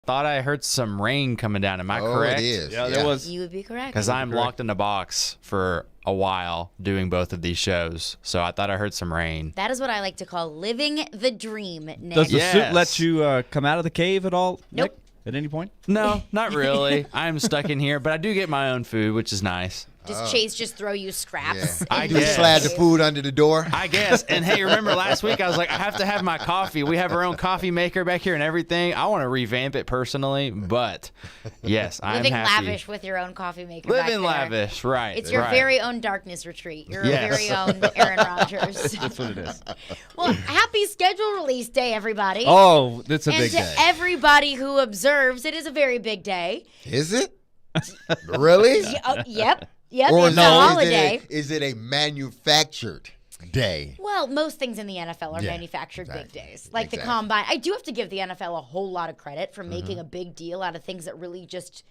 Thought I heard some rain coming down. Am I correct? It is. Yeah, there was. You would be correct. Because I'm locked in a box for a while doing both of these shows. So I thought I heard some rain. That is what I like to call living the dream, Nick. Does the Yes. suit let you come out of the cave at all, Nope. Nick, at any point? No, not really. I'm stuck in here, but I do get my own food, which is nice. Does Chase just throw you scraps? I Do you guess. slide the food under the door? I guess. And hey, remember last week I was like, I have to have my coffee. We have our own coffee maker back here and everything. I want to revamp it personally, but yes, I'm Living happy. lavish with your own coffee maker. back Living there. lavish, right. It's your right. very own darkness retreat. Your Yes. very own Aaron Rodgers. That's what it is. Well, happy schedule release day, everybody. Oh, that's a and big to day. everybody who observes, it is a very big day. Is it? Really? Yep. Or It's a holiday. Is it a manufactured day? Well, most things in the NFL are Yeah, manufactured big exactly. days. Like the Exactly. combine. I do have to give the NFL a whole lot of credit for making a big deal out of things that really just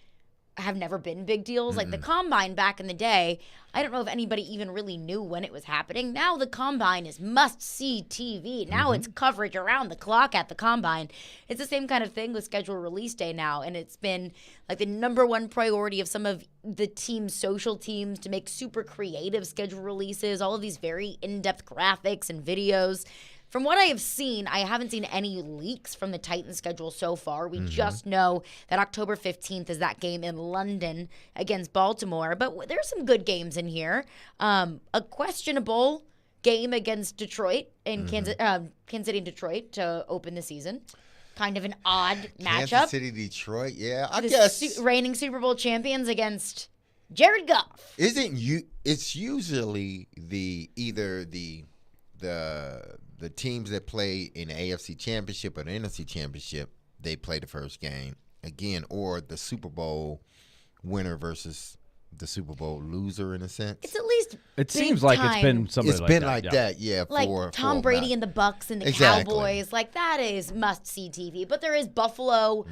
have never been big deals. Like the combine back in the day, I don't know if anybody even really knew when it was happening. Now the combine is must-see TV. Now it's coverage around the clock at the combine. It's the same kind of thing with schedule release day now, and it's been like the number one priority of some of the team's social teams to make super creative schedule releases, all of these very in-depth graphics and videos. From what I have seen, I haven't seen any leaks from the Titans schedule so far. We just know that October 15th is that game in London against Baltimore. But there's some good games in here. A questionable game against Detroit in Kansas City and Detroit to open the season. Kind of an odd matchup. Kansas City, Detroit. Yeah, I The guess. reigning Super Bowl champions against Jared Goff. Isn't you? It's usually either the teams that play in the AFC Championship or the NFC Championship, they play the first game again, or the Super Bowl winner versus the Super Bowl loser in a sense. It's at least It big seems like it's time. been somebody It's like been that. like yeah. that, yeah. Like for Tom a Brady while. and the Bucks and the Exactly. Cowboys, like that is must-see TV. But there is Buffalo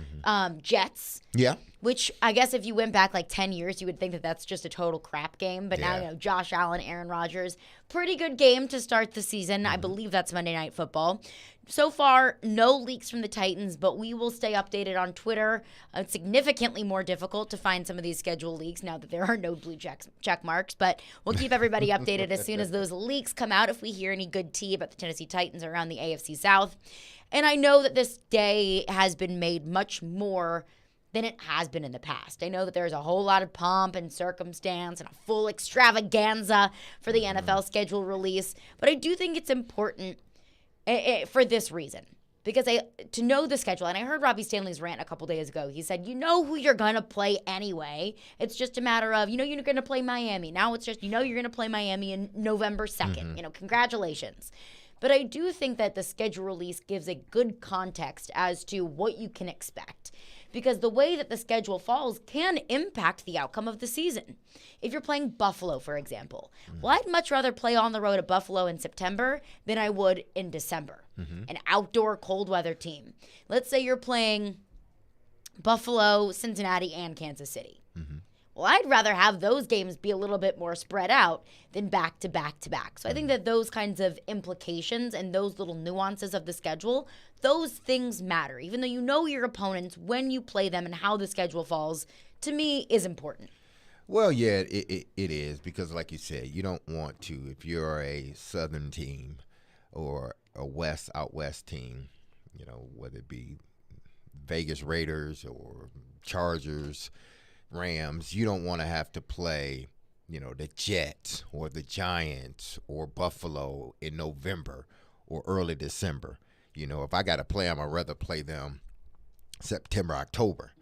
Jets, Yeah. which I guess if you went back like 10 years, you would think that that's just a total crap game. But now, Yeah. you know, Josh Allen, Aaron Rodgers, pretty good game to start the season. I believe that's Monday Night Football. So far, no leaks from the Titans, but we will stay updated on Twitter. It's significantly more difficult to find some of these schedule leaks now that there are no blue check marks. But we'll keep everybody updated as soon as those leaks come out, if we hear any good tea about the Tennessee Titans around the AFC South. And I know that this day has been made much more than it has been in the past. I know that there's a whole lot of pomp and circumstance and a full extravaganza for the NFL schedule release. But I do think it's important for this reason. Because to know the schedule, and I heard Robbie Stanley's rant a couple days ago. He said, you know who you're going to play anyway. It's just a matter of, you're going to play Miami. Now it's just, you're going to play Miami in November 2nd. Congratulations. But I do think that the schedule release gives a good context as to what you can expect. Because the way that the schedule falls can impact the outcome of the season. If you're playing Buffalo, for example, well, I'd much rather play on the road at Buffalo in September than I would in December. An outdoor cold weather team. Let's say you're playing Buffalo, Cincinnati, and Kansas City. Well, I'd rather have those games be a little bit more spread out than back to back to back. So I think that those kinds of implications and those little nuances of the schedule, those things matter. Even though you know your opponents, when you play them and how the schedule falls, to me is important. Well, yeah, it is because, like you said, you don't want to, if you're a Southern team or a out West team, whether it be Vegas Raiders or Chargers, Rams, you don't want to have to play, the Jets or the Giants or Buffalo in November or early December. If I got to play them, I'd rather play them September, October.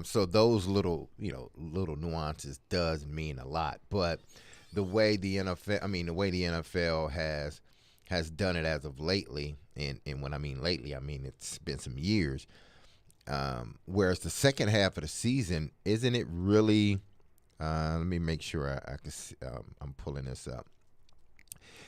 So those little nuances does mean a lot. But the way the NFL has done it as of lately, and when I mean lately, I mean it's been some years. Whereas the second half of the season, isn't it really? Let me make sure I can. I'm pulling this up.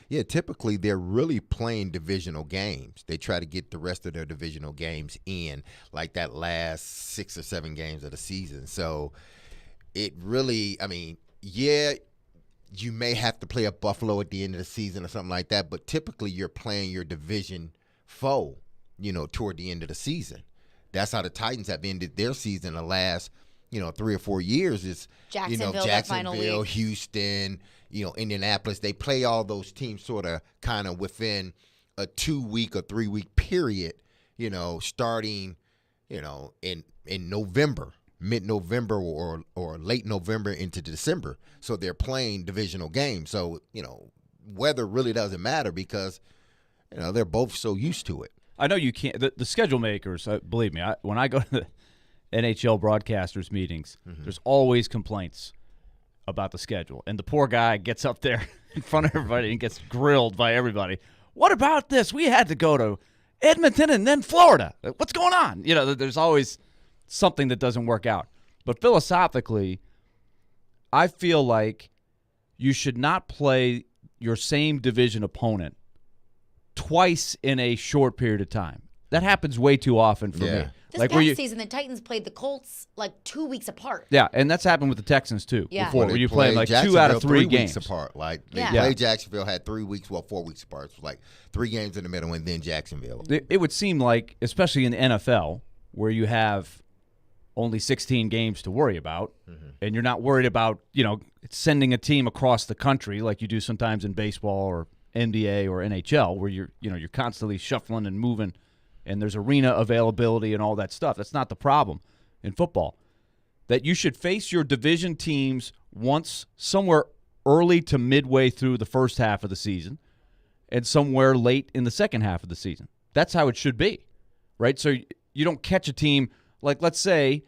Yeah, typically they're really playing divisional games. They try to get the rest of their divisional games in, like that last 6 or 7 games of the season. So it really, yeah, you may have to play a Buffalo at the end of the season or something like that, but typically you're playing your division foe, toward the end of the season. That's how the Titans have ended their season the last, 3 or 4 years. Is That final Jacksonville, week. Houston, Indianapolis. They play all those teams sort of kind of within a 2-week or 3-week period. Starting, in November, mid-November or late November into December. So they're playing divisional games. So weather really doesn't matter because they're both so used to it. I know you can't. The schedule makers, believe me, when I go to the NHL broadcasters meetings, there's always complaints about the schedule. And the poor guy gets up there in front of everybody and gets grilled by everybody. What about this? We had to go to Edmonton and then Florida. What's going on? There's always something that doesn't work out. But philosophically, I feel like you should not play your same division opponent twice in a short period of time. That happens way too often for me. This past season, the Titans played the Colts like 2 weeks apart. Yeah, and that's happened with the Texans too. Yeah. Before, Well, where you play like 2 out of 3 games weeks apart. Like they Yeah. played Jacksonville, had 3 weeks, 4 weeks apart. So like 3 games in the middle, and then Jacksonville. It would seem like, especially in the NFL, where you have only 16 games to worry about, and you're not worried about sending a team across the country like you do sometimes in baseball or NBA or NHL, where you're constantly shuffling and moving, and there's arena availability and all that stuff. That's not the problem in football. That you should face your division teams once somewhere early to midway through the first half of the season and somewhere late in the second half of the season. That's how it should be, right? So you don't catch a team like, let's say,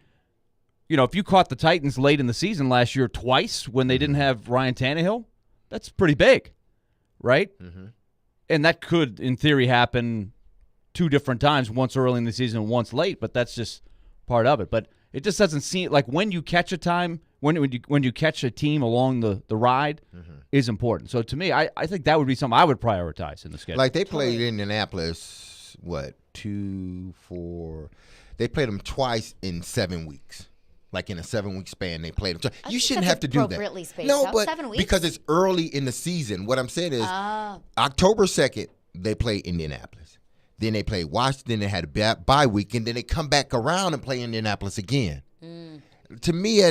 if you caught the Titans late in the season last year twice when they didn't have Ryan Tannehill, that's pretty big, right? And that could, in theory, happen 2 different times, once early in the season and once late, but that's just part of it. But it just doesn't seem like when you catch a time, when you catch a team along the ride is important. So to me, I think that would be something I would prioritize in the schedule. Like they played Indianapolis, they played them twice in 7 weeks. Like in a 7-week span, they played them. You shouldn't have to do that. Appropriately spaced No, out. but 7 weeks? because it's early in the season. What I'm saying is October 2nd, they played Indianapolis. Then they played Washington. They had a bye week, and then they come back around and play Indianapolis again. To me,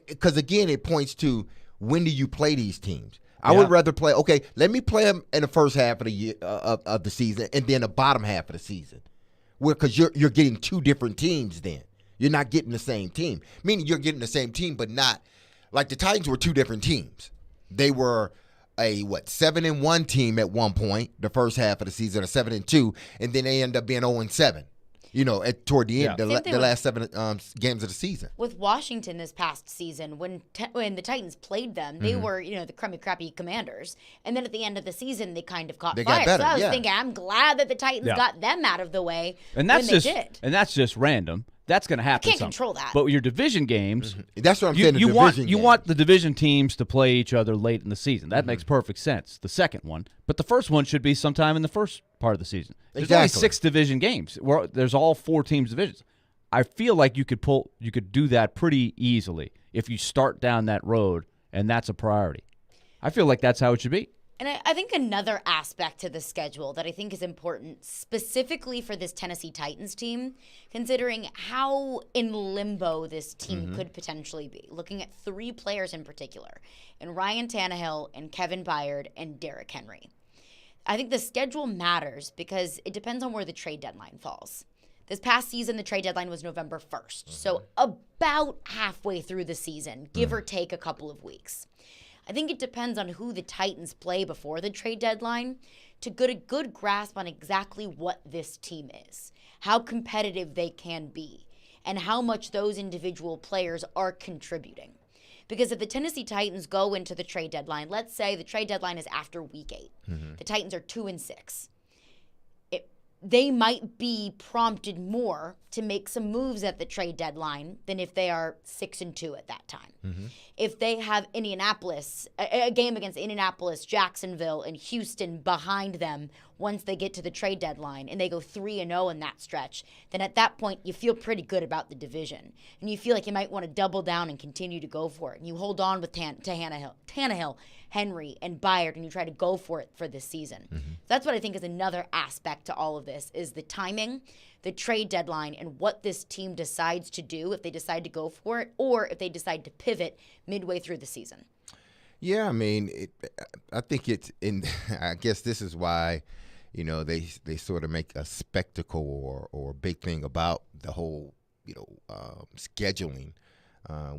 because again, it points to when do you play these teams? I would rather play. Okay, let me play them in the first half of the year of the season, and then the bottom half of the season, because you're getting 2 different teams. Then you're not getting the same team. Meaning you're getting the same team, but not like the Titans were 2 different teams. They were a 7-1 team at one point, the first half of the season, or 7-2, and then they end up being 0-7. Toward the end, the last 7 games of the season. With Washington this past season, when the Titans played them, they were the crummy, crappy Commanders, and then at the end of the season, they kind of caught fire. Got better, so I was thinking, I'm glad that the Titans got them out of the way when they did. And that's just random. That's going to happen. You can't control that. But with your division games, that's what I'm saying. You want the division teams to play each other late in the season. That makes perfect sense. The second one, but the first one should be sometime in the first part of the season. There's only 6 division games. There's all 4 teams divisions. I feel like you could do that pretty easily if you start down that road, and that's a priority. I feel like that's how it should be. And I think another aspect to the schedule that I think is important specifically for this Tennessee Titans team, considering how in limbo this team could potentially be, looking at 3 players in particular, and Ryan Tannehill and Kevin Byard and Derrick Henry. I think the schedule matters because it depends on where the trade deadline falls. This past season, the trade deadline was November 1st, so about halfway through the season, give or take a couple of weeks. I think it depends on who the Titans play before the trade deadline to get a good grasp on exactly what this team is, how competitive they can be, and how much those individual players are contributing. Because if the Tennessee Titans go into the trade deadline, let's say the trade deadline is after week 8, the Titans are 2-6. They might be prompted more to make some moves at the trade deadline than if they are 6-2 at that time. If they have Indianapolis, a game against Indianapolis, Jacksonville, and Houston behind them once they get to the trade deadline and they go 3-0 in that stretch, then at that point you feel pretty good about the division. And you feel like you might want to double down and continue to go for it. And you hold on with Tannehill, Henry, and Byard, and you try to go for it for this season. That's what I think is another aspect to all of this, is the timing, the trade deadline and what this team decides to do, if they decide to go for it, or if they decide to pivot midway through the season. Yeah, I mean, I think it's in. I guess this is why, they sort of make a spectacle or big thing about the whole, scheduling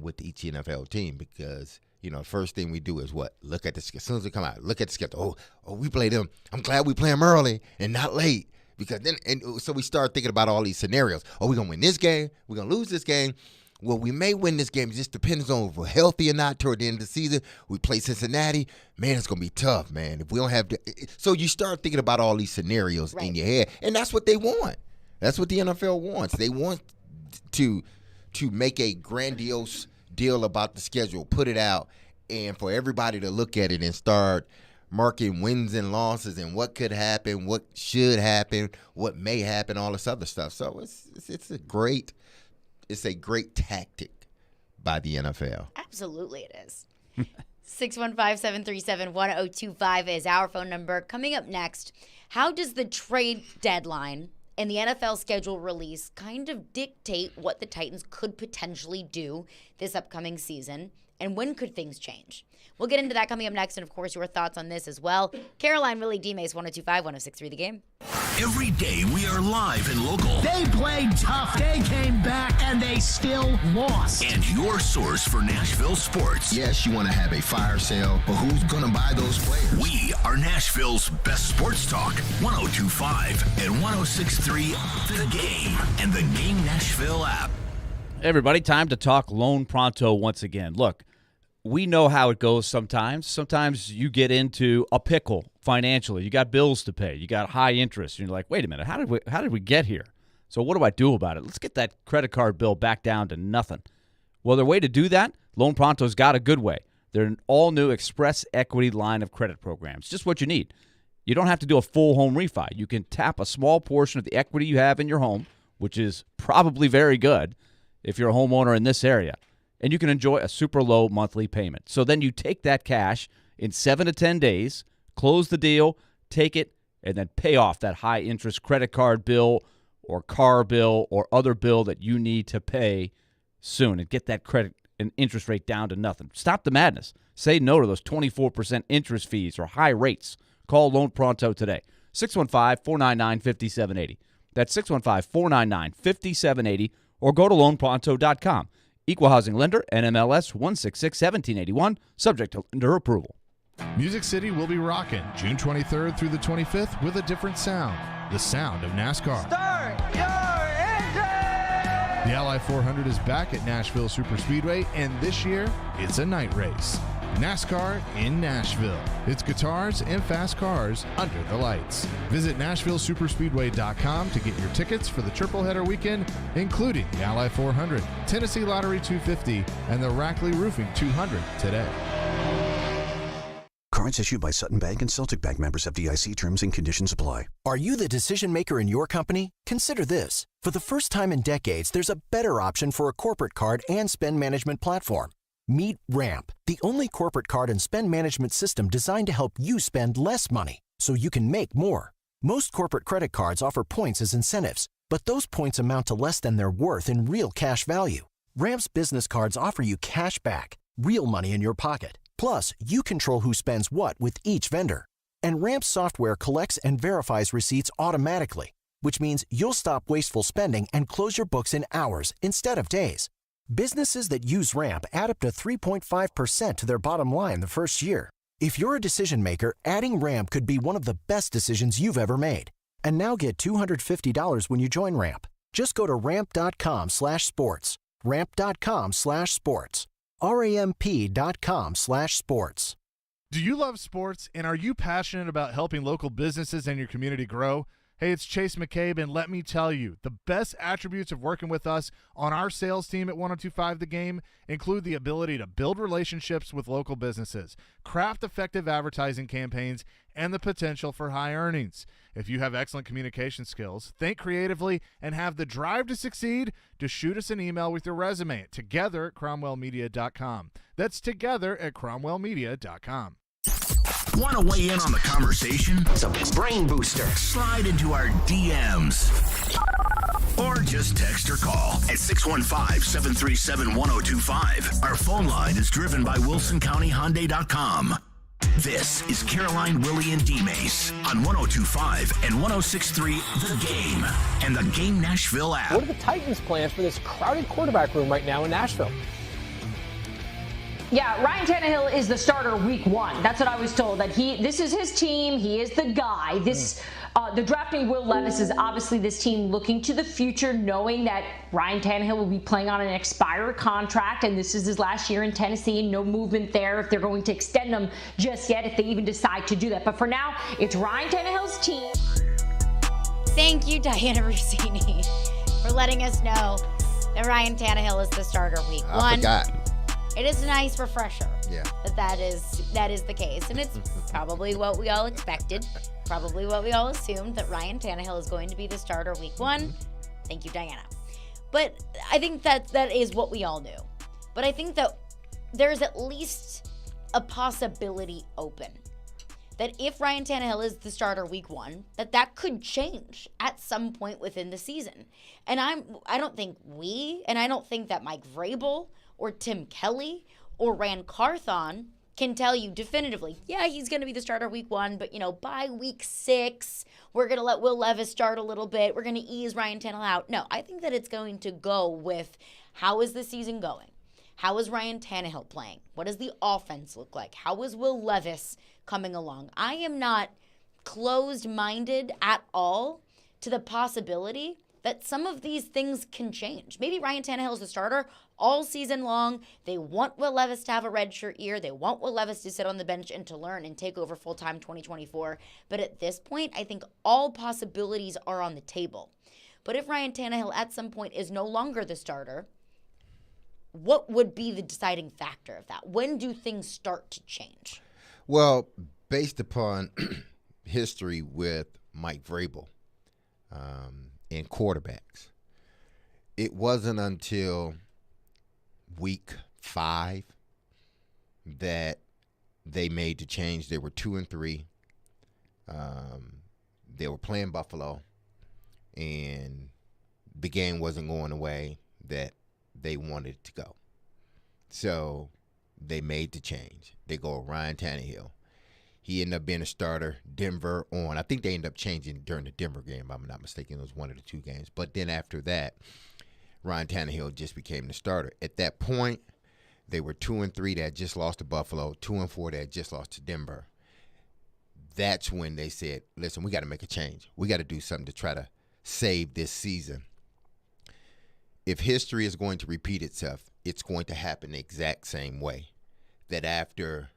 with each NFL team, because the first thing we do is what? Look at the schedule. As soon as they come out, look at the schedule. Oh, we play them. I'm glad we play them early and not late, because then so we start thinking about all these scenarios. Oh, we're gonna win this game. We're gonna lose this game. Well, we may win this game. It just depends on if we're healthy or not toward the end of the season. We play Cincinnati. Man, it's going to be tough, man. If we don't have so you start thinking about all these scenarios in your head, and that's what they want. That's what the NFL wants. They want to make a grandiose deal about the schedule, put it out, and for everybody to look at it and start marking wins and losses and what could happen, what should happen, what may happen, all this other stuff. So it's a great tactic by the NFL. Absolutely it is. 615-737-1025 is our phone number. Coming up next, how does the trade deadline and the NFL schedule release kind of dictate what the Titans could potentially do this upcoming season, and when could things change? We'll get into that coming up next, and of course your thoughts on this as well. Caroline, Willy, D-Mase, 102.5, 106.3 The Game. Every day we are live and local. They played tough. They came back, and they still lost. And your source for Nashville sports. Yes, you want to have a fire sale, but who's going to buy those players? We are Nashville's best sports talk. 102.5 and 106.3 The Game and the Game Nashville app. Hey everybody, time to talk Loan Pronto once again. Look, we know how it goes sometimes. Sometimes you get into a pickle financially. You got bills to pay. You got high interest. And you're like, wait a minute, how did we get here? So what do I do about it? Let's get that credit card bill back down to nothing. Well, the way to do that, Loan Pronto's got a good way. They're an all-new Express Equity line of credit programs. Just what you need. You don't have to do a full home refi. You can tap a small portion of the equity you have in your home, which is probably very good if you're a homeowner in this area, and you can enjoy a super low monthly payment. So then you take that cash in 7 to 10 days, close the deal, take it, and then pay off that high-interest credit card bill or car bill or other bill that you need to pay soon and get that credit and interest rate down to nothing. Stop the madness. Say no to those 24% interest fees or high rates. Call Loan Pronto today, 615-499-5780. That's 615-499-5780. Or go to loanpronto.com. Equal housing lender, NMLS 1661781, subject to lender approval. Music City will be rocking June 23rd through the 25th with a different sound, the sound of NASCAR. Start your engine! The Ally 400 is back at Nashville Superspeedway, and this year, it's a night race. NASCAR in Nashville. It's guitars and fast cars under the lights. Visit NashvilleSuperspeedway.com to get your tickets for the triple header weekend, including the Ally 400, Tennessee Lottery 250, and the Rackley Roofing 200 today. Cards issued by Sutton Bank and Celtic Bank, members FDIC. Terms and conditions apply. Are you the decision maker in your company? Consider this. For the first time in decades, there's a better option for a corporate card and spend management platform. Meet Ramp, the only corporate card and spend management system designed to help you spend less money so you can make more. Most corporate credit cards offer points as incentives, but those points amount to less than their worth in real cash value. Ramp's business cards offer you cash back, real money in your pocket. Plus, you control who spends what with each vendor. And Ramp's software collects and verifies receipts automatically, which means you'll stop wasteful spending and close your books in hours instead of days. Businesses that use Ramp add up to 3.5% to their bottom line the first year. If you're a decision maker, adding Ramp could be one of the best decisions you've ever made. And now get $250 when you join Ramp. Just go to ramp.com/sports. Ramp.com/sports. RAMP.com/sports. Do you love sports, and are you passionate about helping local businesses and your community grow? Hey, it's Chase McCabe, and let me tell you, the best attributes of working with us on our sales team at 102.5 The Game include the ability to build relationships with local businesses, craft effective advertising campaigns, and the potential for high earnings. If you have excellent communication skills, think creatively, and have the drive to succeed, just shoot us an email with your resume at together@cromwellmedia.com. That's together@cromwellmedia.com. Want to weigh in on the conversation? It's a brain booster. Slide into our DMs. Or just text or call at 615-737-1025. Our phone line is driven by WilsonCountyHyundai.com. This is Caroline, Willy, and D-Mase on 102.5 and 106.3 The Game and The Game Nashville app. What are the Titans' plans for this crowded quarterback room right now in Nashville? Yeah, Ryan Tannehill is the starter week 1. That's what I was told, that this is his team. He is the guy. The drafting Will Levis is obviously this team looking to the future, knowing that Ryan Tannehill will be playing on an expired contract, and this is his last year in Tennessee, and no movement there if they're going to extend him just yet, if they even decide to do that. But for now, it's Ryan Tannehill's team. Thank you, Diana Rossini, for letting us know that Ryan Tannehill is the starter week 1. I forgot. It is a nice refresher. Yeah. That is the case. And it's probably what we all expected. Probably what we all assumed, that Ryan Tannehill is going to be the starter week 1. Thank you, Diana. But I think that is what we all knew. But I think that there's at least a possibility open that if Ryan Tannehill is the starter week 1, that could change at some point within the season. And I don't think I don't think that Mike Vrabel or Tim Kelly or Rand Carthon can tell you definitively, yeah, he's going to be the starter week 1, but, by week 6, we're going to let Will Levis start a little bit. We're going to ease Ryan Tannehill out. No, I think that it's going to go with, how is the season going? How is Ryan Tannehill playing? What does the offense look like? How is Will Levis coming along? I am not closed-minded at all to the possibility that some of these things can change. Maybe Ryan Tannehill is the starter all season long. They want Will Levis to have a redshirt year. They want Will Levis to sit on the bench and to learn and take over full-time 2024. But at this point, I think all possibilities are on the table. But if Ryan Tannehill at some point is no longer the starter, what would be the deciding factor of that? When do things start to change? Well, based upon history with Mike Vrabel and quarterbacks, it wasn't until week 5 that they made the change. They were 2-3. They were playing Buffalo, and the game wasn't going the way that they wanted it to go. So they made the change. They go with Ryan Tannehill. He ended up being a starter. Denver on. I think they ended up changing during the Denver game, if I'm not mistaken. It was one of the 2 games. But then after that, Ryan Tannehill just became the starter. At that point, they were 2-3. They had just lost to Buffalo. 2-4. They had just lost to Denver. That's when they said, listen, we got to make a change. We got to do something to try to save this season. If history is going to repeat itself, it's going to happen the exact same way. That after,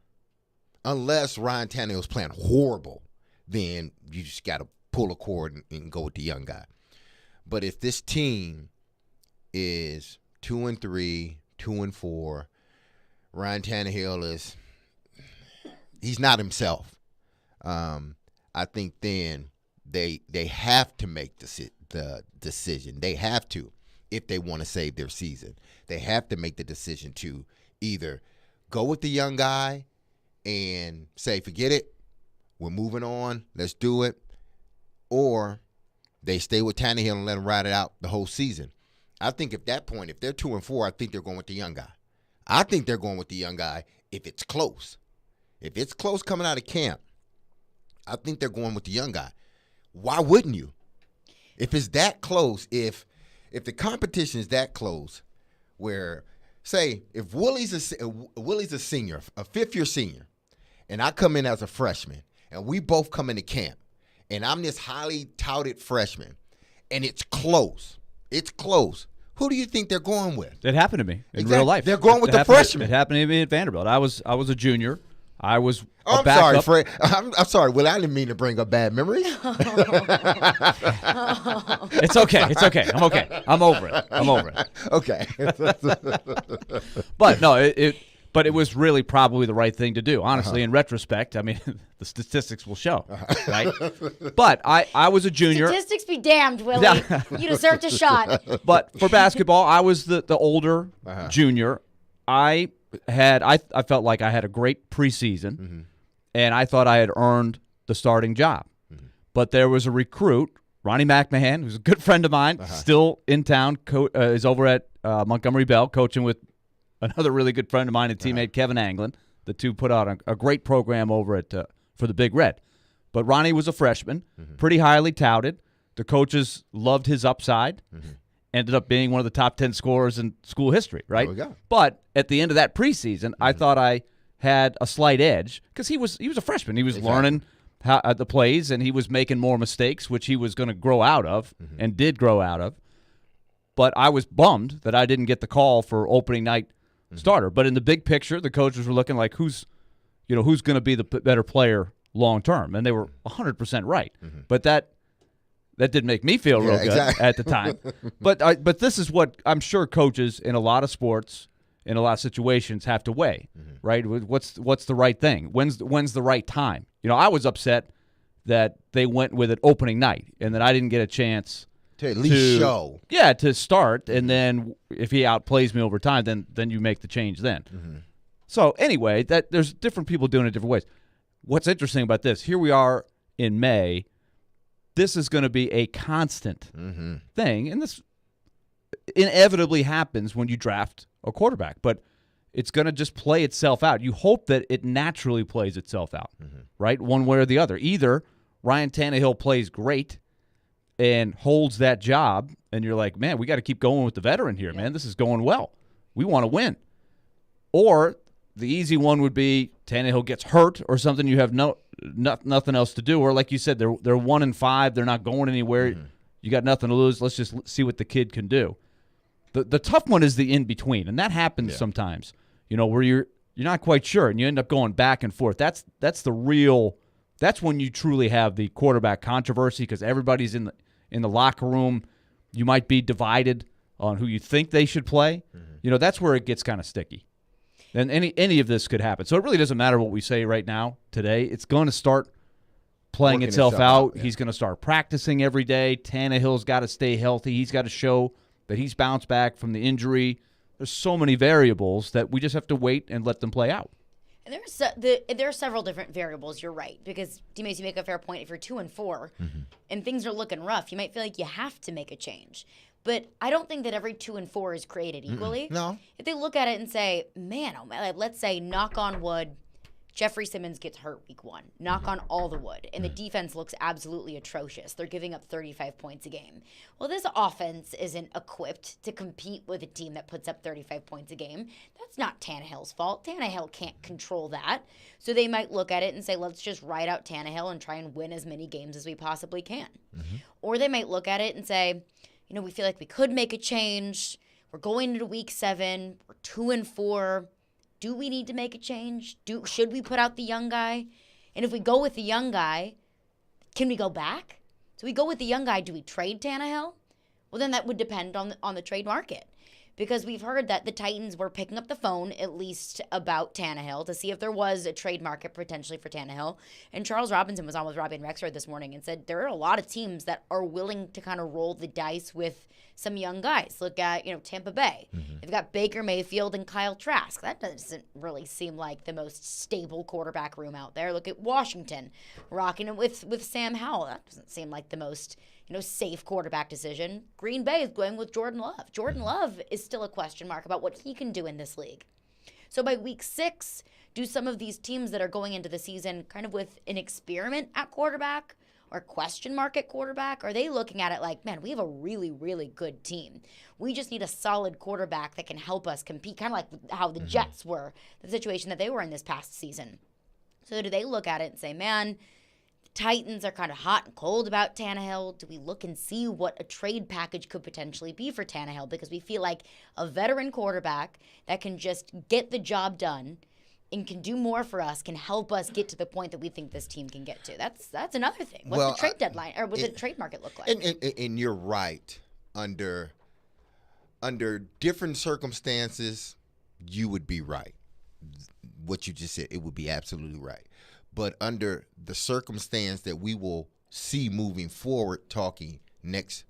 unless Ryan Tannehill's playing horrible, then you just got to pull a cord and go with the young guy. But if this team is 2-3, 2-4, Ryan Tannehill he's not himself. I think then they have to make the decision. They have to. If they want to save their season, they have to make the decision to either go with the young guy and say, forget it, we're moving on, let's do it, or they stay with Tannehill and let him ride it out the whole season. I think at that point, if they're 2-4, I think they're going with the young guy. I think they're going with the young guy if it's close. If it's close coming out of camp, I think they're going with the young guy. Why wouldn't you? If it's that close, if the competition is that close, where, say, if Willy's a senior, a 5th-year senior, and I come in as a freshman, and we both come into camp, and I'm this highly touted freshman, and it's close, who do you think they're going with? It happened to me in real life. They're going with the freshman. It happened to me at Vanderbilt. I was a junior. I was I'm sorry, Fred. I'm sorry, Will. I didn't mean to bring up bad memories. It's okay. It's okay. I'm okay. I'm over it. Okay. But no, but it was really probably the right thing to do. Honestly, in retrospect, I mean, the statistics will show, right? But I was a junior. Statistics be damned, Willy. You deserved a shot. But for basketball, I was the older junior. I felt like I had a great preseason, and I thought I had earned the starting job. But there was a recruit Ronnie McMahon, who's a good friend of mine, still in town, is over at Montgomery Bell coaching with another really good friend of mine and teammate, Kevin Anglin. The two put out a great program over at for the Big Red. But Ronnie was a freshman, pretty highly touted. The coaches loved his upside. Ended up being one of the top 10 scorers in school history, right? There we go. But at the end of that preseason, I thought I had a slight edge because he was a freshman. He was learning how the plays, and he was making more mistakes, which he was going to grow out of and did grow out of. But I was bummed that I didn't get the call for opening night starter. But in the big picture, the coaches were looking like who's going to be the better player long term, and they were 100% right. But that didn't make me feel real good at the time. But this is what I'm sure coaches in a lot of sports, in a lot of situations, have to weigh, right? What's the right thing? When's the right time? I was upset that they went with it opening night and that I didn't get a chance to at least show. Yeah, to start, and then if he outplays me over time, then you make the change then. So anyway, there's different people doing it different ways. What's interesting about this, here we are in May. This is going to be a constant thing, and this inevitably happens when you draft a quarterback, but it's going to just play itself out. You hope that it naturally plays itself out, right, one way or the other. Either Ryan Tannehill plays great and holds that job, and you're like, man, we got to keep going with the veteran here, man. This is going well. We want to win. Or the easy one would be Tannehill gets hurt or something. You have nothing else to do. Or like you said, they're 1-5. They're not going anywhere. You got nothing to lose. Let's just see what the kid can do. The tough one is the in between, and that happens sometimes. Where you're not quite sure, and you end up going back and forth. That's the real. That's when you truly have the quarterback controversy because everybody's in the locker room. You might be divided on who you think they should play. That's where it gets kind of sticky. And any of this could happen. So it really doesn't matter what we say right now, today. It's going to start playing itself out. Yeah. He's going to start practicing every day. Tannehill's got to stay healthy. He's got to show that he's bounced back from the injury. There's so many variables that we just have to wait and let them play out. And there are several different variables. You're right, because D-Mase, you make a fair point. If you're 2-4 and things are looking rough, you might feel like you have to make a change. But I don't think that every 2-4 is created equally. No. If they look at it and say, man, oh man, let's say, knock on wood, Jeffrey Simmons gets hurt week 1. Knock on all the wood. And the defense looks absolutely atrocious. They're giving up 35 points a game. Well, this offense isn't equipped to compete with a team that puts up 35 points a game. That's not Tannehill's fault. Tannehill can't control that. So they might look at it and say, let's just ride out Tannehill and try and win as many games as we possibly can. Or they might look at it and say, we feel like we could make a change. We're going into week 7. We're 2-4. Do we need to make a change? Should we put out the young guy? And if we go with the young guy, can we go back? So we go with the young guy. Do we trade Tannehill? Well, then that would depend on the trade market. Because we've heard that the Titans were picking up the phone, at least about Tannehill, to see if there was a trade market potentially for Tannehill. And Charles Robinson was on with Robbie and Rexford this morning and said there are a lot of teams that are willing to kind of roll the dice with some young guys. Look at, Tampa Bay. They've got Baker Mayfield and Kyle Trask. That doesn't really seem like the most stable quarterback room out there. Look at Washington, rocking it with Sam Howell. That doesn't seem like the most safe quarterback decision. Green Bay is going with Jordan Love. Jordan Love is still a question mark about what he can do in this league. So by week 6, do some of these teams that are going into the season kind of with an experiment at quarterback or question mark at quarterback, are they looking at it like, man, we have a really, really good team. We just need a solid quarterback that can help us compete, kind of like how the Jets were, the situation that they were in this past season. So do they look at it and say, man, Titans are kind of hot and cold about Tannehill. Do we look and see what a trade package could potentially be for Tannehill? Because we feel like a veteran quarterback that can just get the job done and can do more for us, can help us get to the point that we think this team can get to. That's another thing. What's the trade deadline, or what's the trade market look like? And you're right. Under different circumstances, you would be right. What you just said, it would be absolutely right. But under the circumstance that we will see moving forward, talking next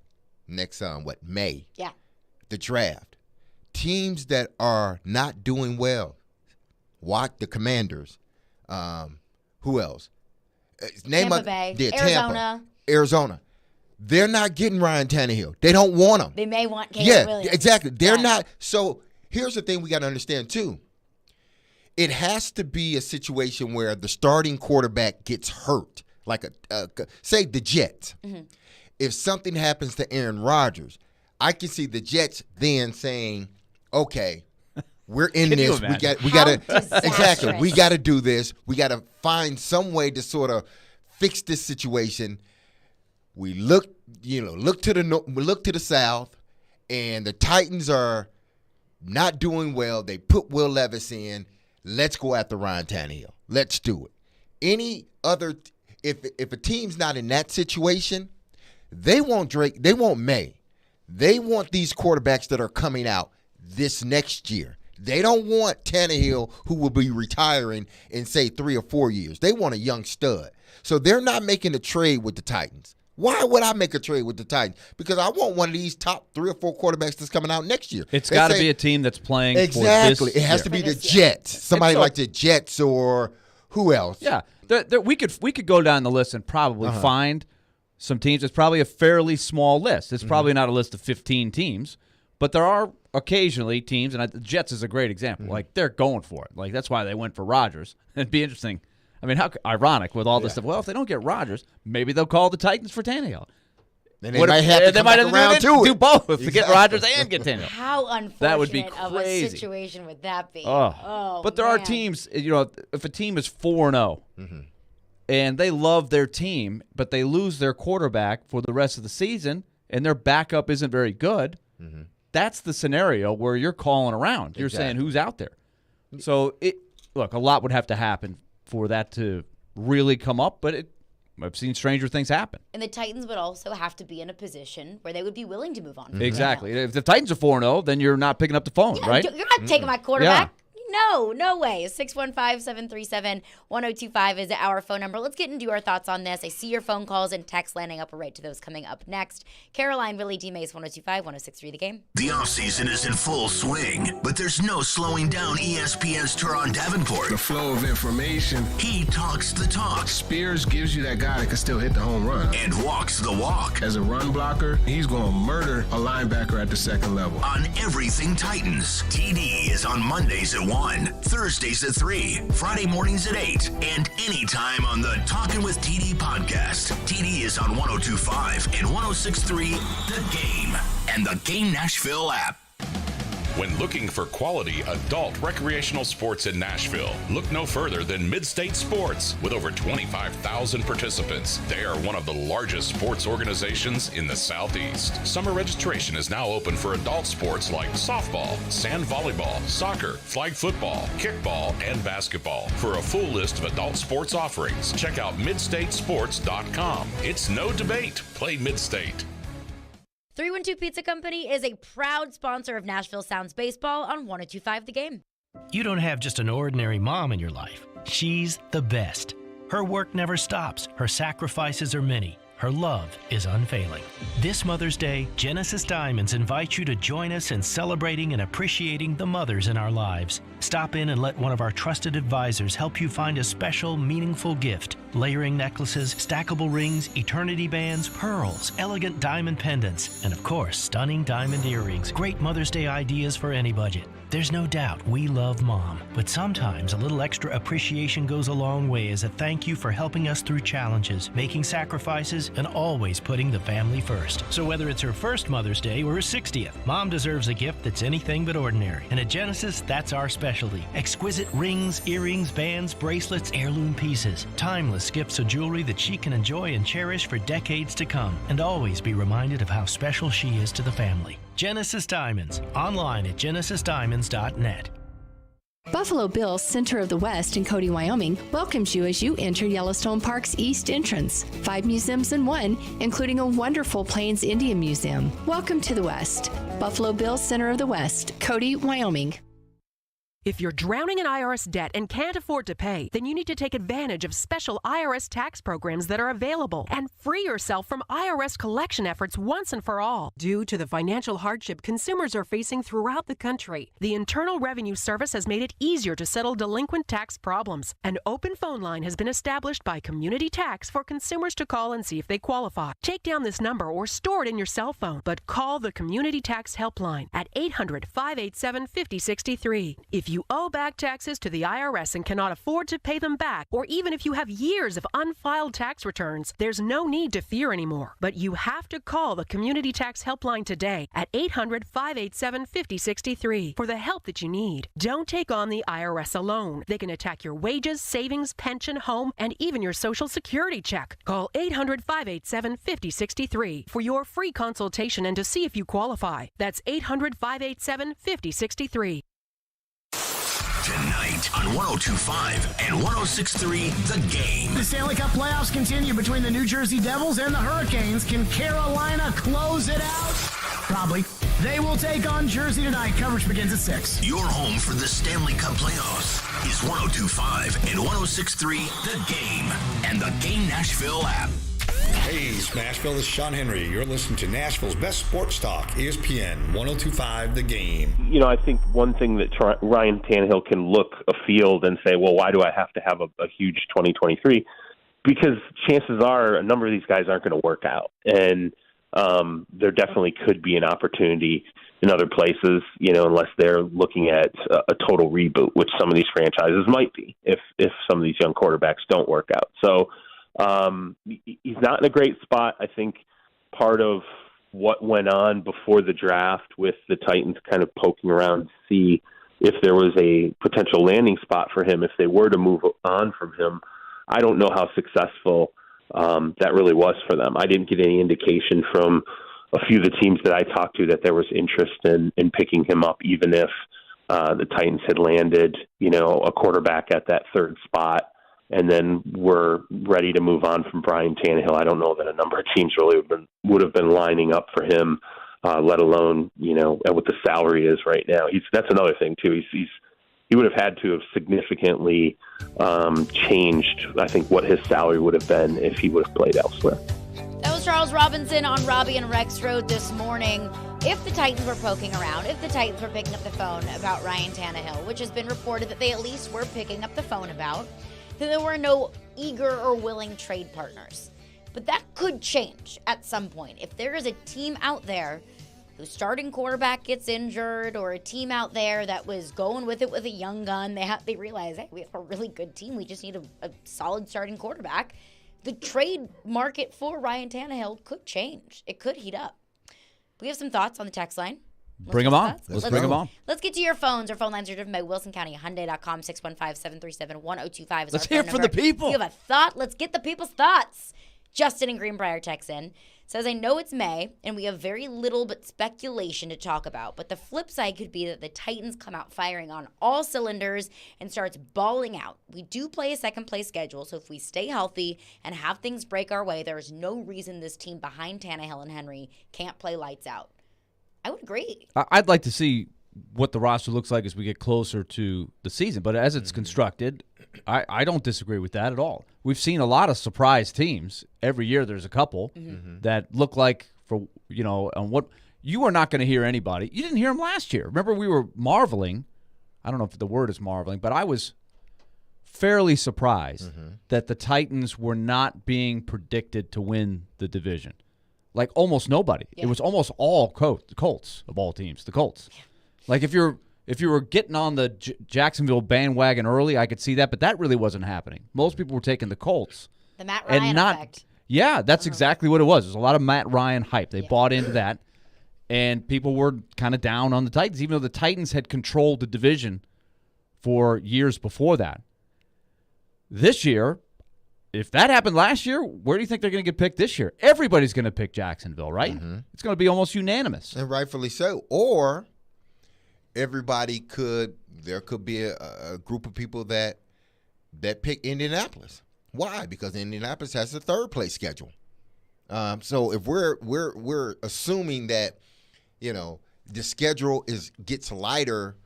May? Yeah. The draft. Teams that are not doing well. Watch the Commanders. Who else? Tampa Bay. Arizona. Arizona. they're not getting Ryan Tannehill. They don't want him. They may want Caleb Williams. Exactly. They're not. So here's the thing we got to understand, too. It has to be a situation where the starting quarterback gets hurt. Like, say, the Jets. Mm-hmm. If something happens to Aaron Rodgers, I can see the Jets then saying, okay, we're in this. We got to exactly. We got to do this. We got to find some way to sort of fix this situation. We look to the south, and the Titans are not doing well. They put Will Levis in. Let's go after Ryan Tannehill. Let's do it. If a team's not in that situation, they want Drake. They want May. They want these quarterbacks that are coming out this next year. They don't want Tannehill, who will be retiring in, say, 3 or 4 years. They want a young stud. So they're not making a trade with the Titans. Why would I make a trade with the Titans? Because I want one of these top 3 or 4 quarterbacks that's coming out next year. It's got to be a team that's playing exactly. For this it has to be the Jets. Somebody like the Jets or who else? Yeah, we could go down the list and probably find some teams. It's probably a fairly small list. It's probably not a list of 15 teams, but there are occasionally teams, and the Jets is a great example. Like, they're going for it. Like, that's why they went for Rodgers. It'd be interesting. I mean, how ironic with all this stuff. Well, if they don't get Rodgers, maybe they'll call the Titans for Tannehill. Then they might have to come back around to do it. both to get Rodgers and get Tannehill. How unfortunate that would be of crazy. a situation would that be? But there are teams, if a team is 4-0 and they love their team, but they lose their quarterback for the rest of the season and their backup isn't very good, that's the scenario where you're calling around. You're saying who's out there. So, look, a lot would have to happen for that to really come up, but I've seen stranger things happen. And the Titans would also have to be in a position where they would be willing to move on. Exactly. If the Titans are 4-0, then you're not picking up the phone, right? You're not taking my quarterback. No way. 615-737-1025 is our phone number. Let's get into our thoughts on this. I see your phone calls and texts landing up. We're right to those coming up next. Caroline, Willy, D-Mase, 1025, 1063 The Game. The offseason is in full swing, but there's no slowing down ESPN's Teron Davenport. The flow of information. He talks the talk. Spears gives you that guy that can still hit the home run. And walks the walk. As a run blocker, he's going to murder a linebacker at the second level. On everything Titans, TD is on Mondays at 1, Thursdays at 3, Friday mornings at 8, and anytime on the Talkin' with TD podcast. TD is on 102.5 and 106.3 The Game and the Game Nashville app. When looking for quality adult recreational sports in Nashville, look no further than Mid-State Sports. With over 25,000 participants, they are one of the largest sports organizations in the Southeast. Summer registration is now open for adult sports like softball, sand volleyball, soccer, flag football, kickball, and basketball. For a full list of adult sports offerings, check out midstatesports.com. It's no debate. Play Mid-State. 312 Pizza Company is a proud sponsor of Nashville Sounds Baseball on 1025 The Game. You don't have just an ordinary mom in your life. She's the best. Her work never stops. Her sacrifices are many. Her love is unfailing. This Mother's Day, Genesis Diamonds invites you to join us in celebrating and appreciating the mothers in our lives. Stop in and let one of our trusted advisors help you find a special, meaningful gift. Layering necklaces, stackable rings, eternity bands, pearls, elegant diamond pendants, and of course, stunning diamond earrings. Great Mother's Day ideas for any budget. There's no doubt we love Mom, but sometimes a little extra appreciation goes a long way as a thank you for helping us through challenges, making sacrifices, and always putting the family first. So whether it's her first Mother's Day or her 60th, Mom deserves a gift that's anything but ordinary. And at Genesis, that's our specialty. Exquisite rings, earrings, bands, bracelets, heirloom pieces. Timeless gifts of jewelry that she can enjoy and cherish for decades to come, and always be reminded of how special she is to the family. Genesis Diamonds, online at genesisdiamonds.net. Buffalo Bill's Center of the West in Cody, Wyoming welcomes you as you enter Yellowstone Park's East Entrance. 5 museums in one, including a wonderful Plains Indian Museum. Welcome to the West. Buffalo Bill's Center of the West, Cody, Wyoming. If you're drowning in IRS debt and can't afford to pay, then you need to take advantage of special IRS tax programs that are available and free yourself from IRS collection efforts once and for all. Due to the financial hardship consumers are facing throughout the country, the Internal Revenue Service has made it easier to settle delinquent tax problems. An open phone line has been established by Community Tax for consumers to call and see if they qualify. Take down this number or store it in your cell phone, but call the Community Tax Helpline at 800-587-5063. If you owe back taxes to the IRS and cannot afford to pay them back, or even if you have years of unfiled tax returns, there's no need to fear anymore. But you have to call the Community Tax Helpline today at 800-587-5063 for the help that you need. Don't take on the IRS alone. They can attack your wages, savings, pension, home, and even your Social Security check. Call 800-587-5063 for your free consultation and to see if you qualify. That's 800-587-5063. Tonight on 102.5 and 106.3 The Game. The Stanley Cup playoffs continue between the New Jersey Devils and the Hurricanes. Can Carolina close it out? Probably. They will take on Jersey tonight. Coverage begins at 6. Your home for the Stanley Cup playoffs is 102.5 and 106.3 The Game and the Game Nashville app. Hey, Nashville, this is Sean Henry. You're listening to Nashville's best sports talk, ESPN 102.5 The Game. You know, I think one thing that Ryan Tannehill can look afield and say, well, why do I have to have a huge 2023? Because chances are a number of these guys aren't going to work out. And there definitely could be an opportunity in other places, you know, unless they're looking at a total reboot, which some of these franchises might be if some of these young quarterbacks don't work out. So, he's not in a great spot. I think part of what went on before the draft with the Titans kind of poking around to see if there was a potential landing spot for him if they were to move on from him. I don't know how successful that really was for them. I didn't get any indication from a few of the teams that I talked to that there was interest in picking him up, even if the Titans had landed, you know, a quarterback at that third spot and then we're ready to move on from Brian Tannehill. I don't know that a number of teams really would have been lining up for him, let alone, you know, what the salary is right now. That's another thing, too. He would have had to have significantly changed, I think, what his salary would have been if he would have played elsewhere. That was Charles Robinson on Robbie and Rex Road this morning. If the Titans were poking around, if the Titans were picking up the phone about Ryan Tannehill, which has been reported that they at least were picking up the phone about, then there were no eager or willing trade partners. But that could change at some point. If there is a team out there whose starting quarterback gets injured, or a team out there that was going with it with a young gun, they realize, hey, we have a really good team. We just need a solid starting quarterback. The trade market for Ryan Tannehill could change. It could heat up. We have some thoughts on the text line. Bring them on. Let's bring them on. Let's get to your phones. Our phone lines are driven by Wilson County Hyundai.com. 615-737-1025 is Let's our hear phone from number. the people. If you have a thought, let's get the people's thoughts. Justin in Greenbrier texts in. Says, I know it's May, and we have very little but speculation to talk about. But the flip side could be that the Titans come out firing on all cylinders and starts balling out. We do play a second-place schedule, so if we stay healthy and have things break our way, there's no reason this team behind Tannehill and Henry can't play lights out. I would agree. I'd like to see what the roster looks like as we get closer to the season. But as it's constructed, I don't disagree with that at all. We've seen a lot of surprise teams. Every year there's a couple that look like, for on what you are not going to hear anybody. You didn't hear them last year. Remember, we were marveling. I don't know if the word is marveling, but I was fairly surprised that the Titans were not being predicted to win the division. Like almost nobody. Yeah. It was almost all Colts of all teams, the Colts. Yeah. Like if you were getting on the Jacksonville bandwagon early, I could see that, but that really wasn't happening. Most people were taking the Colts. The Matt Ryan effect. Yeah, that's exactly what it was. There's a lot of Matt Ryan hype. They bought into that, and people were kind of down on the Titans, even though the Titans had controlled the division for years before that. This year, if that happened last year, where do you think they're going to get picked this year? Everybody's going to pick Jacksonville, right? It's going to be almost unanimous. And rightfully so. Or there could be a group of people that pick Indianapolis. Why? Because Indianapolis has a third place schedule. So if we're assuming that, the schedule gets lighter,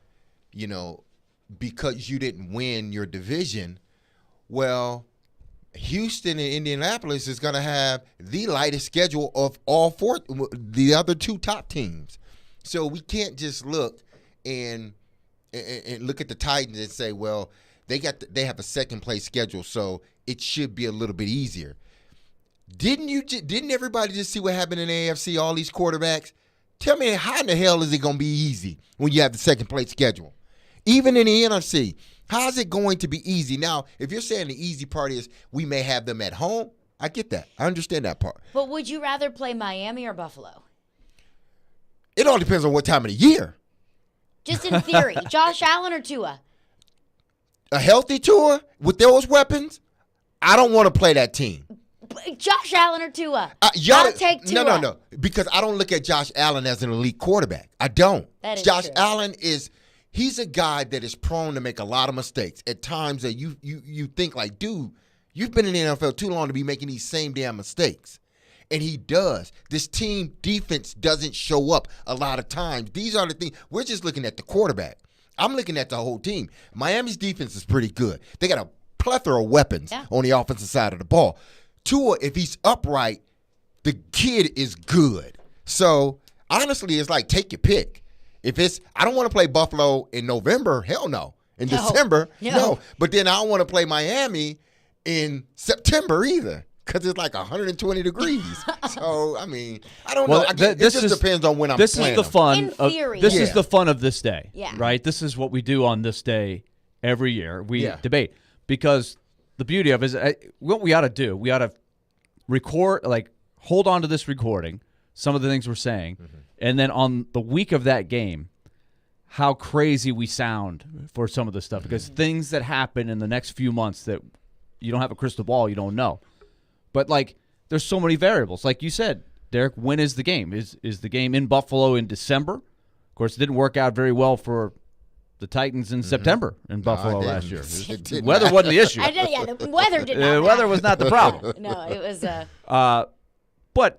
because you didn't win your division, well, Houston and Indianapolis is going to have the lightest schedule of all four, the other two top teams. So we can't just look and look at the Titans and say, well, they have a second place schedule, so it should be a little bit easier. Didn't everybody just see what happened in the AFC? All these quarterbacks. Tell me, how in the hell is it going to be easy when you have the second place schedule? Even in the NFC. How's it going to be easy? Now, if you're saying the easy part is we may have them at home, I get that. I understand that part. But would you rather play Miami or Buffalo? It all depends on what time of the year. Just in theory. Josh Allen or Tua? A healthy Tua with those weapons, I don't want to play that team. Josh Allen or Tua? I'll take Tua. No. Because I don't look at Josh Allen as an elite quarterback. I don't. That is Josh true. Allen he's a guy that is prone to make a lot of mistakes at times that you think like, dude, you've been in the NFL too long to be making these same damn mistakes. And he does. This team defense doesn't show up a lot of times. These are the things. We're just looking at the quarterback. I'm looking at the whole team. Miami's defense is pretty good. They got a plethora of weapons on the offensive side of the ball. Tua, if he's upright, the kid is good. So, honestly, it's like take your pick. If I don't want to play Buffalo in November, hell no. In December, no. But then I don't want to play Miami in September either because it's like 120 degrees. So, I mean, I don't know. It just depends on when I'm playing. This is the fun. In theory. This is the fun of this day, Yeah. right? This is what we do on this day every year. We debate because the beauty of it is what we ought to do. We ought to record, hold on to this recording, some of the things we're saying, and then on the week of that game, how crazy we sound for some of the stuff because things that happen in the next few months that you don't have a crystal ball, you don't know. But, there's so many variables. Like you said, Derek, when is the game? Is the game in Buffalo in December? Of course, it didn't work out very well for the Titans in September in Buffalo last year. The weather wasn't the issue. The weather did not. The weather was not the problem. No, it was. But,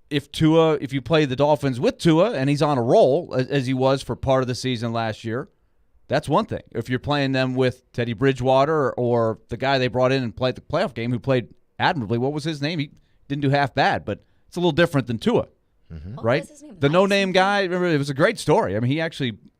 if you play the Dolphins with Tua and he's on a roll, as he was for part of the season last year, that's one thing. If you're playing them with Teddy Bridgewater or the guy they brought in and played the playoff game who played admirably, what was his name? He didn't do half bad, but it's a little different than Tua, right? The no-name guy, remember, it was a great story. I mean,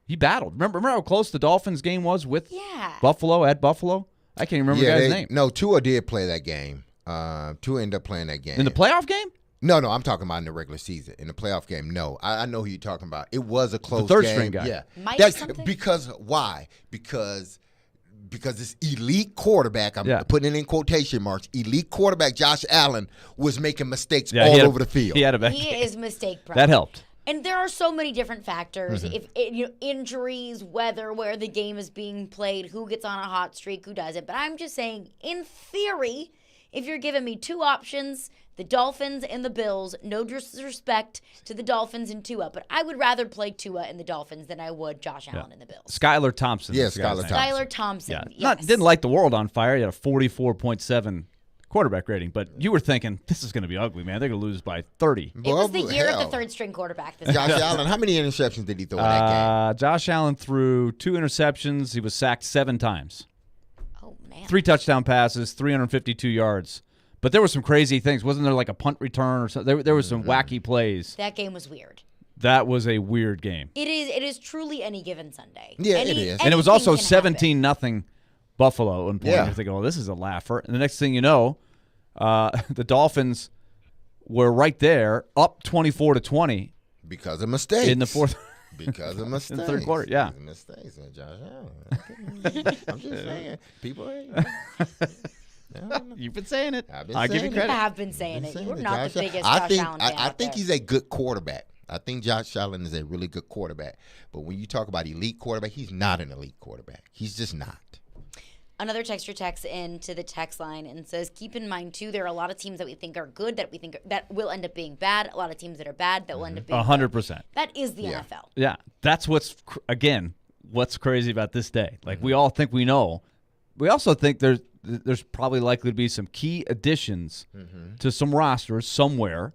he battled. Remember how close the Dolphins game was with Buffalo, at Buffalo? I can't even remember the guy's name. No, Tua did play that game. Tua ended up playing that game. In the playoff game? No, I'm talking about in the regular season. In the playoff game, no. I know who you're talking about. It was a close game. The third-string guy. Yeah. That's because why? Because this elite quarterback, I'm putting it in quotation marks, elite quarterback Josh Allen was making mistakes all over the field. He had a bad He game. is mistake prone. That helped. And there are so many different factors. If injuries, weather, where the game is being played, who gets on a hot streak, who doesn't. But I'm just saying, in theory, if you're giving me two options, the Dolphins and the Bills, no disrespect to the Dolphins and Tua, but I would rather play Tua and the Dolphins than I would Josh Allen and the Bills. Skylar Thompson. Yeah, Skylar Thompson. Yeah. Yes. Didn't light the world on fire. He had a 44.7 quarterback rating, but you were thinking, this is going to be ugly, man. They're going to lose by 30. It was the year of the third-string quarterback. This Josh Allen, how many interceptions did he throw in that game? Josh Allen threw 2 interceptions. He was sacked 7 times. Oh, man. 3 touchdown passes, 352 yards. But there were some crazy things. Wasn't there like a punt return or something? There were some wacky plays. That game was weird. That was a weird game. It is truly any given Sunday. Yeah, it is. And it was also 17-0 Buffalo. And Yeah. you're thinking, oh, this is a laugher. And the next thing you know, the Dolphins were right there, up 24-20. Because of mistakes. In the fourth. Because of mistakes. In the third quarter, yeah. Mistakes with Josh Allen. I'm just saying. People ain't. You've been saying it. I'll give you credit. You have been saying it. You're not the biggest Josh Allen fan I out think there. he's a good quarterback. I think Josh Allen is a really good quarterback. But when you talk about elite quarterback, he's not an elite quarterback. He's just not. Another texter texts into the text line and says, keep in mind, too, there are a lot of teams that we think are good that we think that will end up being bad. A lot of teams that are bad that will end up being 100%. good. That is the NFL. Yeah. That's what's crazy about this day. Like, we all think we know. We also think there's probably likely to be some key additions to some rosters somewhere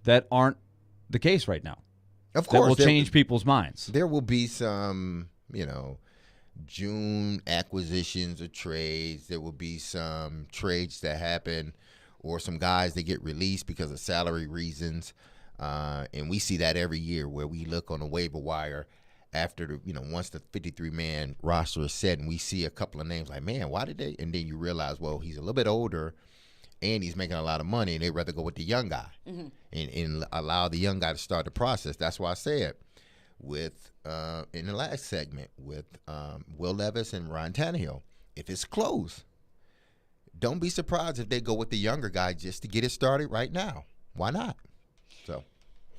that aren't the case right now. Of course. That will change people's minds. There will be some, June acquisitions or trades. There will be some trades that happen or some guys that get released because of salary reasons. And we see that every year where we look on the waiver wire after once the 53-man roster is set, and we see a couple of names like, man, why did they? And then you realize, well, he's a little bit older and he's making a lot of money, and they'd rather go with the young guy and allow the young guy to start the process. That's why I said with in the last segment with Will Levis and Ryan Tannehill, if it's close, don't be surprised if they go with the younger guy just to get it started right now. Why not? So,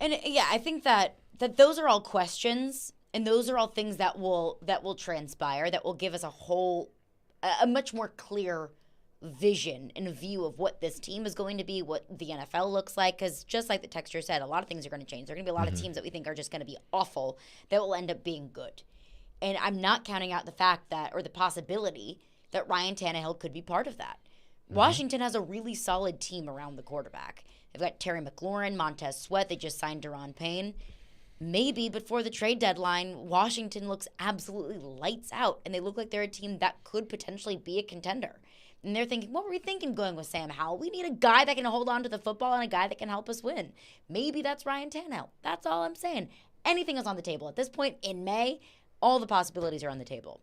and yeah, I think that those are all questions, and those are all things that will transpire, that will give us a much more clear vision and view of what this team is going to be, what the NFL looks like. Because just like the texter said, a lot of things are going to change. There are going to be a lot of teams that we think are just going to be awful that will end up being good. And I'm not counting out the fact that, or the possibility that Ryan Tannehill could be part of that. Washington has a really solid team around the quarterback. They've got Terry McLaurin, Montez Sweat. They just signed Deron Payne. Maybe before the trade deadline, Washington looks absolutely lights out, and they look like they're a team that could potentially be a contender. And they're thinking, what were we thinking going with Sam Howell? We need a guy that can hold on to the football and a guy that can help us win. Maybe that's Ryan Tannehill. That's all I'm saying. Anything is on the table. At this point in May, all the possibilities are on the table.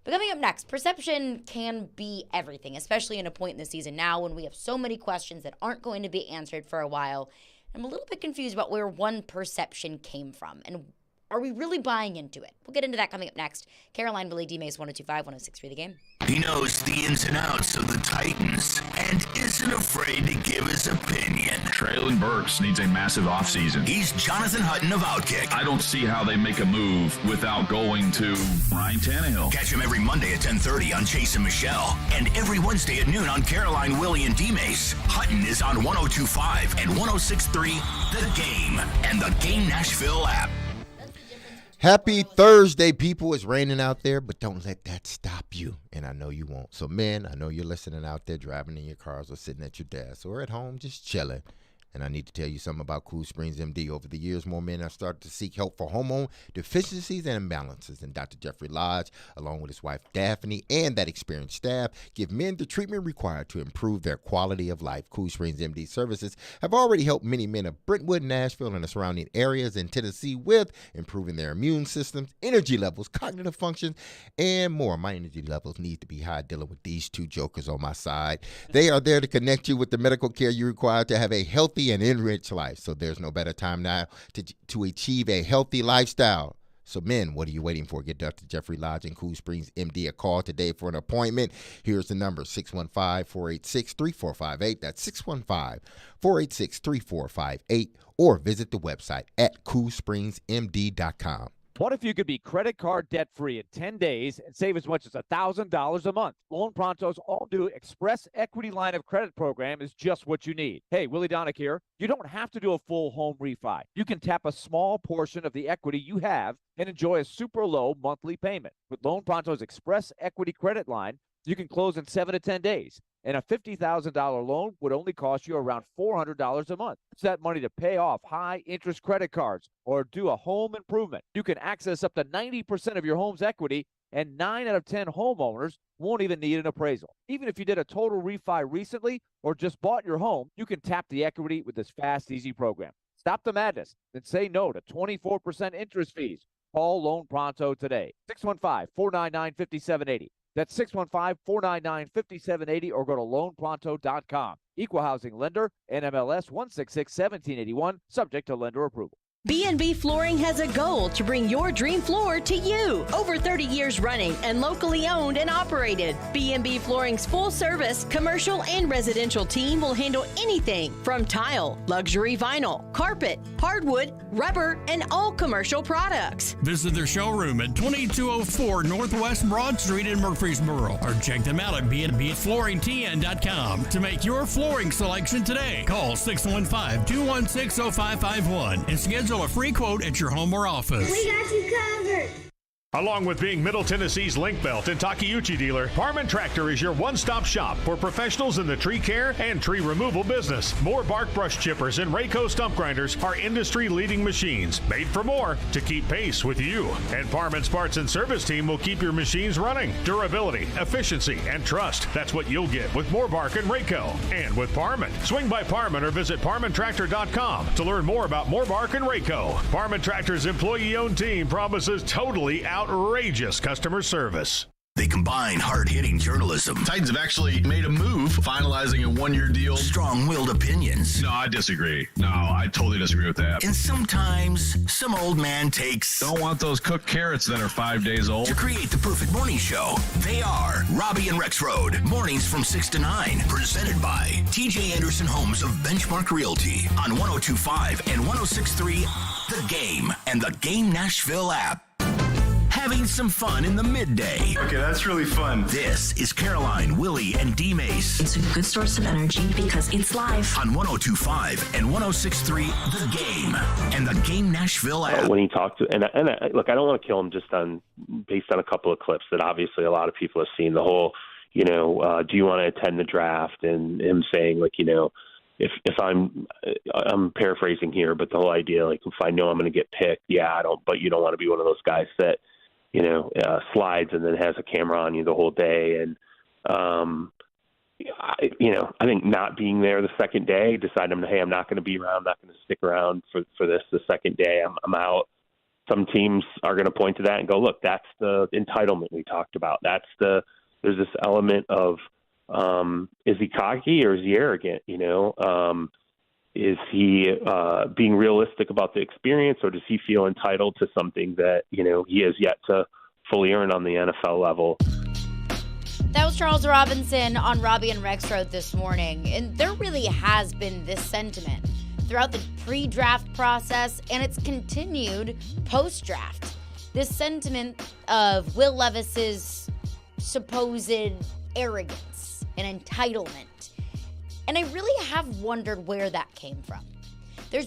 But coming up next, perception can be everything, especially in a point in the season now when we have so many questions that aren't going to be answered for a while. I'm a little bit confused about where one perception came from, and are we really buying into it? We'll get into that coming up next. Caroline, Willy, D-Mase, 102.5, 106.3 The Game. He knows the ins and outs of the Titans and isn't afraid to give his opinion. Traylon Burks needs a massive offseason. He's Jonathan Hutton of Outkick. I don't see how they make a move without going to Ryan Tannehill. Catch him every Monday at 10:30 on Chase and Michelle, and every Wednesday at noon on Caroline, Willy, and D-Mase. Hutton is on 102.5 and 106.3 The Game and the Game Nashville app. Happy Thursday, people. It's raining out there, but don't let that stop you. And I know you won't. So, men, I know you're listening out there, driving in your cars or sitting at your desk or at home just chilling. And I need to tell you something about Cool Springs MD. Over the years, more men have started to seek help for hormone deficiencies and imbalances. And Dr. Jeffrey Lodge, along with his wife Daphne and that experienced staff, give men the treatment required to improve their quality of life. Cool Springs MD services have already helped many men of Brentwood, Nashville, and the surrounding areas in Tennessee with improving their immune systems, energy levels, cognitive functions, and more. My energy levels need to be high dealing with these two jokers on my side. They are there to connect you with the medical care you require to have a healthy and enriched life. So there's no better time now to achieve a healthy lifestyle. So men, what are you waiting for? Get Dr. Jeffrey Lodge and Cool Springs MD a call today for an appointment. Here's the number, 615-486-3458. That's 615-486-3458. Or visit the website at coolspringsmd.com. What if you could be credit card debt-free in 10 days and save as much as $1,000 a month? Loan Pronto's all-new Express Equity Line of Credit program is just what you need. Hey, Willie Donick here. You don't have to do a full home refi. You can tap a small portion of the equity you have and enjoy a super low monthly payment. With Loan Pronto's Express Equity Credit Line, you can close in 7 to 10 days. And a $50,000 loan would only cost you around $400 a month. It's that money to pay off high-interest credit cards or do a home improvement. You can access up to 90% of your home's equity, and 9 out of 10 homeowners won't even need an appraisal. Even if you did a total refi recently or just bought your home, you can tap the equity with this fast, easy program. Stop the madness and say no to 24% interest fees. Call Loan Pronto today. 615-499-5780. That's 615-499-5780 or go to loanpronto.com. Equal housing lender, NMLS 166-1781, subject to lender approval. B&B Flooring has a goal to bring your dream floor to you. Over 30 years running and locally owned and operated, B&B Flooring's full-service commercial and residential team will handle anything from tile, luxury vinyl, carpet, hardwood, rubber, and all commercial products. Visit their showroom at 2204 Northwest Broad Street in Murfreesboro or check them out at bnbflooringtn.com to make your flooring selection today. Call 615-216-0551 and schedule a free quote at your home or office. We got you covered. Along with being Middle Tennessee's Link Belt and Takeuchi dealer, Parman Tractor is your one-stop shop for professionals in the tree care and tree removal business. More bark brush chippers and Rayco stump grinders are industry-leading machines made for more to keep pace with you. And Parman's parts and service team will keep your machines running. Durability, efficiency, and trust. That's what you'll get with Moorbark and Rayco. And with Parman. Swing by Parman or visit ParmanTractor.com to learn more about Moorbark and Rayco. Parman Tractor's employee-owned team promises totally outrageous customer service. They combine hard-hitting journalism. Titans have actually made a move, finalizing a one-year deal. Strong-willed opinions. No, I disagree. No, I totally disagree with that. And sometimes, some old man takes... Don't want those cooked carrots that are 5 days old. To create the perfect morning show, they are Robbie and Rex Road. Mornings from 6 to 9. Presented by TJ Anderson Homes of Benchmark Realty on 102.5 and 106.3 The Game and the Game Nashville app. Having some fun in the midday. Okay, that's really fun. This is Caroline, Willy, and D-Mase. It's a good source of energy because it's live. On 102.5 and 106.3 The Game and the Game Nashville app. When he talked to, and look, I don't want to kill him just based on a couple of clips that obviously a lot of people have seen. The whole, do you want to attend the draft? And him saying, like, if I'm paraphrasing here, but the whole idea, like, if I know I'm going to get picked, yeah, I don't, but you don't want to be one of those guys that, slides and then has a camera on you the whole day. And, I think not being there the second day, deciding, hey, I'm not going to be around, I'm not going to stick around for this the second day. I'm out. Some teams are going to point to that and go, look, that's the entitlement we talked about. There's this element of, is he cocky or is he arrogant? Is he being realistic about the experience, or does he feel entitled to something that, he has yet to fully earn on the NFL level? That was Charles Robinson on Robbie and Rex Road this morning. And there really has been this sentiment throughout the pre-draft process, and it's continued post-draft. This sentiment of Will Levis's supposed arrogance and entitlement. And I really have wondered where that came from. There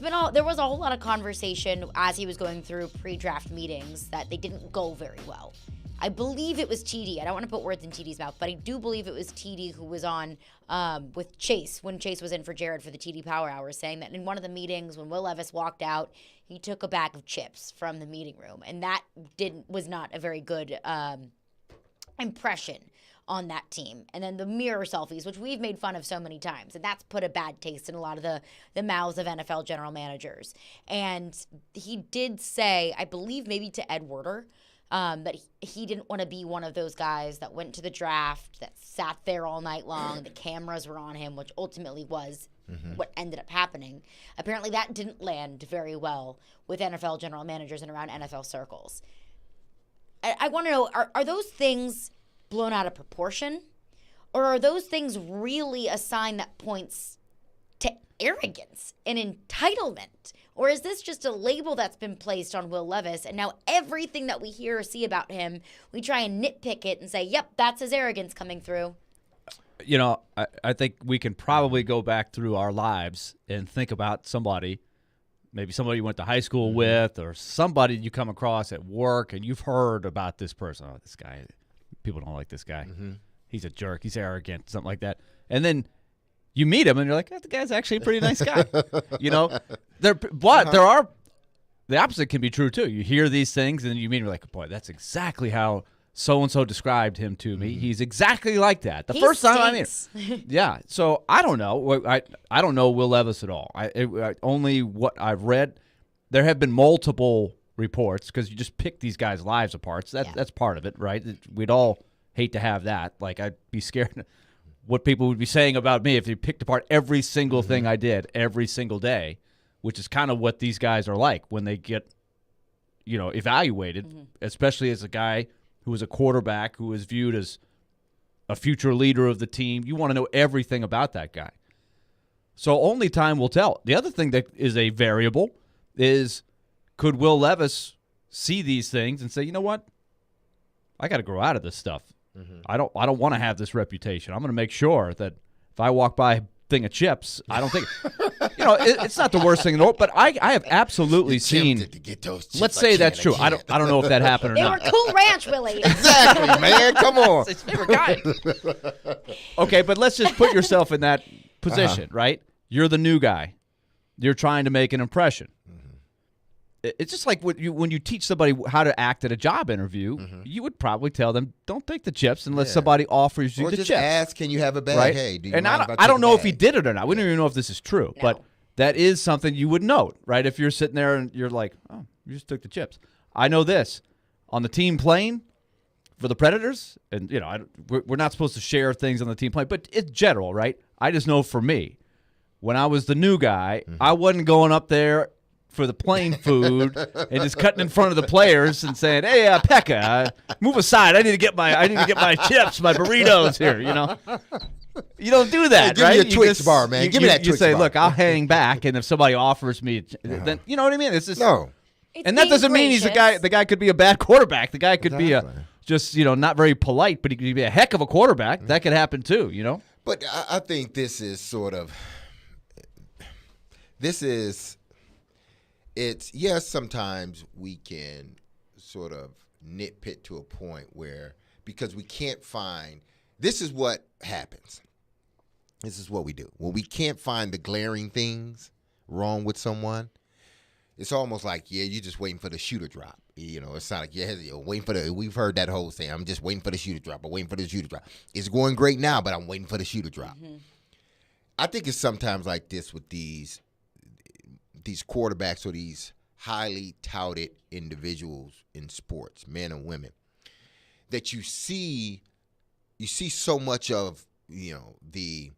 was a whole lot of conversation as he was going through pre-draft meetings that they didn't go very well. I believe it was TD. I don't want to put words in TD's mouth, but I do believe it was TD who was on with Chase when Chase was in for Jared for the TD Power Hour, saying that in one of the meetings when Will Levis walked out, he took a bag of chips from the meeting room, and that was not a very good impression on that team. And then the mirror selfies, which we've made fun of so many times, and that's put a bad taste in a lot of the mouths of NFL general managers. And he did say, I believe maybe to Ed Werder, that he didn't want to be one of those guys that went to the draft, that sat there all night long, the cameras were on him, which ultimately was what ended up happening. Apparently that didn't land very well with NFL general managers and around NFL circles. I want to know, are those things blown out of proportion, or are those things really a sign that points to arrogance and entitlement? Or is this just a label that's been placed on Will Levis, and now everything that we hear or see about him, we try and nitpick it and say, yep, that's his arrogance coming through? I think we can probably go back through our lives and think about somebody, maybe somebody you went to high school with, or somebody you come across at work and you've heard about this person. Oh, this guy, people don't like this guy. He's a jerk. He's arrogant, something like that. And then you meet him and you're like, the guy's actually a pretty nice guy. There are, the opposite can be true too. You hear these things and you meet him, you're like, boy, that's exactly how so-and-so described him to me. He's exactly like that. The first time I meet him. Yeah. So I don't know. I don't know Will Levis at all. Only what I've read. There have been multiple reports, because you just pick these guys' lives apart. So that's part of it, right? We'd all hate to have that. Like, I'd be scared what people would be saying about me if they picked apart every single thing I did every single day, which is kind of what these guys are like when they get, evaluated, especially as a guy who was a quarterback, who was viewed as a future leader of the team. You want to know everything about that guy. So only time will tell. The other thing that is a variable is, could Will Levis see these things and say, you know what? I got to grow out of this stuff. I don't want to have this reputation. I'm going to make sure that if I walk by a thing of chips, I don't think it's not the worst thing in the world. But I have absolutely seen. To get those chips. Let's say that's true. I don't know if that happened or They not. were Cool Ranch, Willie. Exactly, man. Come on. It's favorite guy. Okay, but let's just put yourself in that position, right? You're the new guy. You're trying to make an impression. It's just like when you teach somebody how to act at a job interview, you would probably tell them, don't take the chips unless somebody offers you or the just chips. ask, can you have a bag? Right? Hey, do you and mind if I don't know take if a he bag? did it or not. We don't even know if this is true, but that is something you would note, right? If you're sitting there and you're like, oh, you just took the chips. I know this. On the team plane for the Predators, and we're not supposed to share things on the team plane, but it's general, right? I just know for me, when I was the new guy, I wasn't going up there for the plane food and just cutting in front of the players and saying, "Hey, Pekka, move aside. I need to get my chips, my burritos here." You don't do that, give right? me a Twix bar, man. Give me that You Twix say, bar. "Look, I'll hang back," and if somebody offers me, then you know what I mean. It's just No. and that doesn't mean he's a guy. The guy could be a bad quarterback. The guy could be just not very polite, but he could be a heck of a quarterback. That could happen too. But I think this is it's yes, sometimes we can sort of nitpick to a point where, because we can't find, this is what happens. This is what we do. When we can't find the glaring things wrong with someone, it's almost like, you're just waiting for the shoe to drop. It's not like, you're waiting for we've heard that whole thing. I'm just waiting for the shoe to drop. I'm waiting for the shoe to drop. It's going great now, but I'm waiting for the shoe to drop. I think it's sometimes like this with these quarterbacks or these highly touted individuals in sports, men and women, that you see so much of, the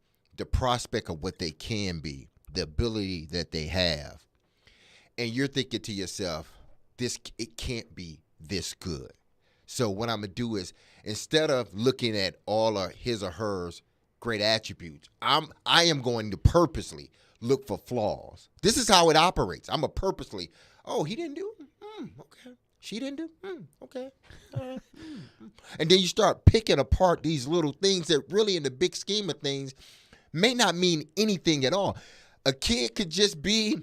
prospect of what they can be, the ability that they have. And you're thinking to yourself, it can't be this good. So what I'm going to do is, instead of looking at all of his or hers great attributes, I am going to purposely look for flaws. This is how it operates. I'm a purposely, he didn't do it? Okay. She didn't do it? Okay. All right. And then you start picking apart these little things that really, in the big scheme of things, may not mean anything at all. A kid could just be,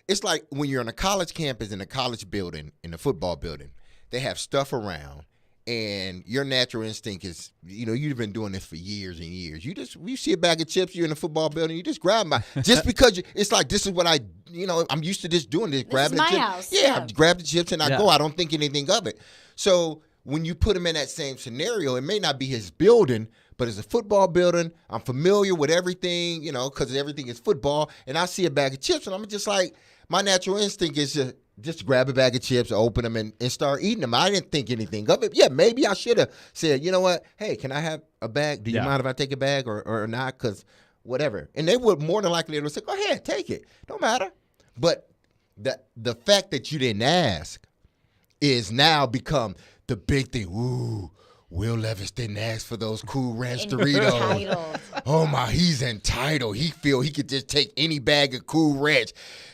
it's like when you're on a college campus, in a college building, in a football building, they have stuff around. And your natural instinct is, you've been doing this for years and years. You see a bag of chips, you're in a football building, you just grab them. Just because it's like, this is what I'm used to just doing this. Grabbing is the my chips. house. Yeah, I grab the chips and I go. I don't think anything of it. So when you put him in that same scenario, it may not be his building, but it's a football building. I'm familiar with everything, because everything is football. And I see a bag of chips, and I'm just like, my natural instinct is to just grab a bag of chips, open them, and start eating them. I didn't think anything of it. Yeah, maybe I should have said, you know what? Hey, can I have a bag? Do you mind if I take a bag or not? Because whatever. And they would more than likely say, go ahead, take it. Don't matter. But the fact that you didn't ask is now become the big thing. Ooh, Will Levis didn't ask for those Cool Ranch Doritos. Oh my, he's entitled. He feel he could just take any bag of Cool Ranch.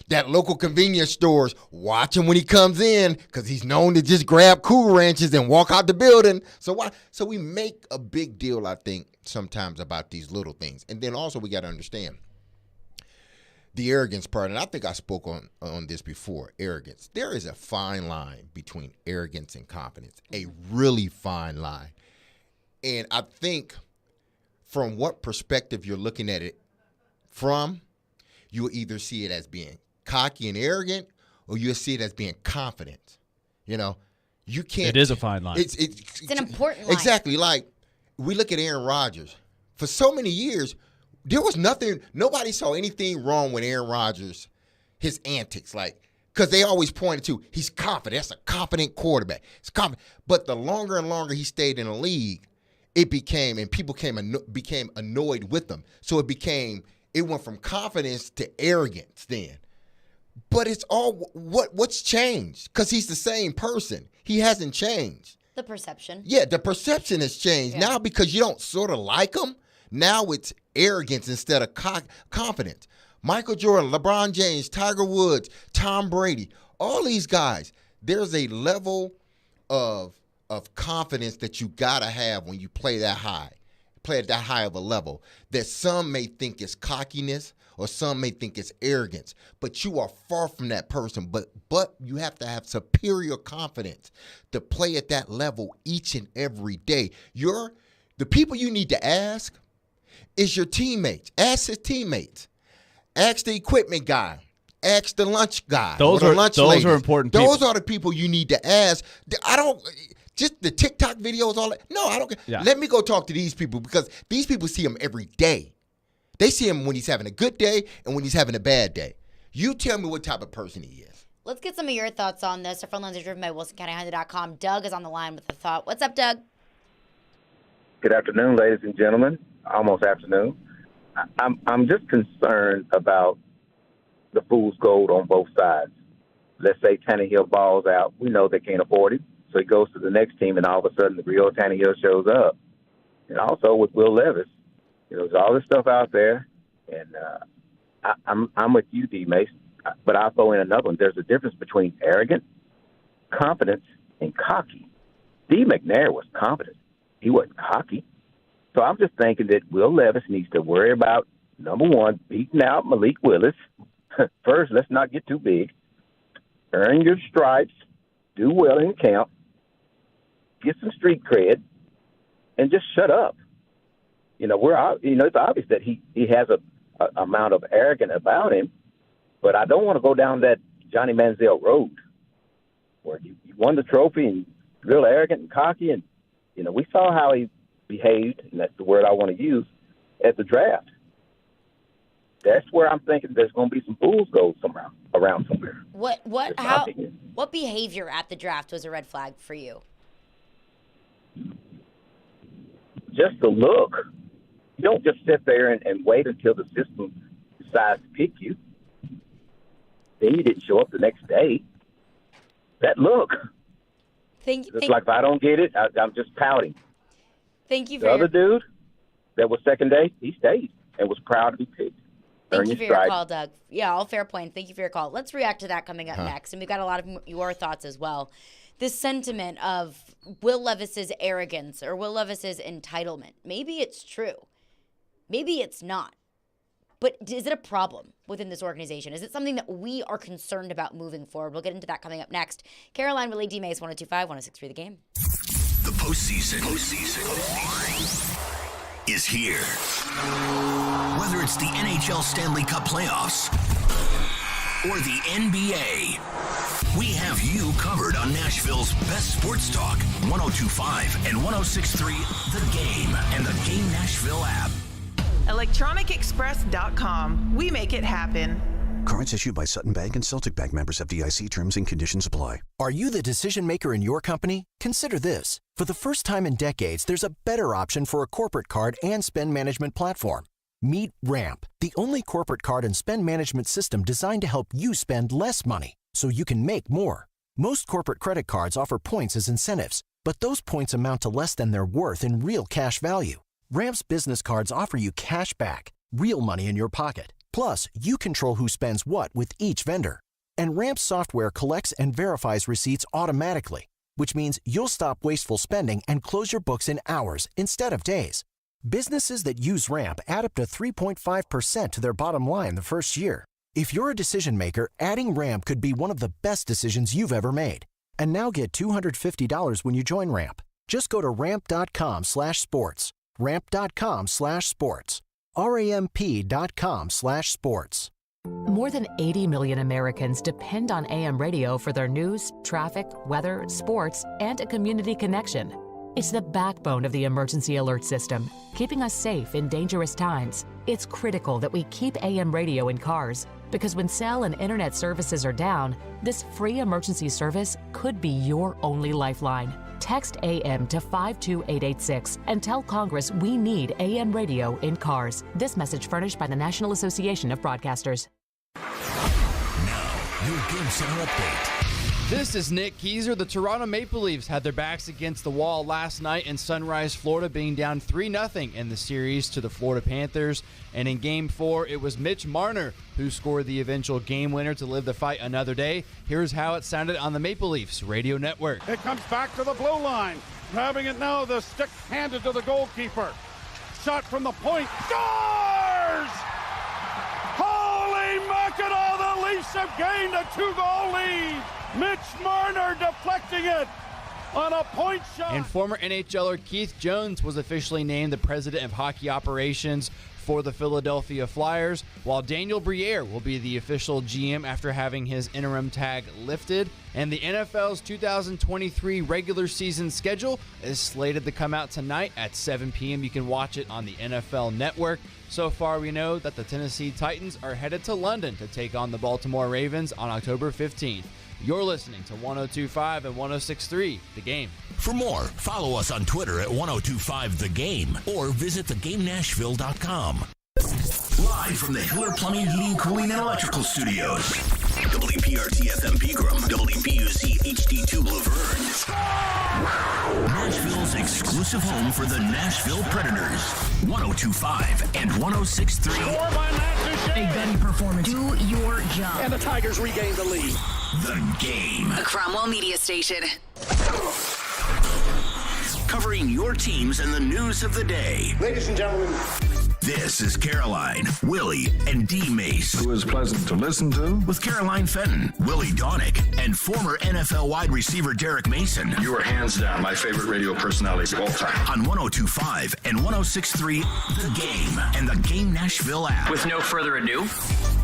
That local convenience stores, watch him when he comes in, because he's known to just grab Cool Ranches and walk out the building. So we make a big deal, I think, sometimes about these little things. And then also we got to understand the arrogance part, and I think I spoke on this before, arrogance. There is a fine line between arrogance and confidence, a really fine line. And I think from what perspective you're looking at it from, you'll either see it as being cocky and arrogant, or you'll see it as being confident. You can't. It is a fine line. It's an important line. Exactly. Like, we look at Aaron Rodgers. For so many years, there was nothing, nobody saw anything wrong with Aaron Rodgers, his antics, because they always pointed to, he's confident. That's a confident quarterback. It's confident. But the longer and longer he stayed in the league, it became, and people became annoyed with him. So it went from confidence to arrogance then. But it's all, what's changed? Because he's the same person. He hasn't changed. The perception. Yeah, the perception has changed. Now, because you don't sort of like him, now it's arrogance instead of confidence. Michael Jordan, LeBron James, Tiger Woods, Tom Brady, all these guys, there's a level of confidence that you got to have when you play that high. play at that high of a level that some may think is cockiness or some may think it's arrogance, but you are far from that person. But you have to have superior confidence to play at that level each and every day. The people you need to ask is your teammates. Ask his teammates. Ask the equipment guy. Ask the lunch guy. Those are important people. Those are the people you need to ask. Just the TikTok videos, all that. No, I don't care. Yeah. Let me go talk to these people because these people see him every day. They see him when he's having a good day and when he's having a bad day. You tell me what type of person he is. Let's get some of your thoughts on this. Our phone lines are driven by WilsonCountyHonda.com. Doug is on the line with a thought. What's up, Doug? Good afternoon, ladies and gentlemen. Almost afternoon. I'm just concerned about the fool's gold on both sides. Let's say Tannehill balls out. We know they can't afford him. So he goes to the next team, and all of a sudden the real Tannehill shows up. And also with Will Levis, there's all this stuff out there. And I'm with you, D-Mase, but I'll throw in another one. There's a difference between arrogant, confidence, and cocky. D. McNair was confident. He wasn't cocky. So I'm just thinking that Will Levis needs to worry about, number one, beating out Malik Willis. First, let's not get too big. Earn your stripes. Do well in camp. Get some street cred. And just shut up. It's obvious that he has a amount of arrogance about him, but I don't want to go down that Johnny Manziel road where you won the trophy and real arrogant and cocky. And, we saw how he behaved, and that's the word I want to use, at the draft. That's where I'm thinking there's going to be some fool's gold around somewhere. What behavior at the draft was a red flag for you? Just the look. You don't just sit there and wait until the system decides to pick you. Then you didn't show up the next day. That look. It's like if I don't get it, I'm just pouting. Thank you for the other dude that was second day, he stayed and was proud to be picked. Thank you for your call, Doug. Yeah, all fair point. Thank you for your call. Let's react to that coming up next. And we've got a lot of your thoughts as well. This sentiment of Will Levis's arrogance or Will Levis's entitlement. Maybe it's true. Maybe it's not. But is it a problem within this organization? Is it something that we are concerned about moving forward? We'll get into that coming up next. Caroline, Willy, D-Mase, 102.5, 106.3 The Game. The postseason is here. Whether it's the NHL Stanley Cup playoffs or the NBA, we have you covered on Nashville's best sports talk, 102.5 and 106.3 The Game and the Game Nashville app. ElectronicExpress.com. We make it happen. Cards issued by Sutton Bank and Celtic Bank, members FDIC. Terms and conditions apply. Are you the decision maker in your company? Consider this. For the first time in decades, there's a better option for a corporate card and spend management platform. Meet Ramp, the only corporate card and spend management system designed to help you spend less money so you can make more. Most corporate credit cards offer points as incentives, but those points amount to less than their worth in real cash value. Ramp's business cards offer you cash back, real money in your pocket. Plus, you control who spends what with each vendor. And Ramp's software collects and verifies receipts automatically, which means you'll stop wasteful spending and close your books in hours instead of days. Businesses that use Ramp add up to 3.5% to their bottom line the first year. If you're a decision maker, adding Ramp could be one of the best decisions you've ever made. And now get $250 when you join Ramp. Just go to ramp.com/sports. ramp.com/sports. ramp.com/sports. More than 80 million Americans depend on AM radio for their news, traffic, weather, sports, and a community connection. It's the backbone of the emergency alert system, keeping us safe in dangerous times. It's critical that we keep AM radio in cars, because when cell and internet services are down, this free emergency service could be your only lifeline. Text AM to 52886 and tell Congress we need AM radio in cars. This message furnished by the National Association of Broadcasters. Now, your Game Center update. This is Nick Keyser. The Toronto Maple Leafs had their backs against the wall last night in Sunrise, Florida, being down 3-0 in the series to the Florida Panthers. And in Game 4, it was Mitch Marner who scored the eventual game winner to live the fight another day. Here's how it sounded on the Maple Leafs radio network. It comes back to the blue line. Grabbing it now, the stick handed to the goalkeeper. shot from the point. Scores! Holy mackerel, the Leafs have gained a 2-goal lead. Mitch Marner deflecting it on a point shot. And former NHLer Keith Jones was officially named the president of hockey operations for the Philadelphia Flyers, while Daniel Briere will be the official GM after having his interim tag lifted. And the NFL's 2023 regular season schedule is slated to come out tonight at 7 p.m. You can watch it on the NFL Network. So far, we know that the Tennessee Titans are headed to London to take on the Baltimore Ravens on October 15th. You're listening to 102.5 and 106.3 The Game. For more, follow us on Twitter at 1025 The Game or visit thegamenashville.com. Live from the Hiller Plumbing, Heating, Cooling, and Electrical Studios. WPRT FM Pegram, WPUC HD2 Laverne. Nashville's exclusive home for the Nashville Predators. 1025 and 106.3. A gunny performance. Do your job. And the Tigers regain the lead. The Game. A Cromwell media station. Covering your teams and the news of the day. Ladies and gentlemen. This is Caroline, Willy, and D-Mace. Who is pleasant to listen to. With Caroline Fenton, Willy Donick, and former NFL wide receiver Derek Mason. You are hands down my favorite radio personality of all time. On 102.5 and 106.3 The Game and the Game Nashville app. With no further ado,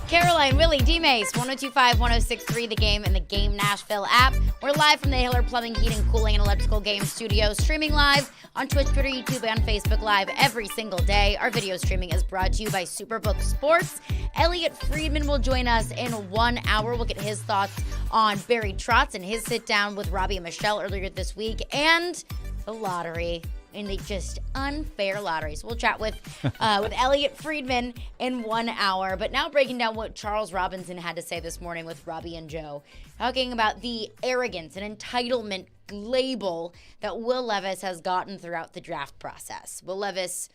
Caroline, Willy, D-Mase, 102.5, 106.3 The Game and the Game Nashville app. We're live from the Hiller Plumbing, Heating, Cooling, and Electrical Game Studios, streaming live on Twitch, Twitter, YouTube, and Facebook Live every single day. Our video streaming is brought to you by Superbook Sports. Elliot Friedman will join us in 1 hour. We'll get his thoughts on Barry Trotz and his sit-down with Robbie and Michelle earlier this week, and the lottery. In the just unfair lottery. So we'll chat with Elliot Friedman in 1 hour. But now breaking down what Charles Robinson had to say this morning with Robbie and Joe. Talking about the arrogance and entitlement label that Will Levis has gotten throughout the draft process. Will Levis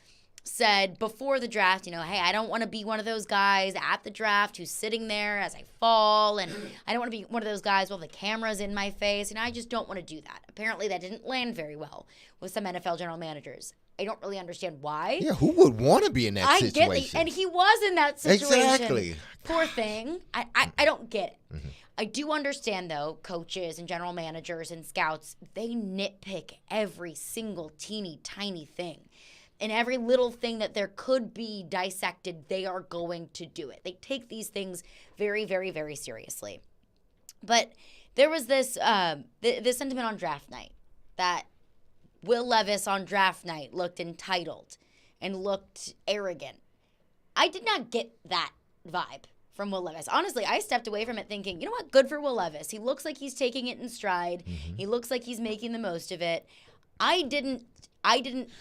said before the draft, hey, I don't want to be one of those guys at the draft who's sitting there as I fall, and I don't want to be one of those guys while the camera's in my face, and I just don't want to do that. Apparently that didn't land very well with some NFL general managers. I don't really understand why. Yeah, who would want to be in that situation? And he was in that situation. Exactly. Poor thing. I don't get it. Mm-hmm. I do understand, though, coaches and general managers and scouts, they nitpick every single teeny tiny thing. And every little thing that there could be dissected, they are going to do it. They take these things very, very, very seriously. But there was this this sentiment on draft night that Will Levis on draft night looked entitled and looked arrogant. I did not get that vibe from Will Levis. Honestly, I stepped away from it thinking, you know what, good for Will Levis. He looks like he's taking it in stride. Mm-hmm. He looks like he's making the most of it. I didn't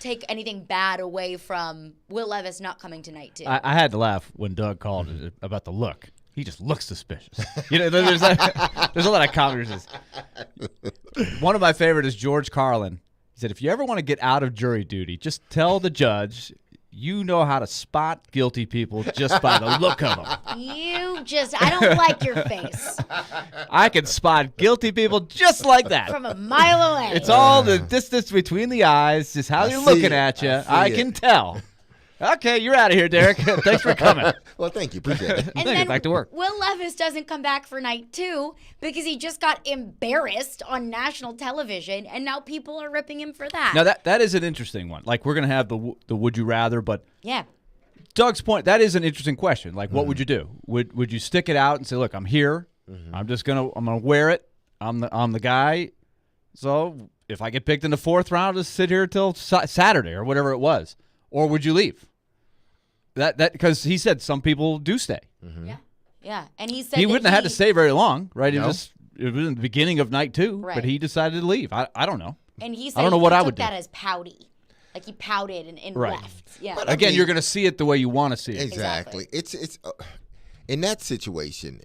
take anything bad away from Will Levis not coming tonight, too. I had to laugh when Doug called about the look. He just looks suspicious. There's a lot of comments. One of my favorite is George Carlin. He said, if you ever want to get out of jury duty, just tell the judge you know how to spot guilty people just by the look of them. I don't like your face. I can spot guilty people just like that. From a mile away. It's all the distance between the eyes, just how they're looking at you. I can tell. Okay, you're out of here, Derek. Thanks for coming. Well, thank you. Appreciate it. And then back to work. Will Levis doesn't come back for night 2 because he just got embarrassed on national television, and now people are ripping him for that. Now, that is an interesting one. Like, we're going to have the would you rather, but yeah. Doug's point, that is an interesting question. Like, what would you do? Would you stick it out and say, look, I'm here. Mm-hmm. I'm gonna wear it. I'm the guy. So if I get picked in the 4th round, I'll just sit here till Saturday or whatever it was. Or would you leave? That because he said some people do stay. Mm-hmm. Yeah, and he said he wouldn't have had to stay very long, right? No. It was in the beginning of night 2, right. But he decided to leave. I don't know. And he said I don't know what I would took that do. as pouty, like he pouted and right. left. Yeah. But again, you're going to see it the way you want to see it. Exactly. It's in that situation.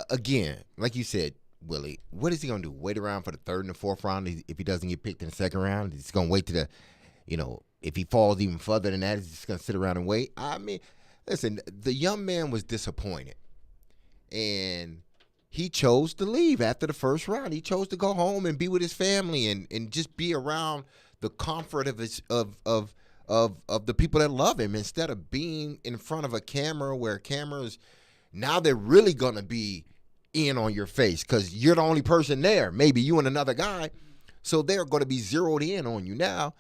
Again, like you said, Willie, what is he going to do? Wait around for the 3rd and the 4th round if he doesn't get picked in the 2nd round? He's going to wait to the, if he falls even further than that, he's just going to sit around and wait. I mean, listen, the young man was disappointed. And he chose to leave after the 1st round. He chose to go home and be with his family and just be around the comfort of of the people that love him, instead of being in front of a camera where cameras, now they're really going to be in on your face because you're the only person there, maybe you and another guy. So they're going to be zeroed in on you. Now,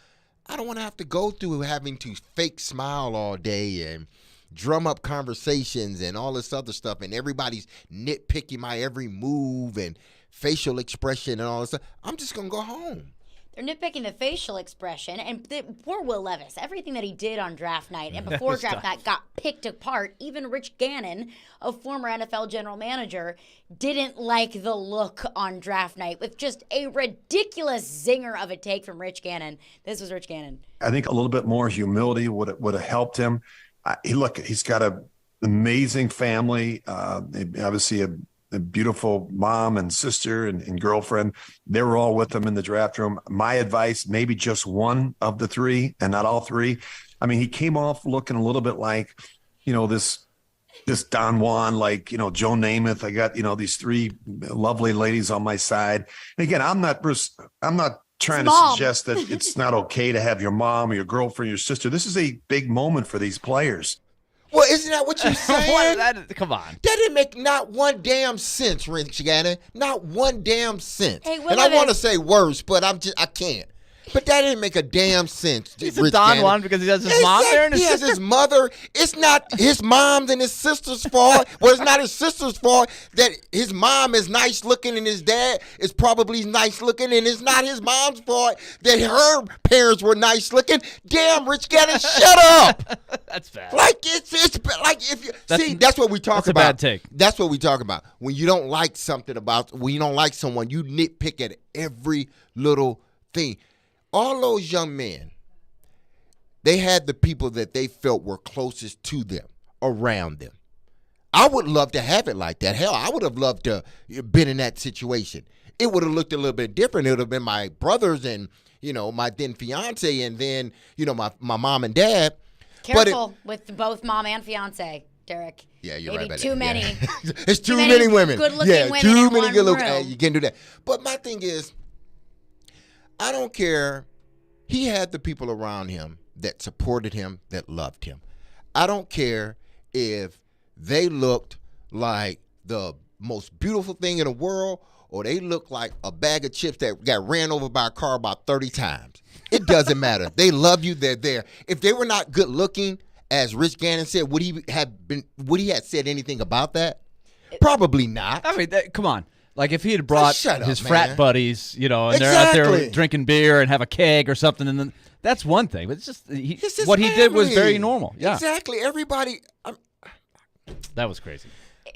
I don't want to have to go through having to fake smile all day and drum up conversations and all this other stuff, and everybody's nitpicking my every move and facial expression and all this stuff. I'm just going to go home. They're nitpicking the facial expression, and poor Will Levis, everything that he did on draft night and before draft night got picked apart. Even Rich Gannon, a former NFL general manager, didn't like the look on draft night with just a ridiculous zinger of a take from Rich Gannon. This was Rich Gannon. I think a little bit more humility would have helped him. He's got an amazing family, obviously a beautiful mom and sister and girlfriend. They were all with him in the draft room. My advice, maybe just one of the three and not all three. I mean, he came off looking a little bit like, this Don Juan, like, Joe Namath. I got, these three lovely ladies on my side. And again, I'm not trying to suggest that it's not okay to have your mom or your girlfriend, your sister. This is a big moment for these players. Well, isn't that what you're saying? Come on. That didn't make not one damn sense, Rich Gannon. Not one damn sense. Hey, and I want to say worse, but I can't. But that didn't make a damn sense. He's a Don Juan because he has his mom there and his sister. He has his mother. It's not his mom's and his sister's fault. Well, it's not his sister's fault that his mom is nice looking and his dad is probably nice looking, and it's not his mom's fault that her parents were nice looking. Damn, Rich Gannon, shut up. That's bad. Like it's like if you see, that's what we talk about. That's a bad take. That's what we talk about. When you don't like something when you don't like someone, you nitpick at every little thing. All those young men, they had the people that they felt were closest to them around them. I would love to have it like that. Hell, I would have loved to have been in that situation. It would have looked a little bit different. It would have been my brothers and, my then fiance and then, my mom and dad. Careful with both mom and fiance, Derek. Yeah, you're Maybe right about too that. many. Yeah. It's too many women. Good-looking women too in many one good-looking. room. You can't do that. But my thing is, I don't care. He had the people around him that supported him, that loved him. I don't care if they looked like the most beautiful thing in the world or they looked like a bag of chips that got ran over by a car about 30 times. It doesn't matter. They love you. They're there. If they were not good looking, as Rich Gannon said, would he have said anything about that? Probably not. I mean, come on. Like if he had brought his frat buddies, and they're out there drinking beer and have a keg or something, and then that's one thing. But it's just what he did was very normal. Yeah, exactly. Everybody. That was crazy.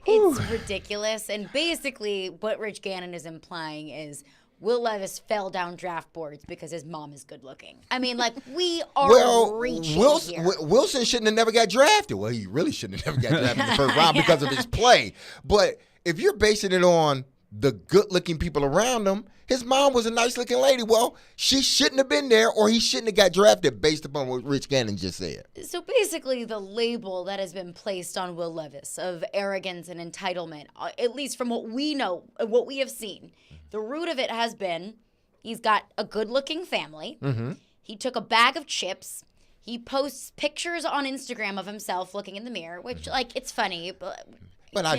It's ridiculous. And basically, what Rich Gannon is implying is Will Levis fell down draft boards because his mom is good looking. I mean, like, we are reaching here. Wilson shouldn't have never got drafted. Well, he really shouldn't have never got drafted in the first round because of his play. But if you're basing it on the good-looking people around him, his mom was a nice-looking lady. Well, she shouldn't have been there, or he shouldn't have got drafted based upon what Rich Gannon just said. So basically, the label that has been placed on Will Levis of arrogance and entitlement, at least from what we know, what we have seen, the root of it has been he's got a good-looking family. Mm-hmm. He took a bag of chips. He posts pictures on Instagram of himself looking in the mirror, which, it's funny, but I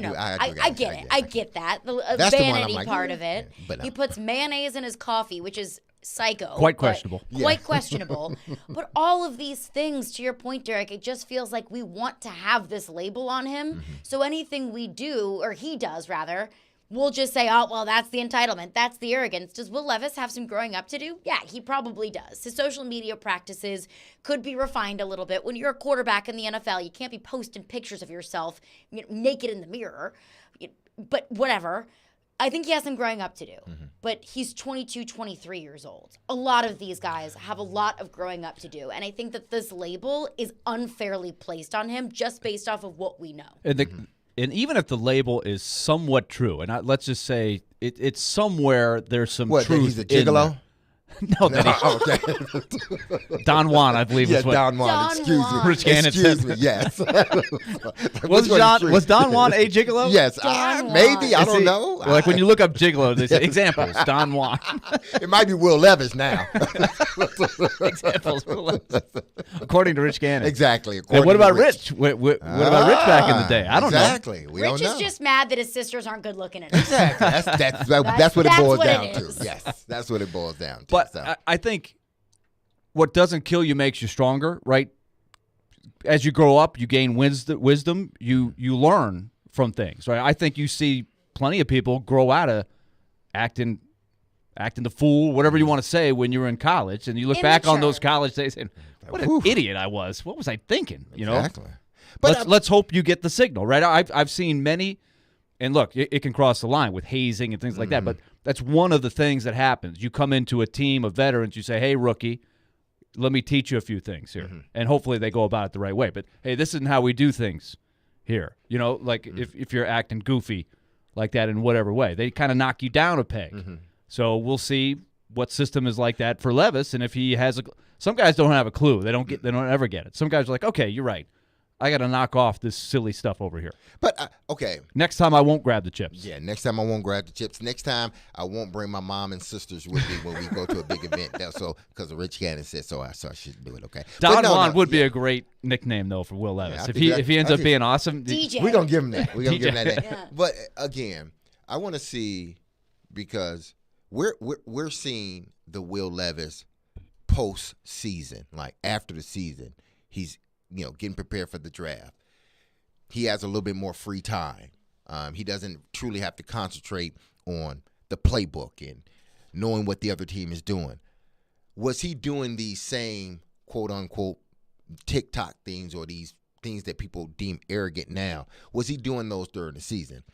get it. I get that. The vanity part of it. Yeah, he puts mayonnaise in his coffee, which is psycho. Quite questionable. Quite questionable. But all of these things, to your point, Derek, it just feels like we want to have this label on him. Mm-hmm. So anything we do, or he does rather, we'll just say, oh, well, that's the entitlement. That's the arrogance. Does Will Levis have some growing up to do? Yeah, he probably does. His social media practices could be refined a little bit. When you're a quarterback in the NFL, you can't be posting pictures of yourself naked in the mirror. But whatever. I think he has some growing up to do. Mm-hmm. But he's 22, 23 years old. A lot of these guys have a lot of growing up to do. And I think that this label is unfairly placed on him just based off of what we know. And even if the label is somewhat true, and let's just say it's somewhere there's some truth. He's a gigolo? No, okay. Don Juan, I believe. Yeah, is what Don Juan. Excuse me. Rich Gannon Excuse said. me. Yes. Was Don Juan a gigolo? Yes. Maybe. I don't know. Like when you look up gigolo, they say examples. Don Juan. It might be Will Levis now. Examples. Will Levis. According to Rich Gannon. Exactly. What about Rich? What about Rich back in the day? I don't know. Exactly. We don't know. Rich is just mad that his sisters aren't good looking enough. Exactly. That's what it boils down to. is. Yes. That's what it boils down to. But so. I think what doesn't kill you makes you stronger, right? As you grow up, you gain wisdom. You learn from things, right? I think you see plenty of people grow out of acting the fool, whatever you want to say, when you were in college, and you look back on those college days and what an idiot I was. What was I thinking? You know. Exactly. But let's hope you get the signal, right? I've seen many, and look, it can cross the line with hazing and things like that. But that's one of the things that happens. You come into a team of veterans, you say, "Hey, rookie, let me teach you a few things here," and hopefully they go about it the right way. But hey, this isn't how we do things here. You know, like if you're acting goofy like that in whatever way, they kind of knock you down a peg. So we'll see what system is like that for Levis, and if he has some guys don't have a clue. They don't ever get it. Some guys are like, okay, you're right. I got to knock off this silly stuff over here. But, okay. Next time I won't grab the chips. Yeah, next time I won't grab the chips. Next time I won't bring my mom and sisters with me when we go to a big event. Because Rich Gannon said so I should do it, okay? Don Juan would be a great nickname, though, for Will Levis. Yeah, if he ends up being awesome. DJ. We're going to give him that. We're going to give him that. Yeah. But, again, I want to see, because we're seeing the Will Levis post-season, like after the season. He's getting prepared for the draft. He has a little bit more free time. He doesn't truly have to concentrate on the playbook and knowing what the other team is doing. Was he doing these same quote-unquote TikTok things or these things that people deem arrogant now? Was he doing those during the season?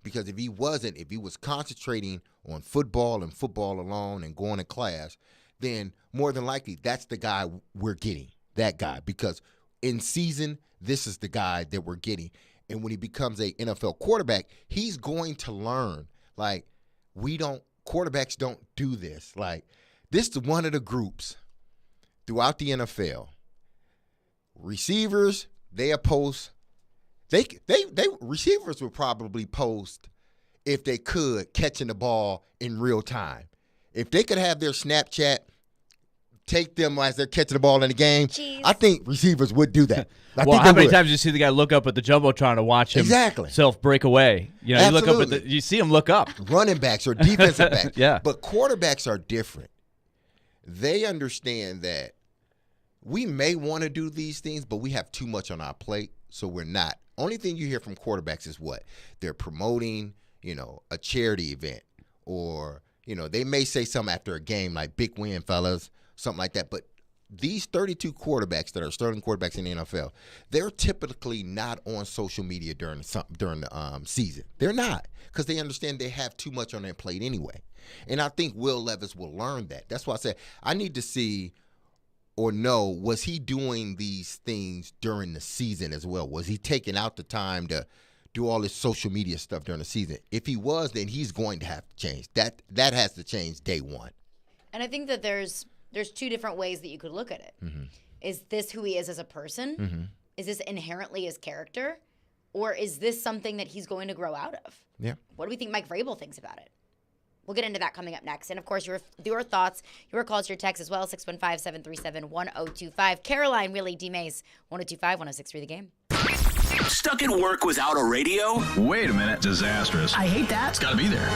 Because if he wasn't, if he was concentrating on football and football alone and going to class, then more than likely that's the guy we're getting, that guy. Because in season, this is the guy that we're getting. And when he becomes a NFL quarterback, he's going to learn. Like, quarterbacks don't do this. Like, this is one of the groups throughout the NFL. Receivers, receivers would probably post, if they could, catching the ball in real time. If they could have their Snapchat take them as they're catching the ball in the game, I think receivers would do that. Well, how many times do you see the guy look up at the jumbotron to watch himself break away? You look up at you see him look up. Running backs or defensive backs. Yeah. But quarterbacks are different. They understand that we may want to do these things, but we have too much on our plate, so we're not. Only thing you hear from quarterbacks is what? They're promoting, a charity event, or, they may say something after a game like, big win, fellas, something like that. But these 32 quarterbacks that are starting quarterbacks in the NFL, they're typically not on social media during the season. They're not, because they understand they have too much on their plate anyway. And I think Will Levis will learn that. That's why I said I need to see or know, was he doing these things during the season as well? Was he taking out the time to do all this social media stuff during the season? If he was, then he's going to have to change. That has to change day one. And I think that there's two different ways that you could look at it. Is this who he is as a person? Is this inherently his character? Or is this something that he's going to grow out of? Yeah. What do we think Mike Vrabel thinks about it? We'll get into that coming up next. And, of course, your thoughts, your calls, your texts as well, 615-737-1025. Caroline, Willy, D-Mase, 102.5, 106.3 The Game. Stuck at work without a radio? Wait a minute. Disastrous. I hate that. It's got to be there.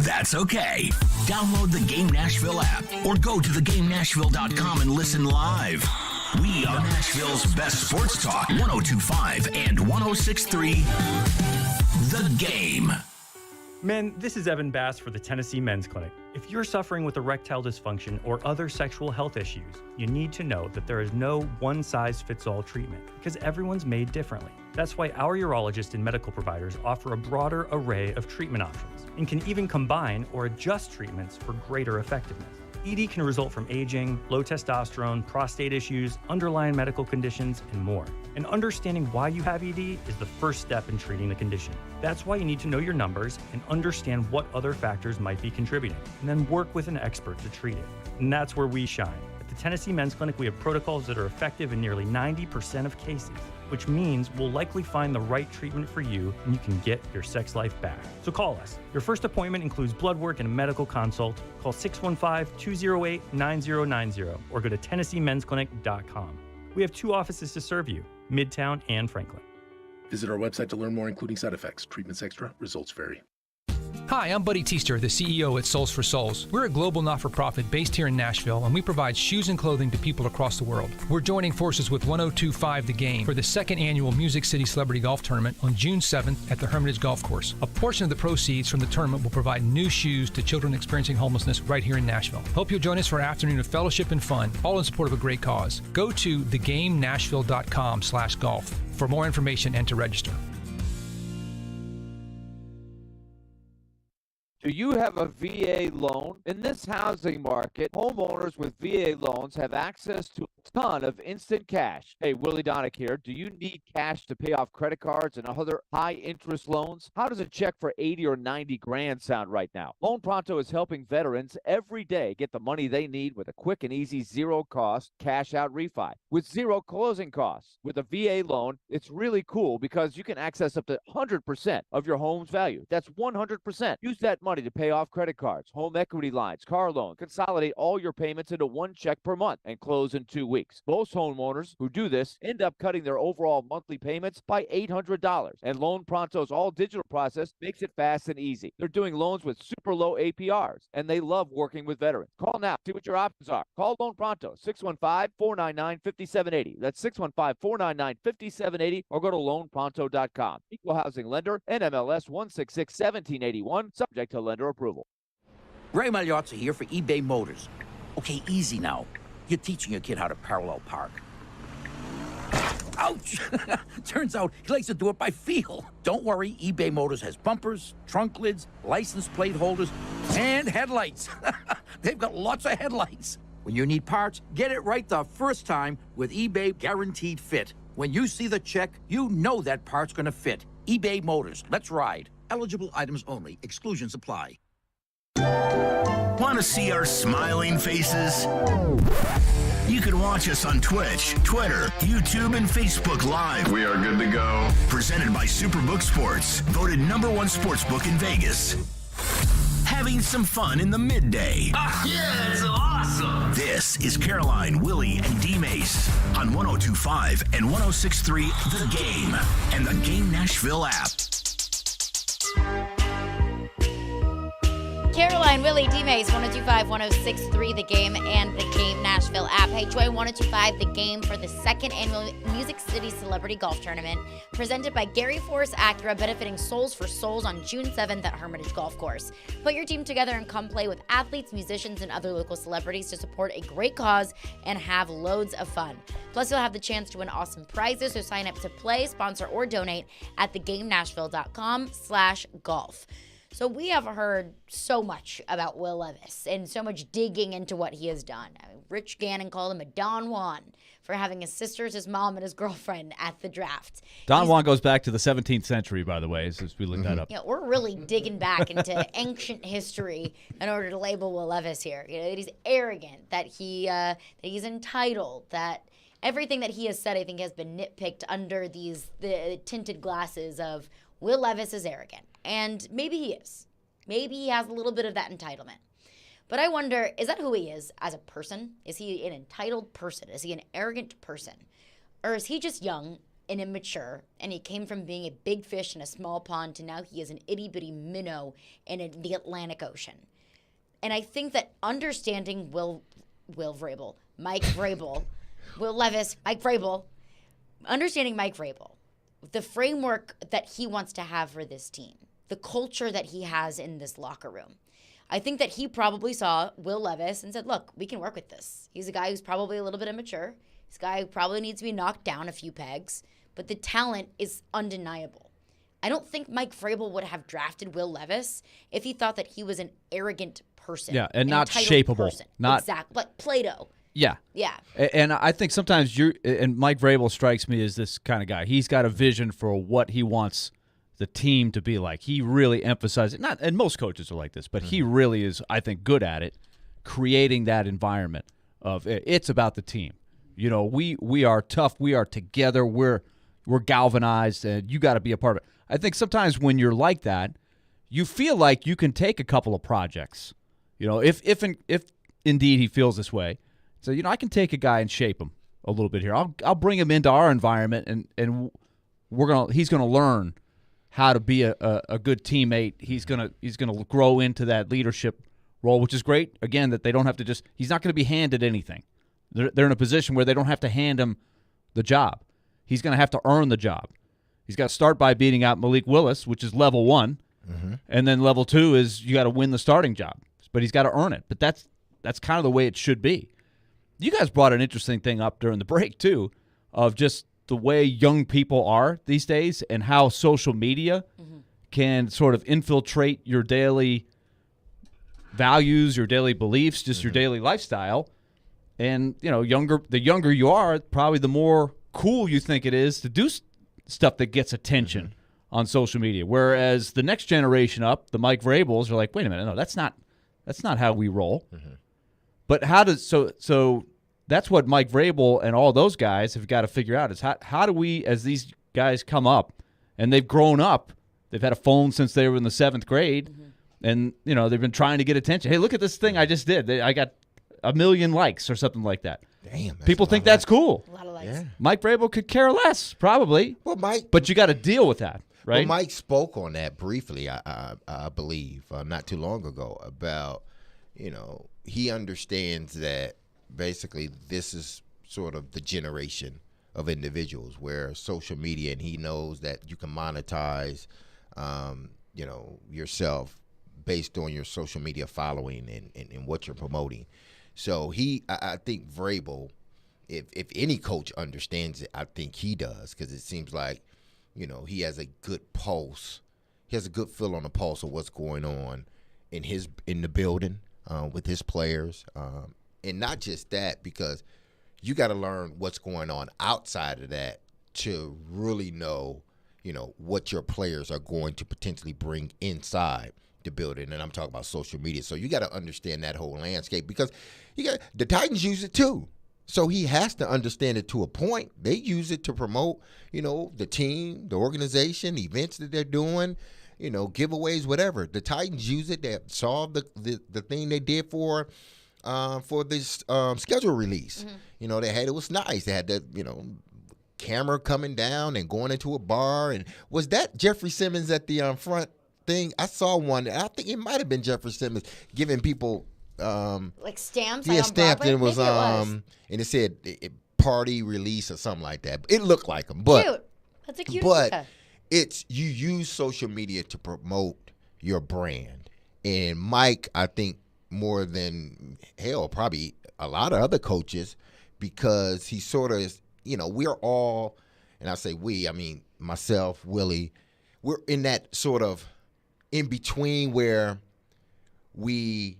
That's okay. Download the Game Nashville app or go to thegamenashville.com and listen live. We are Nashville's best sports talk, 102.5 and 106.3 The Game. Men, this is Evan Bass for the Tennessee Men's Clinic. If you're suffering with erectile dysfunction or other sexual health issues, you need to know that there is no one-size-fits-all treatment because everyone's made differently. That's why our urologists and medical providers offer a broader array of treatment options and can even combine or adjust treatments for greater effectiveness. ED can result from aging, low testosterone, prostate issues, underlying medical conditions, and more. And understanding why you have ED is the first step in treating the condition. That's why you need to know your numbers and understand what other factors might be contributing, and then work with an expert to treat it. And that's where we shine. At the Tennessee Men's Clinic, we have protocols that are effective in nearly 90% of cases, which means we'll likely find the right treatment for you and you can get your sex life back. So call us. Your first appointment includes blood work and a medical consult. Call 615-208-9090 or go to TennesseeMen'sClinic.com. We have 2 offices to serve you, Midtown and Franklin. Visit our website to learn more, including side effects. Treatments extra, results vary. Hi, I'm Buddy Teaster, the CEO at Souls for Souls. We're a global not-for-profit based here in Nashville, and we provide shoes and clothing to people across the world. We're joining forces with 102.5 The Game for the 2nd annual Music City Celebrity Golf Tournament on June 7th at the Hermitage Golf Course. A portion of the proceeds from the tournament will provide new shoes to children experiencing homelessness right here in Nashville. Hope you'll join us for an afternoon of fellowship and fun, all in support of a great cause. Go to thegamenashville.com/golf for more information and to register. Do you have a VA loan? In this housing market, homeowners with VA loans have access to a ton of instant cash. Hey, Willy Donick here. Do you need cash to pay off credit cards and other high-interest loans? How does a check for 80 or 90 grand sound right now? Loan Pronto is helping veterans every day get the money they need with a quick and easy zero-cost cash-out refi with zero closing costs. With a VA loan, it's really cool because you can access up to 100% of your home's value. That's 100%. Use that money to pay off credit cards, home equity lines, car loans. Consolidate all your payments into one check per month and close in 2 weeks. Most homeowners who do this end up cutting their overall monthly payments by $800. And Loan Pronto's all-digital process makes it fast and easy. They're doing loans with super low APRs, and they love working with veterans. Call now. See what your options are. Call Loan Pronto, 615-499-5780. That's 615-499-5780, or go to loanpronto.com. Equal housing lender, NMLS 1661781, subject to lender approval. Ray Magliozzi here for eBay Motors. Okay, easy now. You're teaching your kid how to parallel park. Ouch! Turns out he likes to do it by feel. Don't worry, eBay Motors has bumpers, trunk lids, license plate holders, and headlights. They've got lots of headlights. When you need parts, get it right the first time with eBay Guaranteed Fit. When you see the check, you know that part's gonna fit. eBay Motors, let's ride. Eligible items only. Exclusions apply. Want to see our smiling faces? You can watch us on Twitch, Twitter, YouTube, and Facebook Live. We are good to go. Presented by Superbook Sports, voted #1 sportsbook in Vegas. Having some fun in the midday. Yeah, that's awesome. This is Caroline, Willy, and D-Mase on 102.5 and 106.3 The Game and the Game Nashville app. Caroline, Willy, D-Mase, 102.5, 106.3 The Game, and the Game Nashville app. Hey, join 102.5 The Game for the 2nd annual Music City Celebrity Golf Tournament, presented by Gary Force Acura, benefiting Souls for Souls on June 7th at Hermitage Golf Course. Put your team together and come play with athletes, musicians, and other local celebrities to support a great cause and have loads of fun. Plus, you'll have the chance to win awesome prizes, so sign up to play, sponsor, or donate at thegamenashville.com/golf. So we have heard so much about Will Levis and so much digging into what he has done. I mean, Rich Gannon called him a Don Juan for having his sisters, his mom, and his girlfriend at the draft. Don Juan goes back to the 17th century, by the way, as we look that up. Yeah, we're really digging back into ancient history in order to label Will Levis here. You know, that he's arrogant, that he's entitled, that everything that he has said, I think, has been nitpicked under the tinted glasses of Will Levis is arrogant. And maybe he is. Maybe he has a little bit of that entitlement. But I wonder, is that who he is as a person? Is he an entitled person? Is he an arrogant person? Or is he just young and immature, and he came from being a big fish in a small pond to now he is an itty-bitty minnow in the Atlantic Ocean? And I think that understanding Mike Vrabel, Will Levis, Mike Vrabel, understanding Mike Vrabel, the framework that he wants to have for this team, the culture that he has in this locker room. I think that he probably saw Will Levis and said, look, we can work with this. He's a guy who's probably a little bit immature. He's a guy who probably needs to be knocked down a few pegs, but the talent is undeniable. I don't think Mike Vrabel would have drafted Will Levis if he thought that he was an arrogant person. Yeah, and not entitled shapeable. Person. Not exactly like Play-Doh. Yeah. Yeah. And I think sometimes and Mike Vrabel strikes me as this kind of guy. He's got a vision for what he wants the team to be like. He really emphasizes, and most coaches are like this, but he really is, I think, good at it, creating that environment of it's about the team. You know, we are tough. We are together. We're galvanized, and you got to be a part of it. I think sometimes when you're like that, you feel like you can take a couple of projects. You know, if indeed he feels this way, so I can take a guy and shape him a little bit here. I'll bring him into our environment, and he's gonna learn how to be a good teammate. He's gonna grow into that leadership role, which is great. Again, that they don't have to he's not going to be handed anything. They're in a position where they don't have to hand him the job. He's going to have to earn the job. He's got to start by beating out Malik Willis, which is level 1, and then level 2 is you got to win the starting job. But he's got to earn it. But that's kind of the way it should be. You guys brought an interesting thing up during the break too, of just the way young people are these days and how social media can sort of infiltrate your daily values, your daily beliefs, just your daily lifestyle. And, the younger you are, probably the more cool you think it is to do stuff that gets attention on social media. Whereas the next generation up, the Mike Vrabels, are like, wait a minute, no, that's not how we roll. But so that's what Mike Vrabel and all those guys have got to figure out is how do we, as these guys come up and they've grown up, they've had a phone since they were in the 7th grade, and they've been trying to get attention. Hey, look at this thing I just did. I got 1 million likes or something like that. Damn, people think that's cool. A lot of likes. Yeah. Mike Vrabel could care less, probably. Well, but you got to deal with that, right? Well, Mike spoke on that briefly, I believe, not too long ago about, he understands that basically this is sort of the generation of individuals where social media, and he knows that you can monetize, yourself based on your social media following and what you're promoting. So I think Vrabel, if any coach understands it, I think he does, because it seems like, he has a good pulse. He has a good feel on the pulse of what's going on in the building with his players. And not just that, because you got to learn what's going on outside of that to really know, what your players are going to potentially bring inside the building. And I'm talking about social media. So you got to understand that whole landscape, because the Titans use it too. So he has to understand it to a point. They use it to promote, the team, the organization, events that they're doing, giveaways, whatever. The Titans use it. They saw the thing they did for this schedule release. It was nice. They had the camera coming down and going into a bar. And was that Jeffrey Simmons at the front thing? I saw one. I think it might have been Jeffrey Simmons giving people like stamps. Yeah, like stamped. And it was and it said party release or something like that. It looked like them, but cute. That's a cute. But it's you use social media to promote your brand. And Mike, I think, more than hell, probably a lot of other coaches, because he sort of is, we're all, and I say we, I mean myself, Willie, we're in that sort of in between where we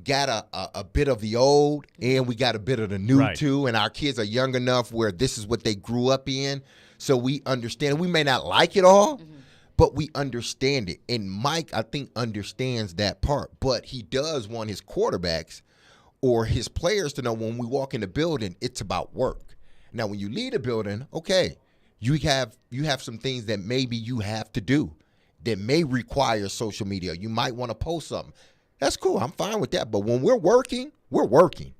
got a bit of the old and we got a bit of the new too, and our kids are young enough where this is what they grew up in, so we understand. We may not like it all, but we understand it. And Mike, I think, understands that part. But he does want his quarterbacks or his players to know when we walk in the building, it's about work. Now, when you leave the building, okay, you have some things that maybe you have to do that may require social media. You might want to post something. That's cool. I'm fine with that. But when we're working, we're working.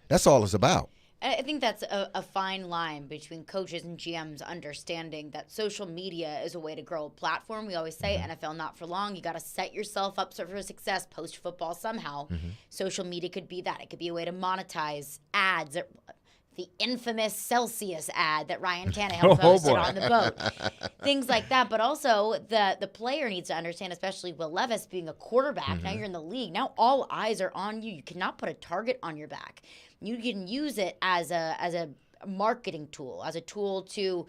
That's all it's about. I think that's a fine line between coaches and GMs understanding that social media is a way to grow a platform. We always say NFL not for long. You got to set yourself up for success post-football somehow. Social media could be that. It could be a way to monetize ads. The infamous Celsius ad that Ryan Tannehill posted on the boat. Things like that. But also the player needs to understand, especially Will Levis being a quarterback. Now you're in the league. Now all eyes are on you. You cannot put a target on your back. You can use it as a marketing tool, as a tool to,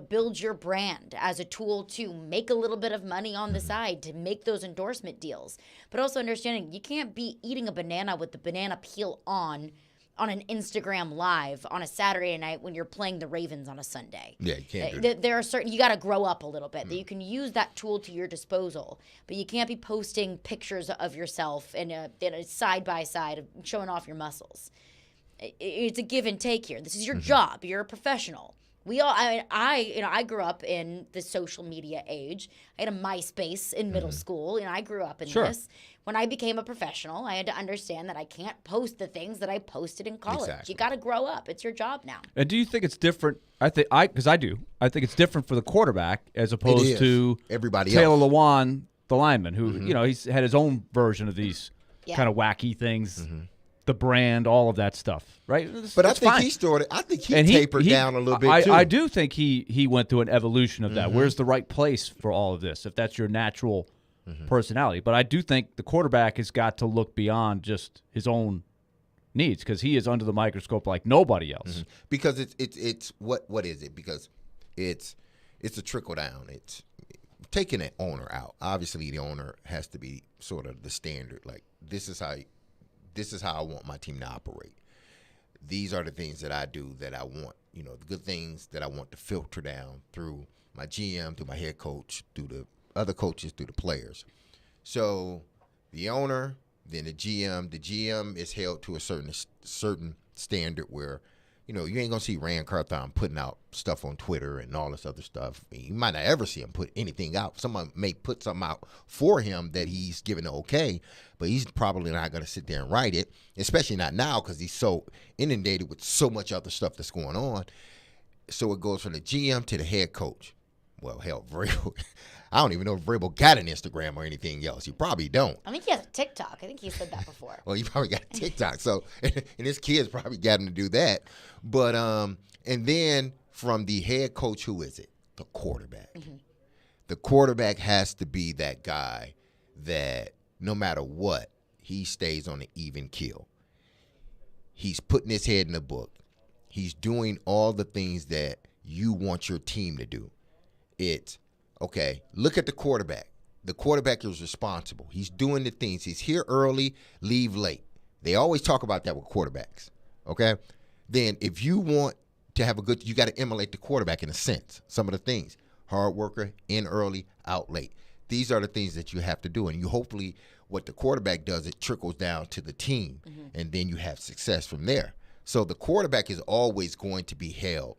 build your brand, as a tool to make a little bit of money on the side, to make those endorsement deals. But also understanding you can't be eating a banana with the banana peel on an Instagram live on a Saturday night when you're playing the Ravens on a Sunday. Yeah, you can't do that. There are certain, you got to grow up a little bit, that you can use that tool to your disposal, but you can't be posting pictures of yourself in a side by side, showing off your muscles. It's a give and take here. This is your job. You're a professional. We all, I grew up in the social media age. I had a MySpace in middle school. I grew up in this. When I became a professional, I had to understand that I can't post the things that I posted in college. Exactly. You got to grow up. It's your job now. And do you think it's different? Because I do. I think it's different for the quarterback as opposed to everybody Taylor else. Lewan, the lineman, who he's had his own version of these kind of wacky things. The brand, all of that stuff, right? But I think he started. I think he tapered down a little bit too. I do think he went through an evolution of that. Where's the right place for all of this? If that's your natural personality, but I do think the quarterback has got to look beyond just his own needs, because he is under the microscope like nobody else. Because it's what is it? Because it's a trickle down. It's taking an owner out. Obviously, the owner has to be sort of the standard. Like this is how I want my team to operate. These are the things that I do that I want, the good things that I want to filter down through my GM, through my head coach, through the other coaches, through the players. So the owner, then the GM is held to a certain standard where, you ain't going to see Rand Carthon putting out stuff on Twitter and all this other stuff. You might not ever see him put anything out. Someone may put something out for him that he's given the okay, but he's probably not going to sit there and write it, especially not now because he's so inundated with so much other stuff that's going on. So it goes from the GM to the head coach. Well, hell, Vrabel, I don't even know if Vrabel got an Instagram or anything else. You probably don't. I think he has a TikTok. I think he said that before. Well, you probably got a TikTok. So, and his kids probably got him to do that. But, and then from the head coach, who is it? The quarterback. The quarterback has to be that guy that no matter what, he stays on an even keel. He's putting his head in the book. He's doing all the things that you want your team to do. It's, okay, look at the quarterback. The quarterback is responsible. He's doing the things. He's here early, leave late. They always talk about that with quarterbacks, okay? Then if you want to have you got to emulate the quarterback in a sense. Some of the things, hard worker, in early, out late. These are the things that you have to do. And you hopefully what the quarterback does, it trickles down to the team, and then you have success from there. So the quarterback is always going to be held.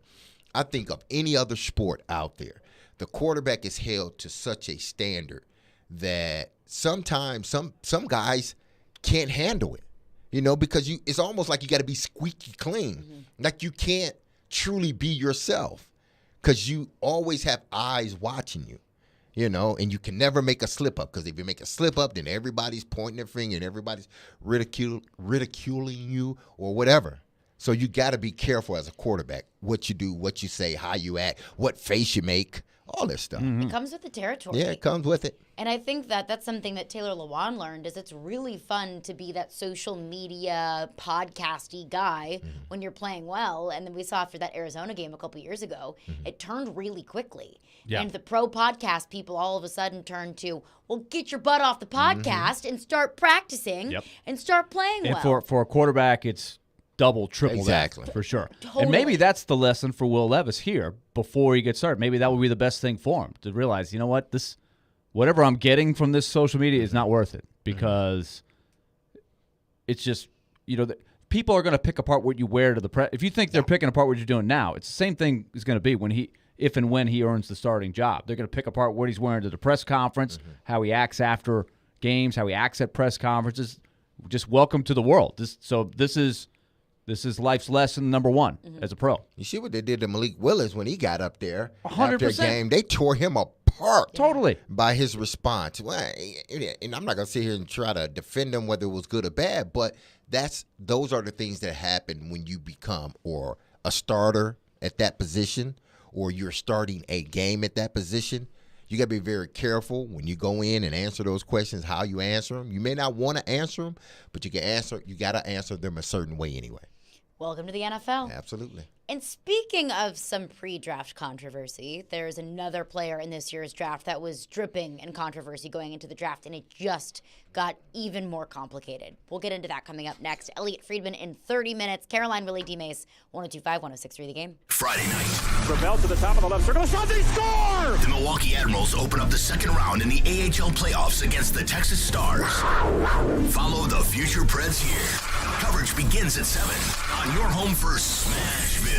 I think of any other sport out there, the quarterback is held to such a standard that sometimes some guys can't handle it, because it's almost like you got to be squeaky clean. Like you can't truly be yourself because you always have eyes watching you, and you can never make a slip up, because if you make a slip up, then everybody's pointing their finger and everybody's ridiculing you or whatever. So you got to be careful as a quarterback, what you do, what you say, how you act, what face you make. All this stuff. It comes with the territory. Yeah, it comes with it. And I think that's something that Taylor Lewan learned, is it's really fun to be that social media podcasty guy when you're playing well. And then we saw after that Arizona game a couple years ago, it turned really quickly. Yeah. And the pro podcast people all of a sudden turned to, well, get your butt off the podcast and start practicing and start playing well. And for a quarterback, it's double, triple that, for sure. Totally. And maybe that's the lesson for Will Levis here before he gets started. Maybe that would be the best thing for him, to realize, you know what, whatever I'm getting from this social media is not worth it, because it's just, people are going to pick apart what you wear to the press. If you think they're picking apart what you're doing now, it's the same thing is going to be if and when he earns the starting job. They're going to pick apart what he's wearing to the press conference, how he acts after games, how he acts at press conferences. Just welcome to the world. This is life's lesson number one as a pro. You see what they did to Malik Willis when he got up there 100%. After a game? They tore him apart. Totally. By his response. Well, and I'm not going to sit here and try to defend him whether it was good or bad, but those are the things that happen when you become or a starter at that position, or you're starting a game at that position. You got to be very careful when you go in and answer those questions, how you answer them. You may not want to answer them, but you got to answer them a certain way anyway. Welcome to the NFL. Absolutely. And speaking of some pre-draft controversy, there's another player in this year's draft that was dripping in controversy going into the draft, and it just got even more complicated. We'll get into that coming up next. Elliot Friedman in 30 minutes. Caroline, Willy, D-Mase, 102.5, 106.3 The Game. Friday night. Gravel to the top of the left circle. Shots, he scored! The Milwaukee Admirals open up the second round in the AHL playoffs against the Texas Stars. Follow the future Preds here. Coverage begins at 7 on your home for Smashville.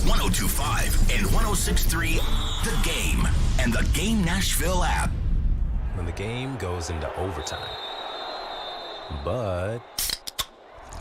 102.5 and 106.3 The Game and the Game Nashville app. When the game goes into overtime. But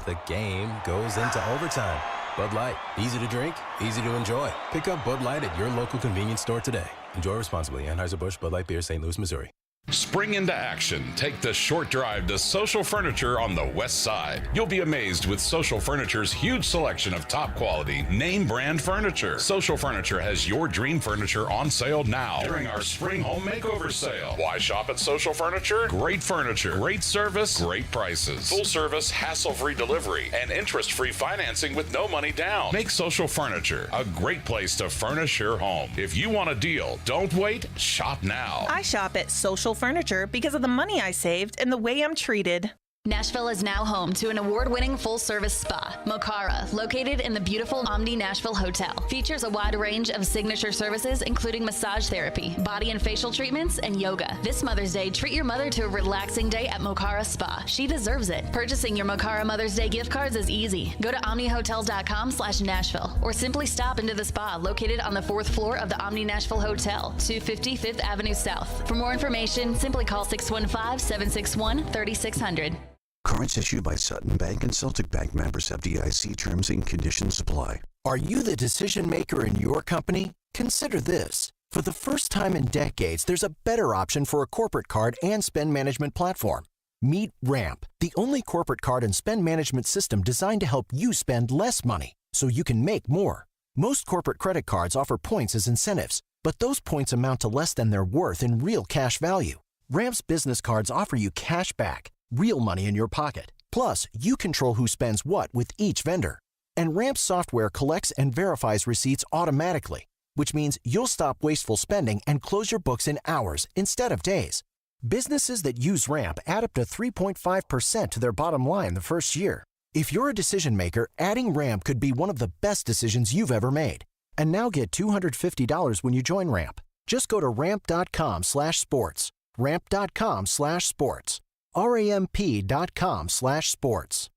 the game goes into overtime. Bud Light, easy to drink, easy to enjoy. Pick up Bud Light at your local convenience store today. Enjoy responsibly. Anheuser-Busch, Bud Light Beer, St. Louis, Missouri. Spring into action. Take the short drive to Social Furniture on the West Side. You'll be amazed with Social Furniture's huge selection of top quality, name brand furniture. Social Furniture has your dream furniture on sale now during our spring home makeover sale. Why shop at Social Furniture? Great furniture, great service, great prices. Full service, hassle-free delivery, and interest-free financing with no money down. Make Social Furniture a great place to furnish your home. If you want a deal, don't wait, shop now. I shop at Social Furniture because of the money I saved and the way I'm treated. Nashville is now home to an award-winning full-service spa, Mocara, located in the beautiful Omni Nashville Hotel. Features a wide range of signature services, including massage therapy, body and facial treatments, and yoga. This Mother's Day, treat your mother to a relaxing day at Mocara Spa. She deserves it. Purchasing your Mocara Mother's Day gift cards is easy. Go to omnihotels.com/Nashville or simply stop into the spa located on the 4th floor of the Omni Nashville Hotel, 250 5th Avenue South. For more information, simply call 615-761-3600. Cards issued by Sutton Bank and Celtic Bank, members FDIC. Terms and conditions apply. Are you the decision maker in your company? Consider this. For the first time in decades, there's a better option for a corporate card and spend management platform. Meet Ramp, the only corporate card and spend management system designed to help you spend less money so you can make more. Most corporate credit cards offer points as incentives, but those points amount to less than their worth in real cash value. Ramp's business cards offer you cash back, real money in your pocket. Plus, you control who spends what with each vendor. And Ramp's software collects and verifies receipts automatically, which means you'll stop wasteful spending and close your books in hours instead of days. Businesses that use Ramp add up to 3.5% to their bottom line the first year. If you're a decision maker, adding Ramp could be one of the best decisions you've ever made. And now get $250 when you join Ramp. Just go to ramp.com/sports. ramp.com/sports. ramp.com/sports.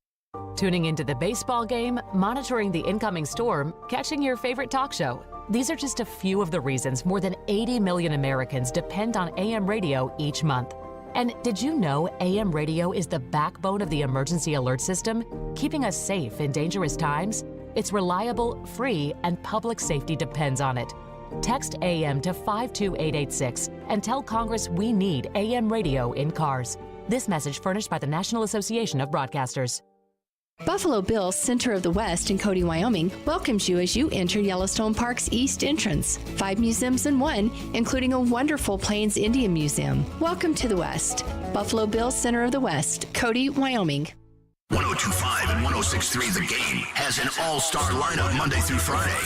Tuning into the baseball game, monitoring the incoming storm, catching your favorite talk show. These are just a few of the reasons more than 80 million Americans depend on AM radio each month. And did you know AM radio is the backbone of the emergency alert system, keeping us safe in dangerous times? It's reliable, free, and public safety depends on it. Text AM to 52886 and tell Congress we need AM radio in cars. This message furnished by the National Association of Broadcasters. Buffalo Bill's Center of the West in Cody, Wyoming welcomes you as you enter Yellowstone Park's East Entrance. 5 museums in one, including a wonderful Plains Indian Museum. Welcome to the West. Buffalo Bill's Center of the West, Cody, Wyoming. 102.5 and 106.3 The Game has an all-star lineup Monday through Friday.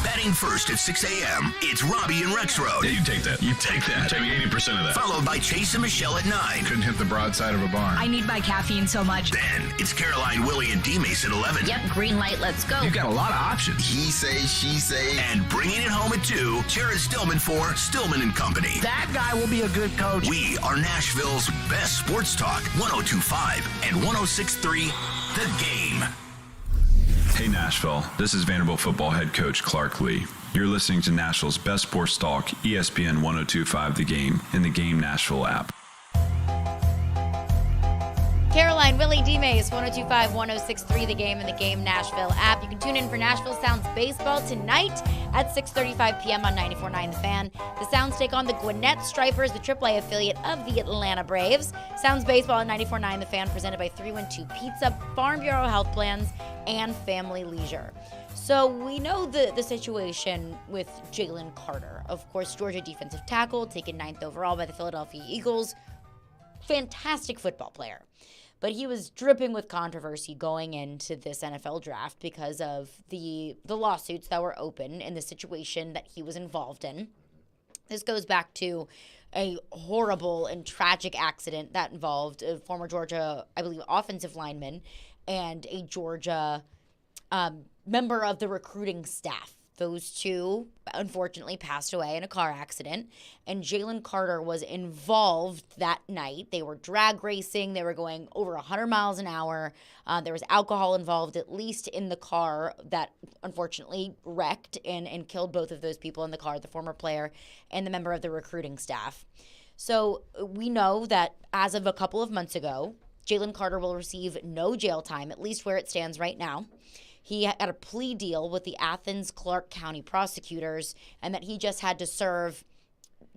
Batting first at 6 a.m., it's Robbie and Rexroad. Yeah, you take that. You take that. Take me 80% of that. Followed by Chase and Michelle at 9. Couldn't hit the broadside of a barn. I need my caffeine so much. Then it's Caroline, Willy, and D-Mase at 11. Yep, green light, let's go. You've got a lot of options. He say, she say. And bringing it home at 2, Jared Stillman for Stillman and Company. That guy will be a good coach. We are Nashville's best sports talk. 102.5 and 106.3 The Game. Hey Nashville, this is Vanderbilt football head coach Clark Lee. You're listening to Nashville's best sports talk, ESPN 102.5 The Game, and the Game Nashville app. Caroline, Willy, D-Mase, 102.5, 106.3 The Game, and the Game Nashville app. You can tune in for Nashville Sounds Baseball tonight at 6:35 p.m. on 94.9 The Fan. The Sounds take on the Gwinnett Stripers, the AAA affiliate of the Atlanta Braves. Sounds Baseball on 94.9 The Fan, presented by 312 Pizza, Farm Bureau Health Plans, and Family Leisure. So we know the situation with Jalen Carter. Of course, Georgia defensive tackle, taken 9th overall by the Philadelphia Eagles. Fantastic football player. But he was dripping with controversy going into this NFL draft because of the lawsuits that were open and the situation that he was involved in. This goes back to a horrible and tragic accident that involved a former Georgia, I believe, offensive lineman and a Georgia member of the recruiting staff. Those two, unfortunately, passed away in a car accident, and Jalen Carter was involved that night. They were drag racing. They were going over 100 miles an hour. There was alcohol involved, at least in the car that unfortunately wrecked and killed both of those people in the car, the former player and the member of the recruiting staff. So we know that as of a couple of months ago, Jalen Carter will receive no jail time, at least where it stands right now. He had a plea deal with the Athens-Clarke County prosecutors, and that he just had to serve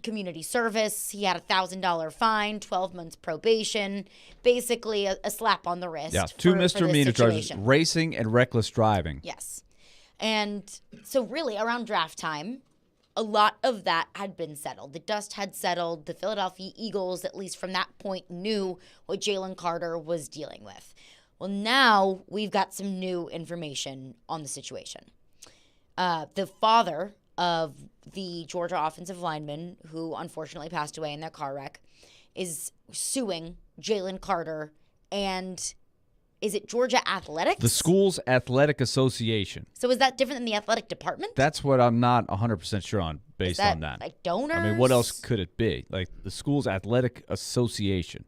community service. He had a $1,000 fine, 12 months probation, basically a slap on the wrist. Yeah, two misdemeanor charges, racing and reckless driving. Yes. And so really around draft time, a lot of that had been settled. The dust had settled. The Philadelphia Eagles, at least from that point, knew what Jalen Carter was dealing with. Well, now we've got some new information on the situation. The father of the Georgia offensive lineman, who unfortunately passed away in that car wreck, is suing Jalen Carter and, is it Georgia Athletics? The school's athletic association. So is that different than the athletic department? That's what I'm not 100% sure on based on that. Like donors? I mean, what else could it be? Like the school's athletic association.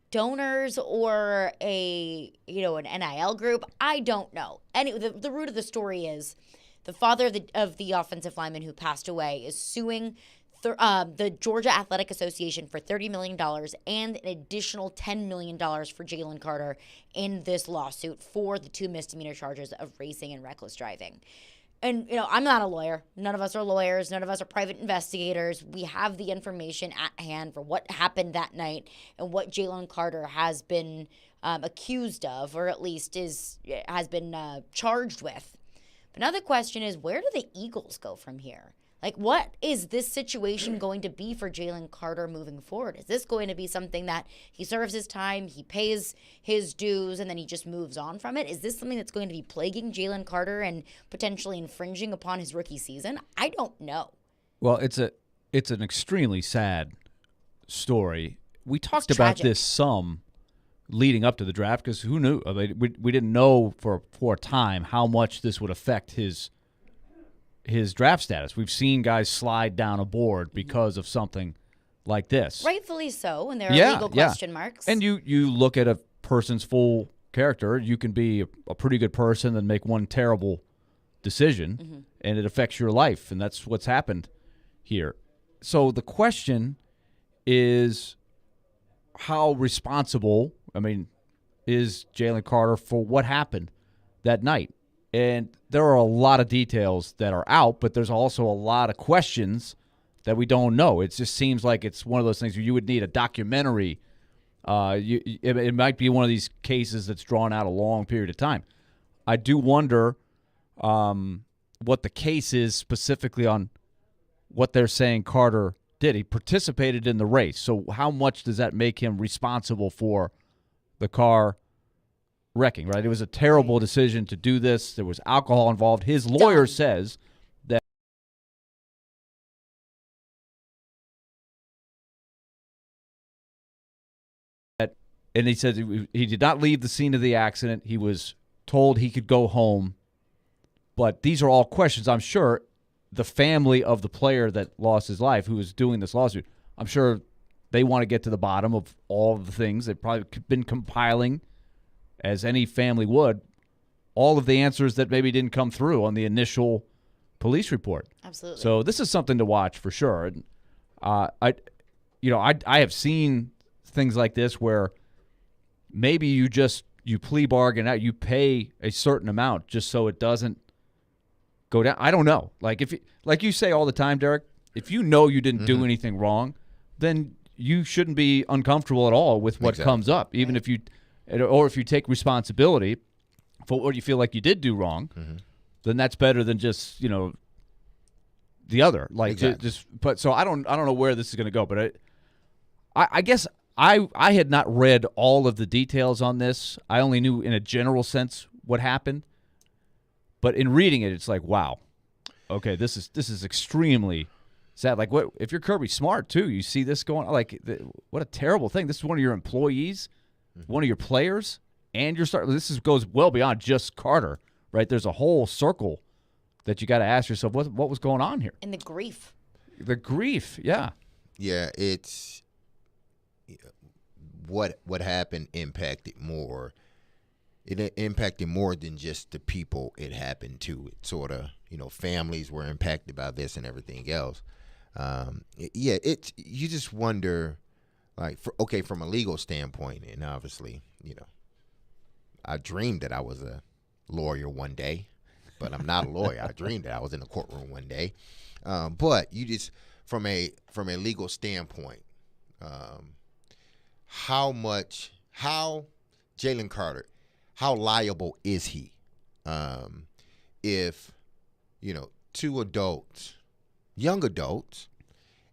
Donors or an NIL group? I don't know. Anyway, the root of the story is the father of the offensive lineman who passed away is suing the Georgia Athletic Association for $30 million and an additional $10 million for Jalen Carter in this lawsuit for the two misdemeanor charges of racing and reckless driving. And, I'm not a lawyer. None of us are lawyers. None of us are private investigators. We have the information at hand for what happened that night and what Jalen Carter has been accused of, or at least has been charged with. But now the question is, where do the Eagles go from here? Like, what is this situation going to be for Jalen Carter moving forward? Is this going to be something that he serves his time, he pays his dues, and then he just moves on from it? Is this something that's going to be plaguing Jalen Carter and potentially infringing upon his rookie season? I don't know. Well, it's an extremely sad story. We talked about this some leading up to the draft because who knew? I mean, we didn't know for a time how much this would affect his draft status. We've seen guys slide down a board because of something like this. Rightfully so, and there are legal question marks. And you look at a person's full character. You can be a pretty good person and make one terrible decision, and it affects your life, and that's what's happened here. So the question is, how responsible, is Jalen Carter for what happened that night? And there are a lot of details that are out, but there's also a lot of questions that we don't know. It just seems like it's one of those things where you would need a documentary. It might be one of these cases that's drawn out a long period of time. I do wonder what the case is specifically on what they're saying Carter did. He participated in the race, so how much does that make him responsible for the car wrecking, right? It was a terrible decision to do this. There was alcohol involved. His lawyer says that and he said he did not leave the scene of the accident. He was told he could go home. But these are all questions. I'm sure the family of the player that lost his life, who is doing this lawsuit, I'm sure they want to get to the bottom of all of the things. They've probably been compiling, as any family would, all of the answers that maybe didn't come through on the initial police report. Absolutely. So this is something to watch for sure. I have seen things like this where maybe you plea bargain out, you pay a certain amount just so it doesn't go down. I don't know. Like you say all the time, Derek, if you know you didn't do anything wrong, then you shouldn't be uncomfortable at all with what comes up, even if you take responsibility for what you feel like you did do wrong, then that's better than just, the other. Like so I don't know where this is going to go, but I guess I had not read all of the details on this. I only knew in a general sense what happened. But in reading it, it's like, wow, okay, this is extremely sad. Like, what if you're Kirby Smart too? You see this going, like, what a terrible thing. This is one of your employees, one of your players, and your starter. Goes well beyond just Carter, right? There's a whole circle that you got to ask yourself, what was going on here? And the grief. The grief, yeah. Yeah, it's what happened impacted more. It impacted more than just the people it happened to. It sort of, families were impacted by this and everything else. You just wonder, like, from a legal standpoint, and obviously, I dreamed that I was a lawyer one day, but I'm not a lawyer. I dreamed that I was in a courtroom one day. But you just, from a legal standpoint, how Jalen Carter, how liable is he? If, two adults, young adults,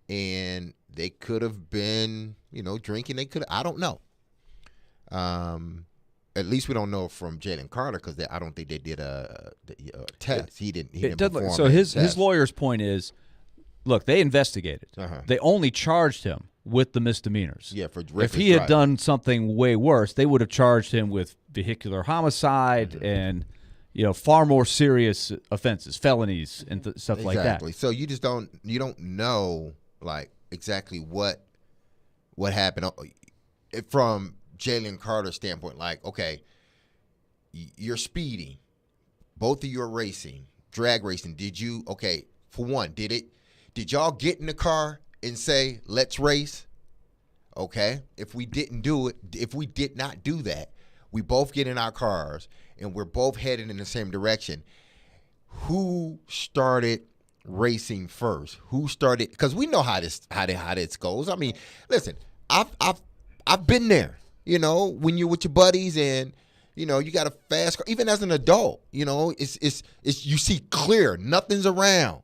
and they could have been, drinking, I don't know. At least we don't know from Jalen Carter because I don't think they did a test. He didn't perform. So his lawyer's point is, look, they investigated. They only charged him with the misdemeanors. Yeah, for if he had done something way worse, they would have charged him with vehicular homicide and far more serious offenses, felonies, and stuff like that. Exactly. So you just don't know like exactly what happened from Jalen Carter's standpoint. Like, okay, you're speeding, both of you are racing, drag racing. For one, did y'all get in the car and say, let's race? Okay. If we did not do that, we both get in our cars and we're both headed in the same direction. Who started racing first? Who started? Because we know how this goes. I mean, listen, I've been there. When you're with your buddies and you got a fast car, even as an adult, it's you see clear, nothing's around.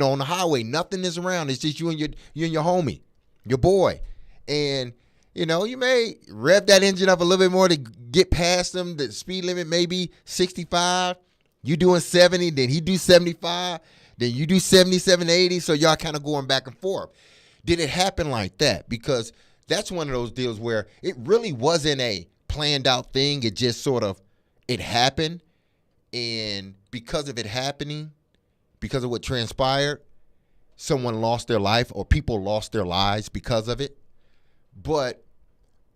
On the highway, nothing is around. It's just you and your homie, your boy. And, you may rev that engine up a little bit more to get past them. The speed limit may be 65. You doing 70, then he do 75. Then you do 77, 80. So y'all kind of going back and forth. Did it happen like that? Because that's one of those deals where it really wasn't a planned out thing. It just sort of, it happened. And because of it happening, because of what transpired, someone lost their life or people lost their lives because of it. But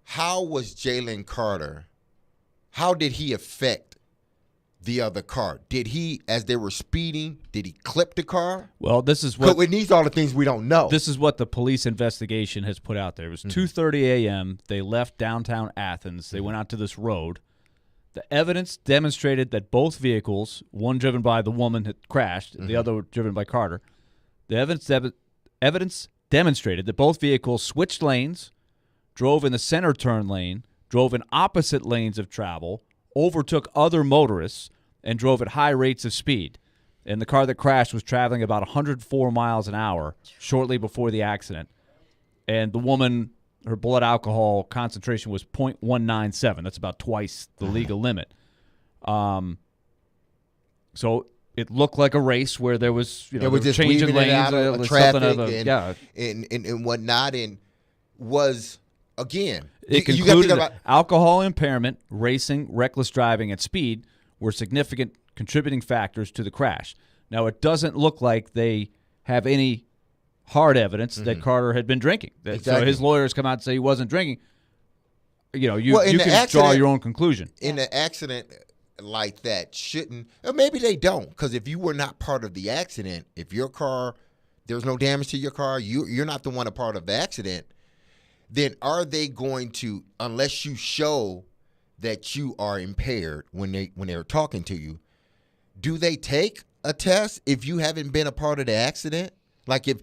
how was Jalen Carter, how did he affect the other car? Did he, as they were speeding, did he clip the car? Well, this is what... It needs all the things we don't know. This is what the police investigation has put out there. It was 2:30 a.m. They left downtown Athens. They went out to this road. The evidence demonstrated that both vehicles, one driven by the woman that crashed, the other driven by Carter, the evidence demonstrated that both vehicles switched lanes, drove in the center turn lane, drove in opposite lanes of travel, overtook other motorists, and drove at high rates of speed. And the car that crashed was traveling about 104 miles an hour shortly before the accident. And the woman, her blood alcohol concentration was 0.197. That's about twice the legal limit. So it looked like a race where there was, it was just changing lanes, out of traffic and whatnot, and was again. It concluded that alcohol impairment, racing, reckless driving, and speed were significant contributing factors to the crash. Now, it doesn't look like they have any hard evidence that Carter had been drinking. So his lawyers come out and say he wasn't drinking. You can draw your own conclusion. In an accident like that, shouldn't, or maybe they don't, because if you were not part of the accident, if your car, there's no damage to your car, you're not the one a part of the accident, then are they going to, unless you show that you are impaired when they're talking to you, do they take a test if you haven't been a part of the accident? Like if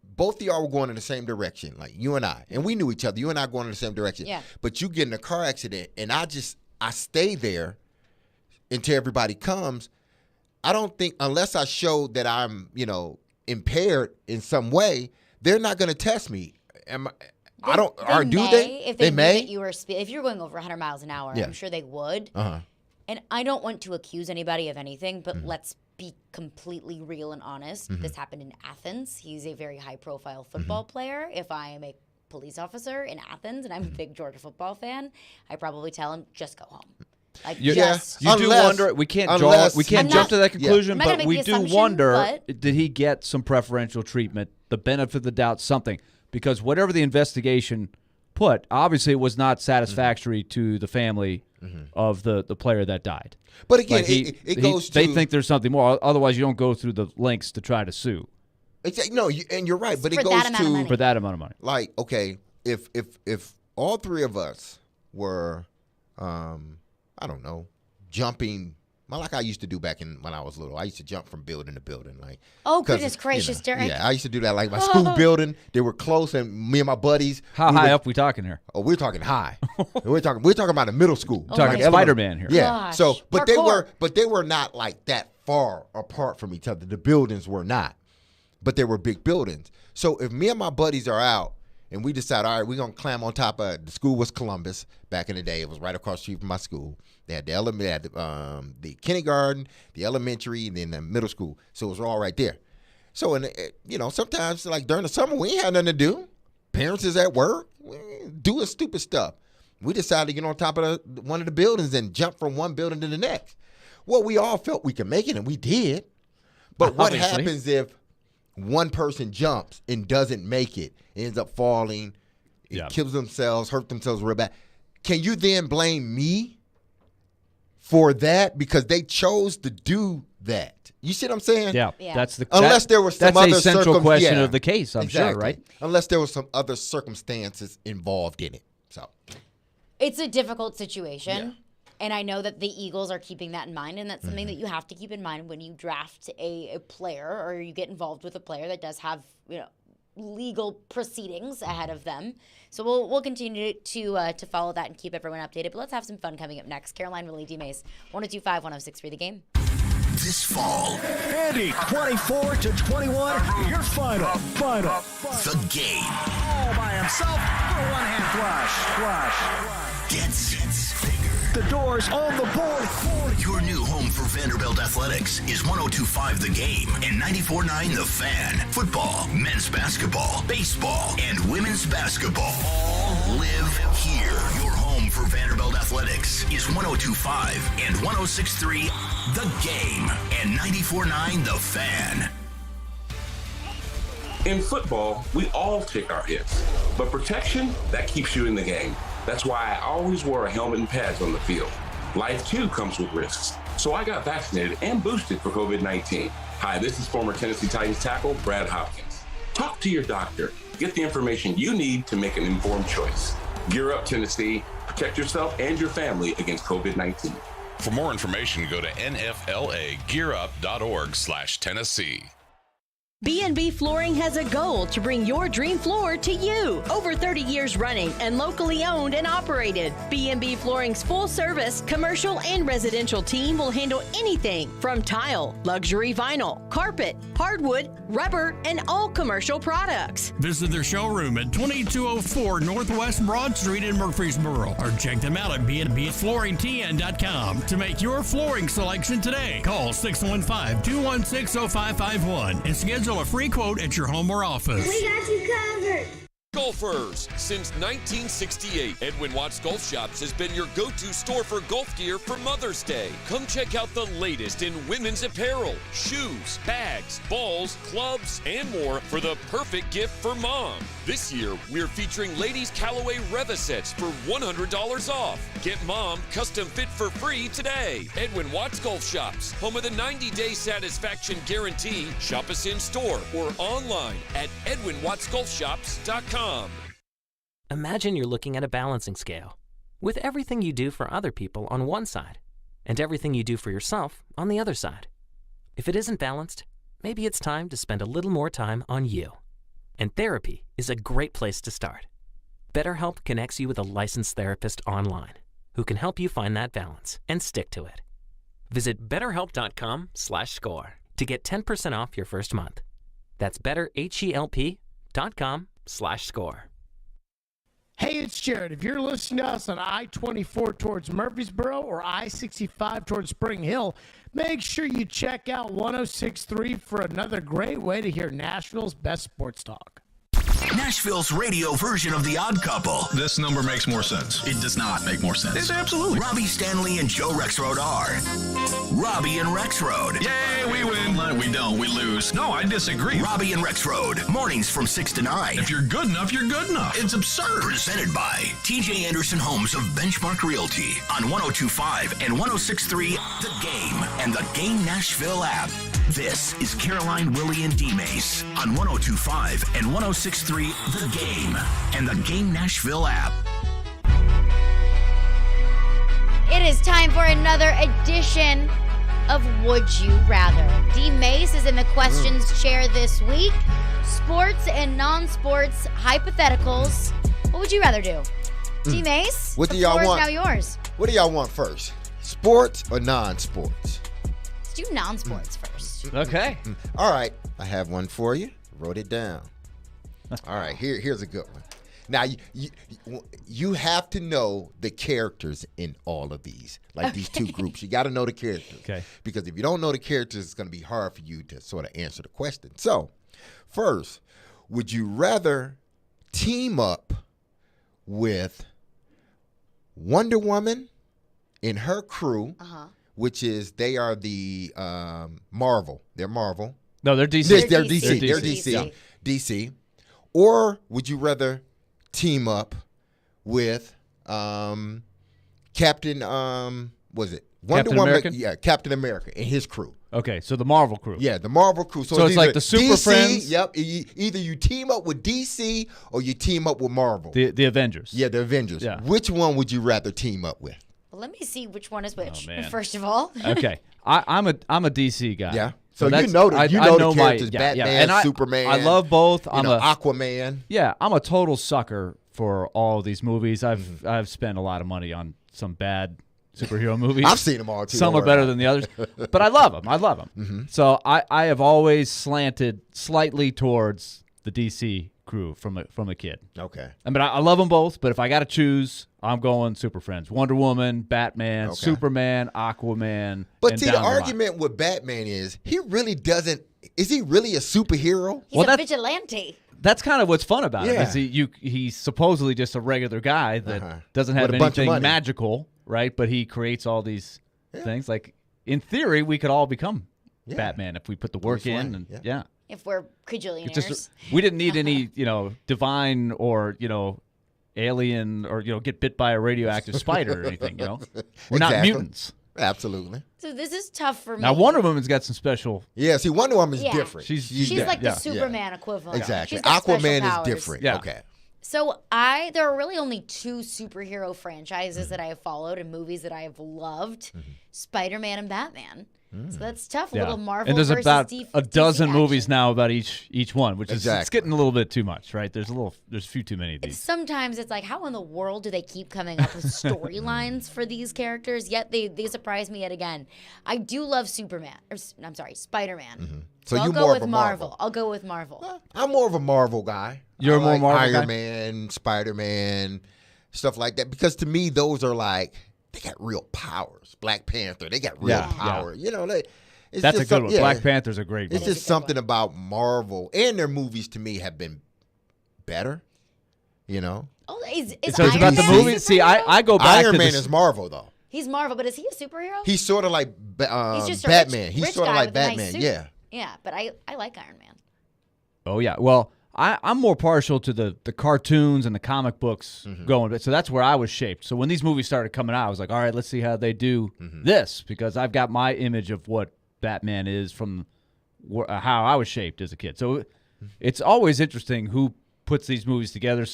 both of y'all were going in the same direction, like you and I, and we knew each other, you and I going in the same direction, but you get in a car accident and I stay there until everybody comes, I don't think, unless I show that I'm, impaired in some way, they're not going to test me. I don't. Do they? If they They may. That you were if you're going over 100 miles an hour, Yeah. I'm sure they would. Uh-huh. And I don't want to accuse anybody of anything, but let's be completely real and honest. Mhm. This happened in Athens. He's a very high-profile football player. If I am a police officer in Athens and I'm a big Georgia football fan, I probably tell him, just go home. Like, You just do wonder. We can't jump to that conclusion, I'm not but gonna we make the do assumption, wonder: but- did he get some preferential treatment, the benefit of the doubt, something? Because whatever the investigation put, obviously it was not satisfactory to the family of the player that died. But again, Like it goes they to- think there's something more. Otherwise, you don't go through the lengths to try to sue. No, and you're right, but it For goes that amount of to money. For that amount of money. like, okay, if all three of us were, I don't know, jumping. Like I used to do back when I was little. I used to jump from building to building. Like, Oh, 'cause, goodness gracious, Derek. Yeah, I used to do that. Like my school building, they were close, and me and my buddies. How high up we talking here? Oh, we're talking high. we're talking about a middle school. Oh, talking Spider-Man here. Yeah. Gosh. So, but Parkour. they were not like that far apart from each other. The buildings were not, but they were big buildings. So if me and my buddies are out and we decide, all right, we're gonna climb on top of the school was Columbus back in the day. It was right across the street from my school. They had the kindergarten, the elementary, and then the middle school. So it was all right there. So sometimes like during the summer we ain't had nothing to do. Parents is at work, doing stupid stuff. We decided to get on top of one of the buildings and jump from one building to the next. Well, we all felt we could make it, and we did. But what Obviously. happens if one person jumps and doesn't make it, ends up falling, kills themselves, hurt themselves real bad? Can you then blame me for that because they chose to do that? You see what I'm saying? Yeah. That's unless there was some that's other a central question of the case. I'm sure, exactly. right? Unless there was some other circumstances involved in it. So It's a difficult situation. And I know that the Eagles are keeping that in mind, and that's something that you have to keep in mind when you draft a player or you get involved with a player that does have legal proceedings ahead of them. So we'll continue to follow that and keep everyone updated. But let's have some fun coming up next. Caroline, Willy, D-Mase, 102.5, 106.3 The Game. This fall, Andy, 24 to 21, your final. the game All by himself for a one-hand flash. gets bigger. The doors on the board. Your new home for Vanderbilt Athletics is 102.5 The Game and 94.9 The Fan. Football, men's basketball, baseball, and women's basketball all live here. Your home for Vanderbilt Athletics is 102.5 and 106.3 The Game and 94.9 The Fan. In football, we all take our hits, but protection, that keeps you in the game. That's why I always wear a helmet and pads on the field. Life, too, comes with risks. So I got vaccinated and boosted for COVID-19. Hi, this is former Tennessee Titans tackle Brad Hopkins. Talk to your doctor. Get the information you need to make an informed choice. Gear up, Tennessee. Protect yourself and your family against COVID-19. For more information, go to nflagearup.org/Tennessee. B&B Flooring has a goal to bring your dream floor to you. Over 30 years running and locally owned and operated, B&B Flooring's full-service, commercial, and residential team will handle anything from tile, luxury vinyl, carpet, hardwood, rubber, and all commercial products. Visit their showroom at 2204 Northwest Broad Street in Murfreesboro or check them out at bnbflooringtn.com to make your flooring selection today. Call 615-216-0551 and schedule a free quote at your home or office. We got you covered. Golfers. Since 1968, Edwin Watts Golf Shops has been your go-to store for golf gear for Mother's Day. Come check out the latest in women's apparel, shoes, bags, balls, clubs, and more for the perfect gift for mom. This year, we're featuring ladies' Callaway Reva sets for $100 off. Get mom custom fit for free today. Edwin Watts Golf Shops, home of the 90-day satisfaction guarantee. Shop us in store or online at EdwinWattsGolfShops.com. Imagine you're looking at a balancing scale with everything you do for other people on one side and everything you do for yourself on the other side. If it isn't balanced, maybe it's time to spend a little more time on you. And therapy is a great place to start. BetterHelp connects you with a licensed therapist online who can help you find that balance and stick to it. Visit BetterHelp.com/score to get 10% off your first month. That's BetterHelp.com/score. Hey, it's Jared. If you're listening to us on I-24 towards Murfreesboro or I-65 towards Spring Hill, make sure you check out 106.3 for another great way to hear Nashville's best sports talk. Nashville's radio version of The Odd Couple. This number makes more sense. It does not make more sense. It's absolutely. Robbie Stanley and Joe Rexrode are Robbie and Rexrode. Yay, we win. No, we don't. We lose. No, I disagree. Robbie and Rexrode. Mornings from 6 to 9. If you're good enough, you're good enough. It's absurd. Presented by TJ Anderson Homes of Benchmark Realty on 102.5 and 106.3 The Game and the Game Nashville app. This is Caroline, Willy, and D-Mase on 102.5 and 106.3 The Game and the Game Nashville app. It is time for another edition of Would You Rather. D-Mase is in the questions chair this week. Sports and non-sports hypotheticals. What would you rather do? D-Mase, What do the y'all floor is want? now yours. What do y'all want first? Sports or non-sports? Let's do non-sports first. Okay. All right. I have one for you. Wrote it down. All right. Here's a good one. Now, you have to know the characters in all of these, like these two groups. You got to know the characters. Okay. Because if you don't know the characters, it's going to be hard for you to sort of answer the question. So, first, would you rather team up with Wonder Woman and her crew, which is they are the Marvel. They're Marvel. No, they're DC. They're DC. They're DC. Yeah. DC. Or would you rather team up with Captain, was it? Wonder Captain Woman. America? Yeah, Captain America and his crew. Okay, so the Marvel crew. Yeah, the Marvel crew. So it's like the Super DC, Friends? Yep. Either you team up with DC or you team up with Marvel. The Avengers. Yeah, the Avengers. Yeah. Which one would you rather team up with? Well, let me see which one is which, man. first of all. Okay, I'm a DC guy. Yeah. So you that's- know the I characters, yeah, Batman, yeah. And Superman. I love both. I'm Aquaman. Yeah, I'm a total sucker for all of these movies. I've spent a lot of money on some bad superhero movies. I've seen them all too. Some don't are worry better about than the others, but I love them. I love them. Mm-hmm. So I have always slanted slightly towards the DC crew from a kid. Okay. I mean, I love them both, but if I got to choose, I'm going Super Friends. Wonder Woman, Batman, Okay. Superman, Aquaman. But and see, the down line. argument with Batman is he really doesn't. Is he really a superhero? He's a vigilante. That's kind of what's fun about it. Yeah. Is he's supposedly just a regular guy that doesn't have With a bunch of anything money. magical, right? But he creates all these things. Like, in theory, we could all become Yeah. Batman if we put the work Bruce in. Wayne, And yeah. If we're It quadrillionaires. just we didn't need any, divine or alien or get bit by a radioactive spider or anything. We're not Exactly. mutants. Absolutely. So this is tough for me. Now, Wonder Woman's got some special. Yeah. See, Wonder Woman's Yeah. different. She's like the yeah. Superman equivalent. Exactly. She's got special Aquaman is powers. different. Yeah. Okay. So there are really only two superhero franchises that I have followed and movies that I have loved: Spider-Man and Batman. So that's tough. A little Marvel and there's versus about DC a dozen action. movies now about each one, which is it's Exactly. getting a little bit too much, right? There's a few too many of these. Sometimes it's like, how in the world do they keep coming up with storylines for these characters? Yet they surprise me yet again. I do love Spider-Man. So I'll you go more with of a Marvel. I'll go with Marvel. I'm more of a Marvel guy. You're I more like Marvel guy? Iron Man, Spider-Man, stuff like that. Because to me, those are like they got real powers. Black Panther, they got real Yeah, power. It's That's a just good one. yeah. Black Panther's a great It's movie. just something about Marvel and their movies to me have been better. Oh, is So it's Iron about the Man movie. a See, superhero? I go back Iron to Man this- is Marvel though. He's Marvel, but is he a superhero? He's sort of like He's just a Batman. Rich He's sort of guy like with a nice Batman. suit. Yeah. Yeah, but I like Iron Man. Oh yeah. Well, I'm more partial to the cartoons and the comic books going. So that's where I was shaped. So when these movies started coming out, I was like, all right, let's see how they do this, because I've got my image of what Batman is from how I was shaped as a kid. So it's always interesting who puts these movies together.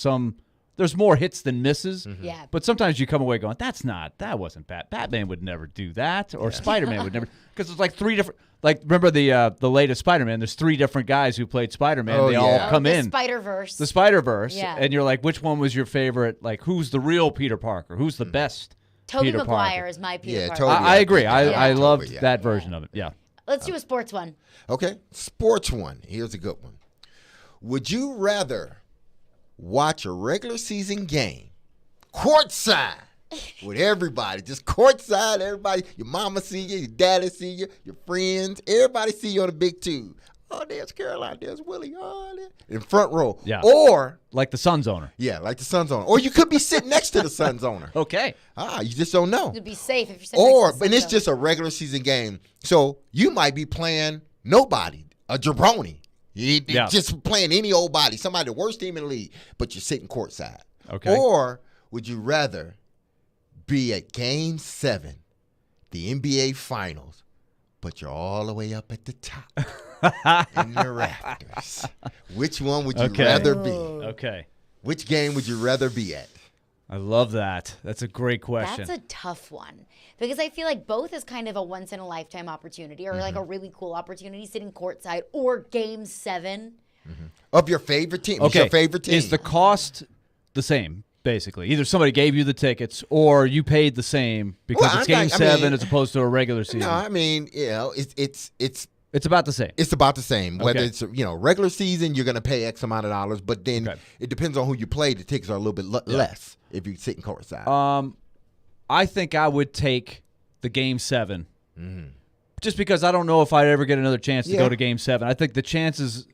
There's more hits than misses. Yeah. But sometimes you come away going, that wasn't Batman would never do that, or Spider-Man would never, because it's like three different. Like, remember the latest Spider-Man? There's three different guys who played Spider-Man. Oh, they yeah. all come the in. Spider-Verse. The Spider-Verse. Yeah. And you're like, which one was your favorite? Like, who's the real Peter Parker? Who's the best Tobey Peter Maguire Parker? is my Peter Parker. Tobey, I agree. I Yeah. loved Tobey, yeah. that version of it. Yeah. Let's do a sports one. Okay. Sports one. Here's a good one. Would you rather watch a regular season game courtside with everybody, just courtside, everybody, your mama see you, your daddy see you, your friends, everybody see you on the big tube. Oh, there's Caroline, there's Willie, oh, there. In front row. Yeah. Or like the Suns owner. Yeah, like the Suns owner. Or you could be sitting next to the Suns owner. Okay. You just don't know. To be safe if you're sitting next to the And Suns it's owner. just a regular season game. So you might be playing nobody, a jabroni. You just playing any old body, somebody the worst team in the league, but you're sitting courtside. Okay. Or would you rather be at Game 7, the NBA Finals, but you're all the way up at the top in the rafters? Which one would you rather be? Okay. Which game would you rather be at? I love that. That's a great question. That's a tough one because I feel like both is kind of a once-in-a-lifetime opportunity or like a really cool opportunity sitting courtside or Game 7. Of your favorite team. Okay. What's your favorite team? Is the cost the same, basically? Either somebody gave you the tickets or you paid the same because it's Game 7 as opposed to a regular season. No, I mean, it's about the same. It's about the same. Whether Okay. it's regular season, you're going to pay X amount of dollars, but then it depends on who you play. The tickets are a little bit less if you're sitting courtside. I think I would take the Game 7 just because I don't know if I'd ever get another chance to go to Game 7. I think the chances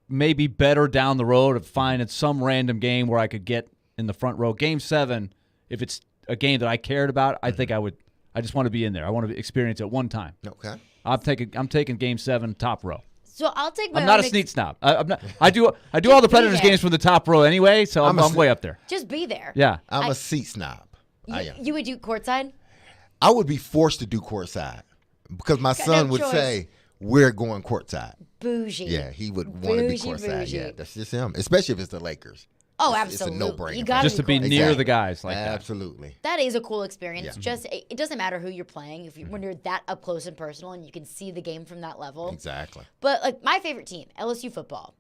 may be better down the road of finding some random game where I could get in the front row. Game 7, if it's a game that I cared about, I think I would. I just want to be in there. I want to experience it one time. Okay. I'm taking Game 7 top row. So I'll take my I'm not own a sneak snob. I'm not. I do all the Predators games from the top row anyway, so I'm way up there. Just be there. Yeah. I'm a seat snob. I am. You would do courtside? I would be forced to do courtside because my son would choice. say, we're going courtside. Bougie. Yeah, he would want to be Bougie, courtside. bougie. Yeah, that's just him, especially if it's the Lakers. Oh, It's absolutely. a no-brainer. You gotta Just to be near the guys like that. Absolutely. That is a cool experience. Yeah. Just it doesn't matter who you're playing if when you're that up close and personal and you can see the game from that level. Exactly. But like my favorite team, LSU football.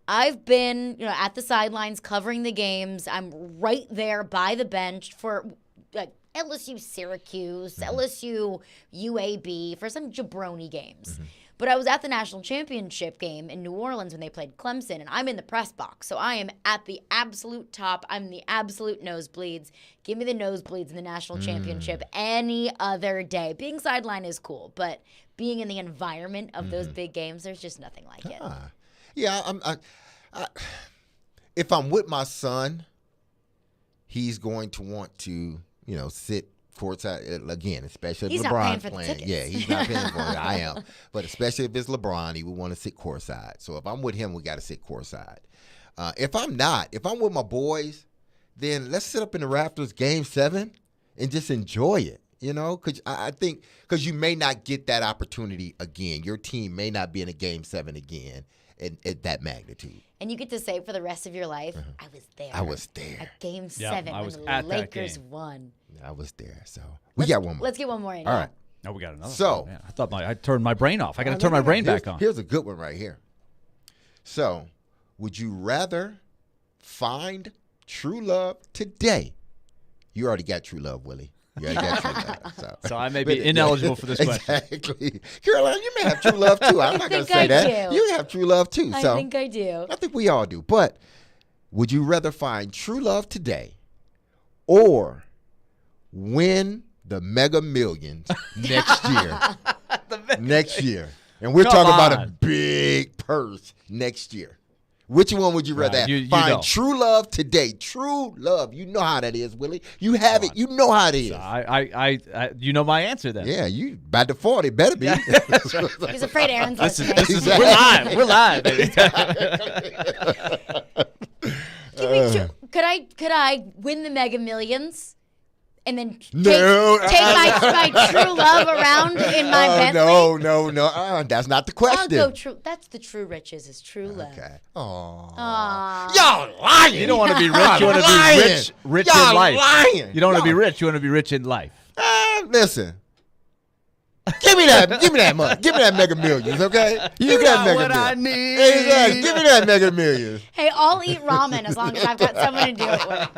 I've been, at the sidelines covering the games. I'm right there by the bench for like LSU Syracuse, LSU UAB for some jabroni games. But I was at the national championship game in New Orleans when they played Clemson, and I'm in the press box. So I am at the absolute top. I'm in the absolute nosebleeds. Give me the nosebleeds in the national championship any other day. Being sideline is cool, but being in the environment of those big games, there's just nothing like it. Yeah, if I'm with my son, he's going to want to, sit courtside again, especially if He's LeBron's not paying for the playing. tickets. Yeah, he's not paying for it. I am, but especially if it's LeBron, he would want to sit courtside. So if I'm with him, we got to sit courtside. If I'm with my boys, then let's sit up in the rafters, Game 7, and just enjoy it. Because I think you may not get that opportunity again. Your team may not be in a Game 7 again at that magnitude. And you get to say for the rest of your life, I was there. I was there. At Game Yeah, 7 I when was the at that Lakers game. won. I was there. So we got one more. Let's get one more in. All right. Oh, we got another. So- one. Man, I thought I turned my brain off. I got to turn my brain back on. Here's a good one right here. So, would you rather find true love today? You already got true love, Willie. You already got true love. So I may be ineligible for this question. Exactly. Caroline, you may have true love too. I'm not going to say that. do. You have true love too. I So think I do. I think we all do. But would you rather find true love today or win the Mega Millions next year? Next year. And we're Come talking about a on. big purse next year. Which one would you rather Right, have? you Find know. true love today. True love. You know how that is, Willie. You have it. You know how it is. I you know my answer then. Yeah, you by default it better be. He's afraid Aaron's listening. This is we're live. We're live, baby. Could I win the Mega Millions and then take No. my true love around in my Bentley? No. That's not the I'll question. go true. That's the true riches is true love. Okay. Aww. Y'all lying. You don't want to be rich. You want to be rich Y'all in life. lying. You don't want to be rich. You want to be rich in life. Listen. Give me that money. Give me that Mega Millions, okay? You Give me that got Mega what I Millions. need. Exactly. Give me that Mega Millions. Hey, I'll eat ramen as long as I've got someone to do it with.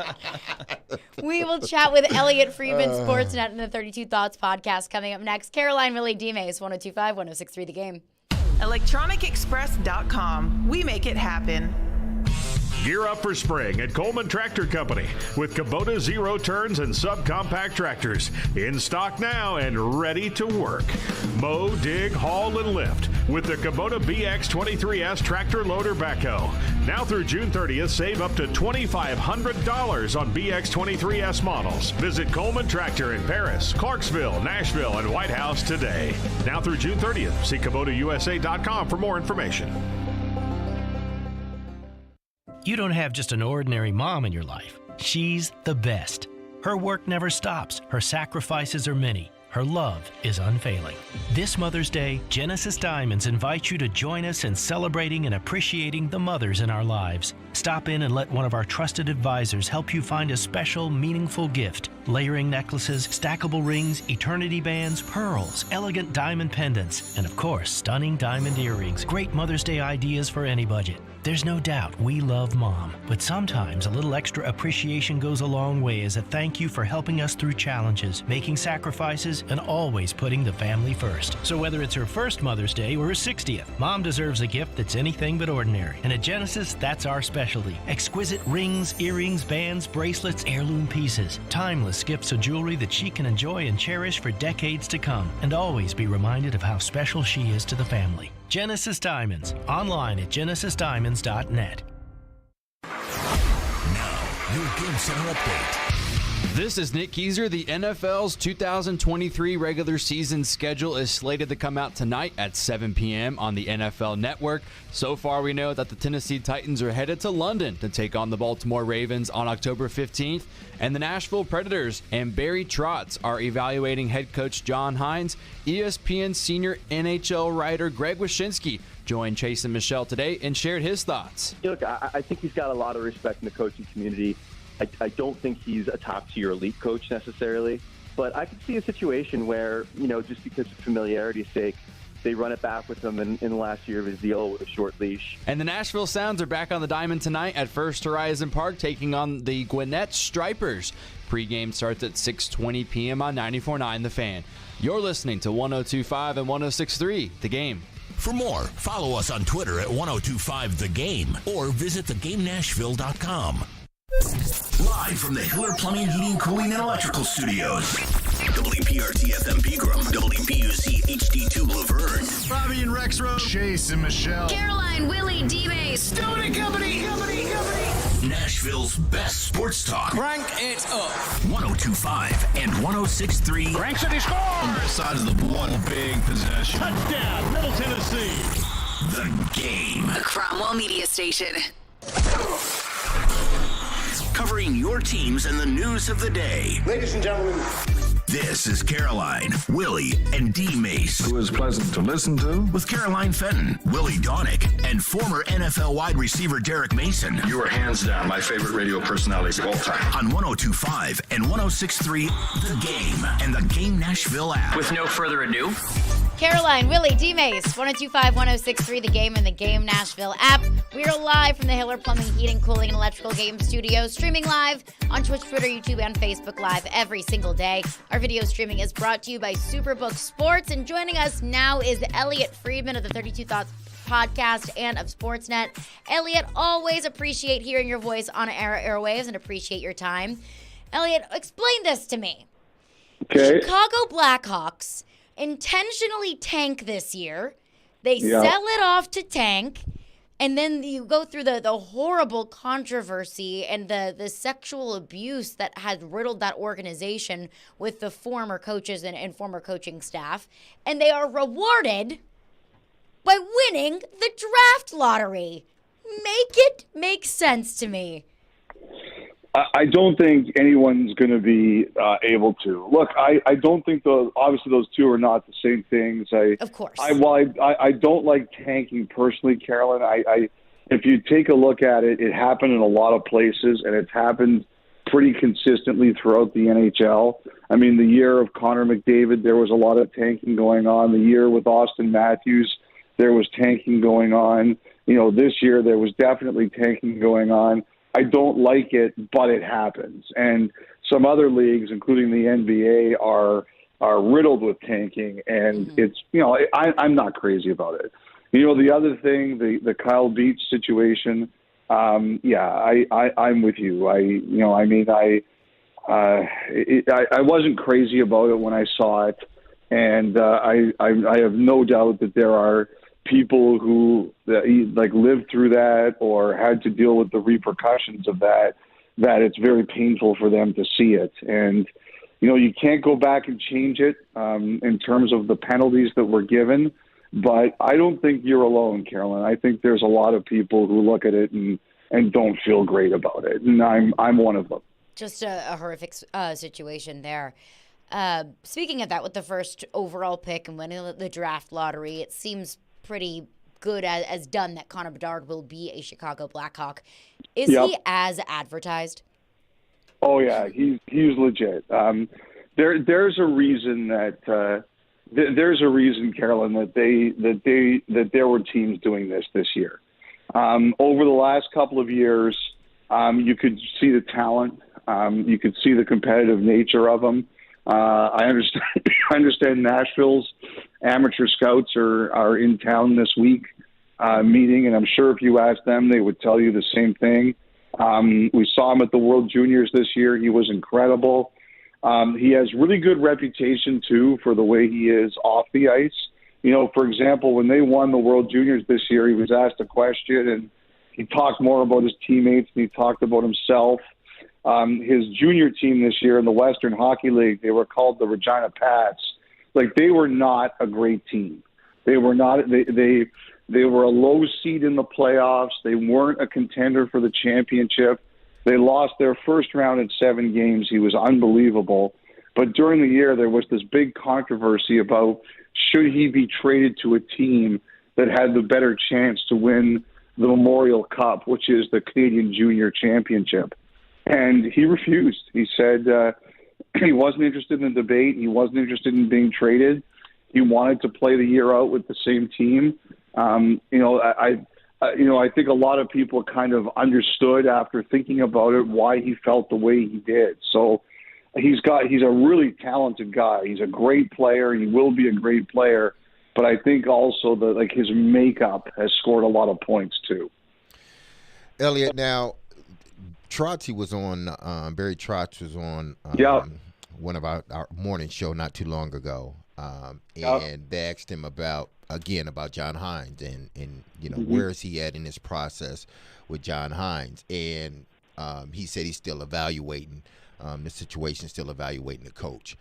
We will chat with Elliot Friedman, Sportsnet, and the 32 Thoughts podcast coming up next. Caroline, Willy, D-Mase, 102.5, 106.3 The Game. ElectronicExpress.com. We make it happen. Gear up for spring at Coleman Tractor Company with Kubota zero turns and subcompact tractors in stock now and ready to work. Mow, dig, haul, and lift with the Kubota BX23S tractor loader backhoe. Now through June 30th, save up to $2,500 on BX23S models. Visit Coleman Tractor in Paris, Clarksville, Nashville, and White House today. Now through June 30th. See KubotaUSA.com for more information. You don't have just an ordinary mom in your life. She's the best. Her work never stops. Her sacrifices are many. Her love is unfailing. This Mother's Day, Genesis Diamonds invites you to join us in celebrating and appreciating the mothers in our lives. Stop in and let one of our trusted advisors help you find a special, meaningful gift. Layering necklaces, stackable rings, eternity bands, pearls, elegant diamond pendants, and of course, stunning diamond earrings. Great Mother's Day ideas for any budget. There's no doubt we love Mom, but sometimes a little extra appreciation goes a long way as a thank you for helping us through challenges, making sacrifices, and always putting the family first. So whether it's her first Mother's Day or her 60th, Mom deserves a gift that's anything but ordinary. And at Genesis, that's our specialty. Exquisite rings, earrings, bands, bracelets, heirloom pieces. Timeless gifts of jewelry that she can enjoy and cherish for decades to come, and always be reminded of how special she is to the family. Genesis Diamonds, online at genesisdiamonds.net. Now, your Game Center update. This is Nick Keiser. The NFL's 2023 regular season schedule is slated to come out tonight at 7 p.m. on the NFL Network. So far, we know that the Tennessee Titans are headed to London to take on the Baltimore Ravens on October 15th, and the Nashville Predators and Barry Trotz are evaluating head coach John Hines. ESPN senior NHL writer Greg Wyshynski joined Chase and Michelle today and shared his thoughts. Look, I think he's got a lot of respect in the coaching community. I don't think he's a top-tier elite coach necessarily, but I could see a situation where, just because of familiarity's sake, they run it back with him in the last year of his deal with a short leash. And the Nashville Sounds are back on the diamond tonight at First Horizon Park, taking on the Gwinnett Stripers. Pre-game starts at 6:20 p.m. on 94.9 The Fan. You're listening to 102.5 and 106.3 The Game. For more, follow us on Twitter at 1025 The Game or visit thegamenashville.com. Live from the Hiller Plumbing, Heating, Cooling, and Electrical Studios. WPRT FM Pegram, WPUC HD2 Laverne. Bobby and Rex Road. Chase and Michelle. Caroline, Willy, D-Mase. Stone and Company. Nashville's best sports talk. Crank it up. 1025 and 1063. Crank City score. On both sides of the one big possession. Touchdown, Middle Tennessee. The Game. A Cromwell media station. Covering your teams and the news of the day. Ladies and gentlemen, this is Caroline, Willy, and D-Mase. Who is pleasant to listen to. With Caroline Fenton, Willie Donick, and former NFL wide receiver Derek Mason. You are hands down my favorite radio personalities of all time. On 1025 and 1063 The Game and the Game Nashville app. With no further ado, Caroline, Willy, D-Mase, 1025, 1063 The Game and the Game Nashville app. We are live from the Hiller Plumbing, Heating, Cooling, and Electrical Game Studios, streaming live on Twitch, Twitter, YouTube, and Facebook Live every single day. Our video streaming is brought to you by Superbook Sports, and joining us now is Elliot Friedman of the 32 Thoughts podcast and of Sportsnet. Elliot, always appreciate hearing your voice on airwaves and appreciate your time. Elliot, explain this to me. Okay. Chicago Blackhawks intentionally tank this year. They sell it off to tank, and then you go through the horrible controversy and the sexual abuse that has riddled that organization with the former coaches and former coaching staff, and they are rewarded by winning the draft lottery. Make it make sense to me. I don't think anyone's going to be able to. Look, I don't think obviously those two are not the same things. Of course. I don't like tanking personally, Carolyn. If you take a look at it, it happened in a lot of places, and it's happened pretty consistently throughout the NHL. I mean, the year of Connor McDavid, there was a lot of tanking going on. The year with Austin Matthews, there was tanking going on. This year there was definitely tanking going on. I don't like it, but it happens. And some other leagues, including the NBA, are riddled with tanking. And it's, I'm not crazy about it. The other thing, the Kyle Beach situation, I'm with you. I wasn't crazy about it when I saw it, and I have no doubt that there are people who lived through that or had to deal with the repercussions of that it's very painful for them to see it. And you can't go back and change it in terms of the penalties that were given. But I don't think you're alone, Carolyn. I think there's a lot of people who look at it and don't feel great about it, and I'm one of them. Just a horrific situation there. Speaking of that, with the first overall pick and winning the draft lottery, it seems pretty good as done that Connor Bedard will be a Chicago Blackhawk. Is he as advertised? Oh yeah, he's legit. There's a reason that. There's a reason, Carolyn, that there were teams doing this year. Over the last couple of years, you could see the talent. You could see the competitive nature of them. I understand Nashville's amateur scouts are in town this week meeting, and I'm sure if you asked them, they would tell you the same thing. We saw him at the World Juniors this year. He was incredible. He has really good reputation, too, for the way he is off the ice. For example, when they won the World Juniors this year, he was asked a question, and he talked more about his teammates than he talked about himself. His junior team this year in the Western Hockey League, they were called the Regina Pats. They were not a great team. They were not. They were a low seed in the playoffs. They weren't a contender for the championship. They lost their first round in 7 games. He was unbelievable. But during the year, there was this big controversy about should he be traded to a team that had the better chance to win the Memorial Cup, which is the Canadian Junior Championship. And he refused. He said he wasn't interested in the debate. He wasn't interested in being traded. He wanted to play the year out with the same team. I think a lot of people kind of understood after thinking about it why he felt the way he did. So he's a really talented guy. He's a great player. He will be a great player. But I think also that his makeup has scored a lot of points too. Elliot, now Trotzy was on. Barry Trotz was on one of our morning show not too long ago, and they asked him about John Hines and where is he at in this process with John Hines, and he said he's still evaluating the situation, still evaluating the coach.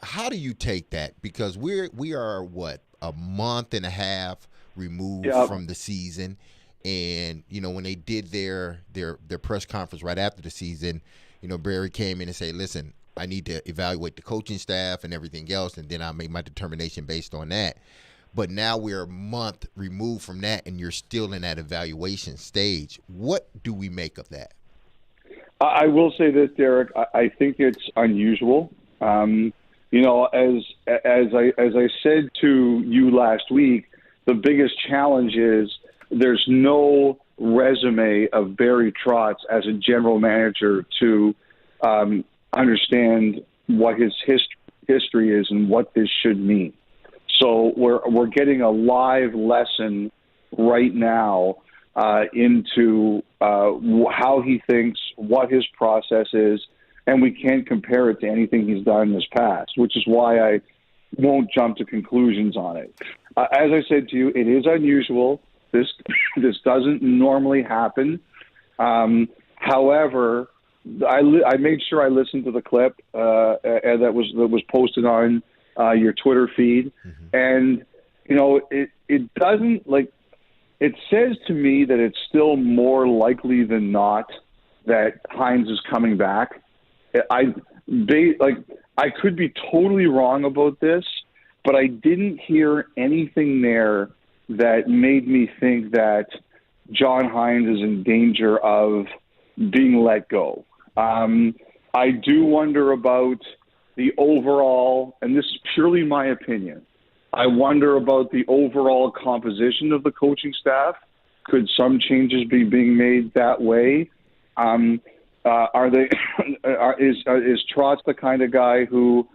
How do you take that? Because we are a month and a half removed from the season, and when they did their press conference right after the season, Barry came in and said, "Listen, I need to evaluate the coaching staff and everything else, and then I'll make my determination based on that." But now we're a month removed from that, and you're still in that evaluation stage. What do we make of that? I will say this, Derek. I think it's unusual. As I said to you last week, the biggest challenge is there's no resume of Barry Trotz as a general manager to understand what his history is and what this should mean. So we're getting a live lesson right now into how he thinks, what his process is, and we can't compare it to anything he's done in his past, which is why I won't jump to conclusions on it. As I said to you, it is unusual. This doesn't normally happen. However, I made sure I listened to the clip that was posted on your Twitter feed, and it doesn't it says to me that it's still more likely than not that Hines is coming back. I could be totally wrong about this, but I didn't hear anything there that made me think that John Hines is in danger of being let go. I do wonder about the overall, and this is purely my opinion, I wonder about the overall composition of the coaching staff. Could some changes be being made that way? Is Trotz the kind of guy who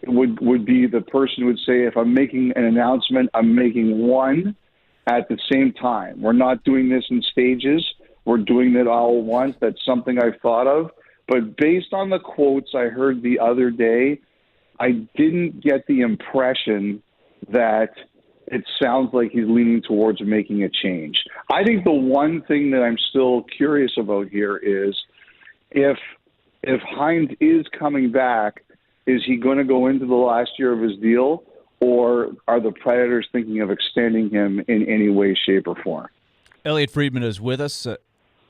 would be the person who would say, if I'm making an announcement, I'm making one, at the same time. We're not doing this in stages. We're doing it all at once. That's something I've thought of. But based on the quotes I heard the other day, I didn't get the impression that it sounds like he's leaning towards making a change. I think the one thing that I'm still curious about here is if Hines is coming back, is he going to go into the last year of his deal, or are the Predators thinking of extending him in any way, shape, or form? Elliot Friedman is with us.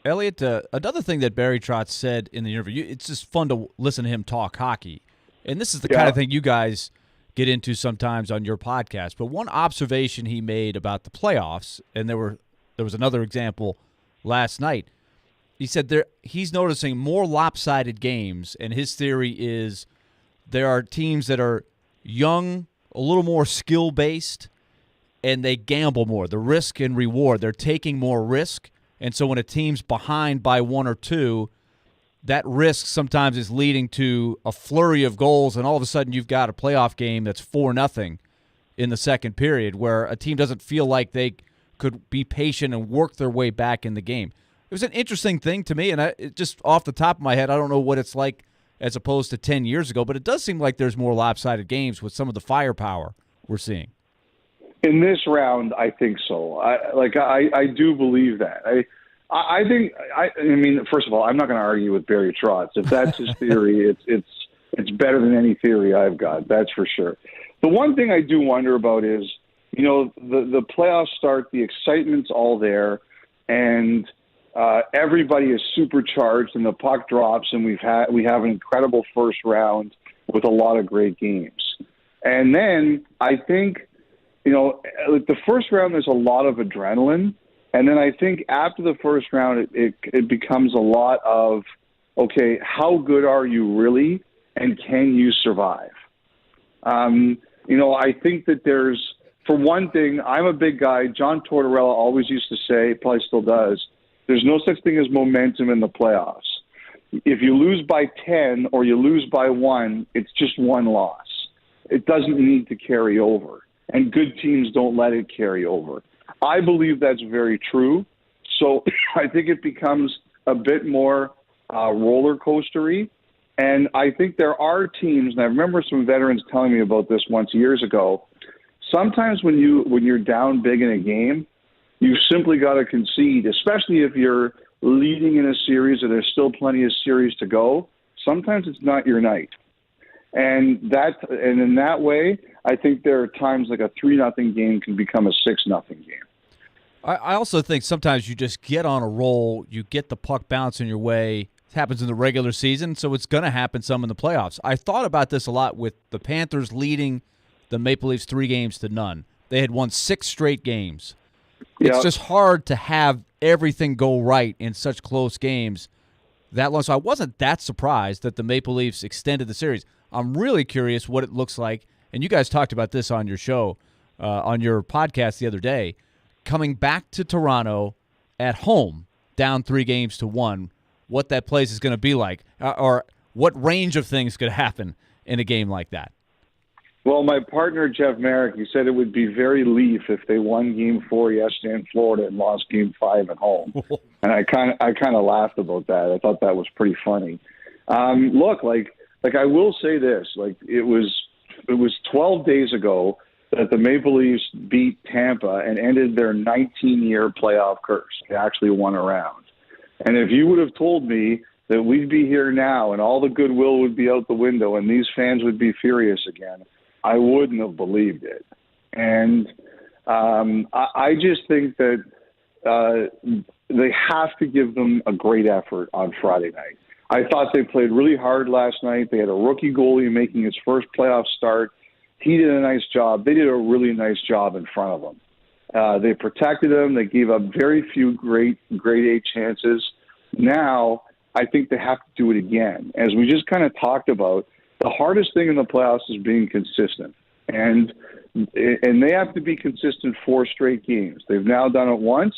Elliot, another thing that Barry Trotz said in the interview, it's just fun to listen to him talk hockey. And this is the kind of thing you guys get into sometimes on your podcast. But one observation he made about the playoffs, and there was another example last night, he said he's noticing more lopsided games, and his theory is there are teams that are young, a little more skill-based, and they gamble more. The risk and reward, they're taking more risk. And so when a team's behind by 1 or 2, that risk sometimes is leading to a flurry of goals, and all of a sudden you've got a playoff game that's 4-0 in the second period where a team doesn't feel like they could be patient and work their way back in the game. It was an interesting thing to me, and just off the top of my head, I don't know what it's like as opposed to 10 years ago, but it does seem like there's more lopsided games with some of the firepower we're seeing. In this round, I think so. I do believe that. I mean, first of all, I'm not going to argue with Barry Trotz. If that's his theory, it's better than any theory I've got. That's for sure. The one thing I do wonder about is, the playoffs start, the excitement's all there, and everybody is supercharged, and the puck drops, and we have an incredible first round with a lot of great games. And then I think, the first round, there's a lot of adrenaline. And then I think after the first round, it becomes a lot of, okay, how good are you really, and can you survive? I think that for one thing, I'm a big guy. John Tortorella always used to say, probably still does, there's no such thing as momentum in the playoffs. If you lose by 10 or you lose by 1, it's just one loss. It doesn't need to carry over. And good teams don't let it carry over. I believe that's very true. So I think it becomes a bit more roller coastery. And I think there are teams, and I remember some veterans telling me about this once years ago. Sometimes when you're down big in a game, you simply got to concede, especially if you're leading in a series or there's still plenty of series to go. Sometimes it's not your night. And in that way, I think there are times like a 3-0 game can become a 6-0 game. I also think sometimes you just get on a roll, you get the puck bouncing your way. It happens in the regular season, so it's going to happen some in the playoffs. I thought about this a lot with the Panthers leading the Maple Leafs 3-0. They had won 6 straight games. Yep. It's just hard to have everything go right in such close games that long. So I wasn't that surprised that the Maple Leafs extended the series. I'm really curious what it looks like, and you guys talked about this on your show, on your podcast the other day, coming back to Toronto at home, down 3-1, what that place is going to be like, or what range of things could happen in a game like that. Well, my partner, Jeff Merrick, he said it would be very Leaf if they won Game 4 yesterday in Florida and lost Game 5 at home. And I kind of laughed about that. I thought that was pretty funny. Look, I will say this, it was 12 days ago that the Maple Leafs beat Tampa and ended their 19-year playoff curse. They actually won a round. And if you would have told me that we'd be here now and all the goodwill would be out the window and these fans would be furious again, I wouldn't have believed it. And I just think that they have to give them a great effort on Friday night. I thought they played really hard last night. They had a rookie goalie making his first playoff start. He did a nice job. They did a really nice job in front of him. They protected him. They gave up very few grade A chances. Now, I think they have to do it again. As we just kind of talked about, the hardest thing in the playoffs is being consistent. And they have to be consistent 4 straight games. They've now done it once.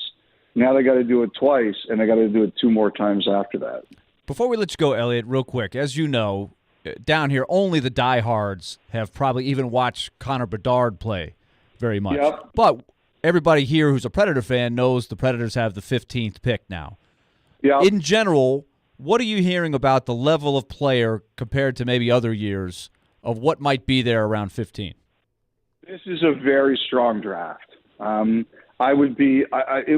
Now they got to do it twice, and they got to do it 2 more times after that. Before we let you go, Elliot, real quick, as you know, down here, only the diehards have probably even watched Connor Bedard play very much. Yep. But everybody here who's a Predator fan knows the Predators have the 15th pick now. Yeah. In general, what are you hearing about the level of player compared to maybe other years of what might be there around 15? This is a very strong draft. It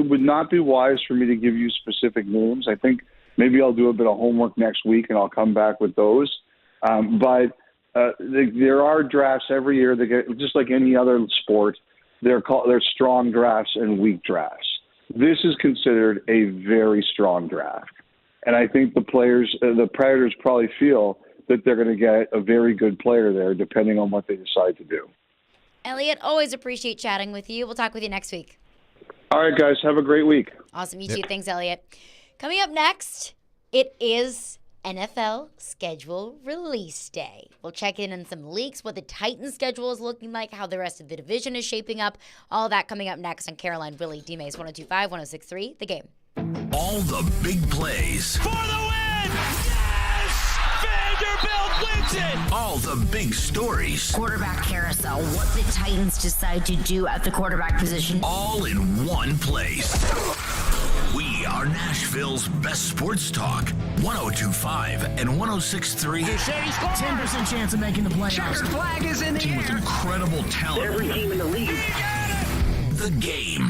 would not be wise for me to give you specific names. I think maybe I'll do a bit of homework next week and I'll come back with those. But there are drafts every year that get, just like any other sport, they're strong drafts and weak drafts. This is considered a very strong draft. And I think the Predators probably feel that they're going to get a very good player there depending on what they decide to do. Elliot, always appreciate chatting with you. We'll talk with you next week. All right, guys. Have a great week. Awesome. You too. Thanks, Elliot. Coming up next, it is NFL schedule release day. We'll check in on some leaks, what the Titans schedule is looking like, how the rest of the division is shaping up. All that coming up next on Caroline, Willy, D-Mase, 102.5, 106.3, The Game. All the big plays. For the win! Yes! Vanderbilt wins it! All the big stories. Quarterback carousel, what the Titans decide to do at the quarterback position. All in one place. We are Nashville's best sports talk. 102.5 and 106.3. 10% chance of making the playoffs. Checkered flag is in the team with incredible talent. Every team in the league. The Game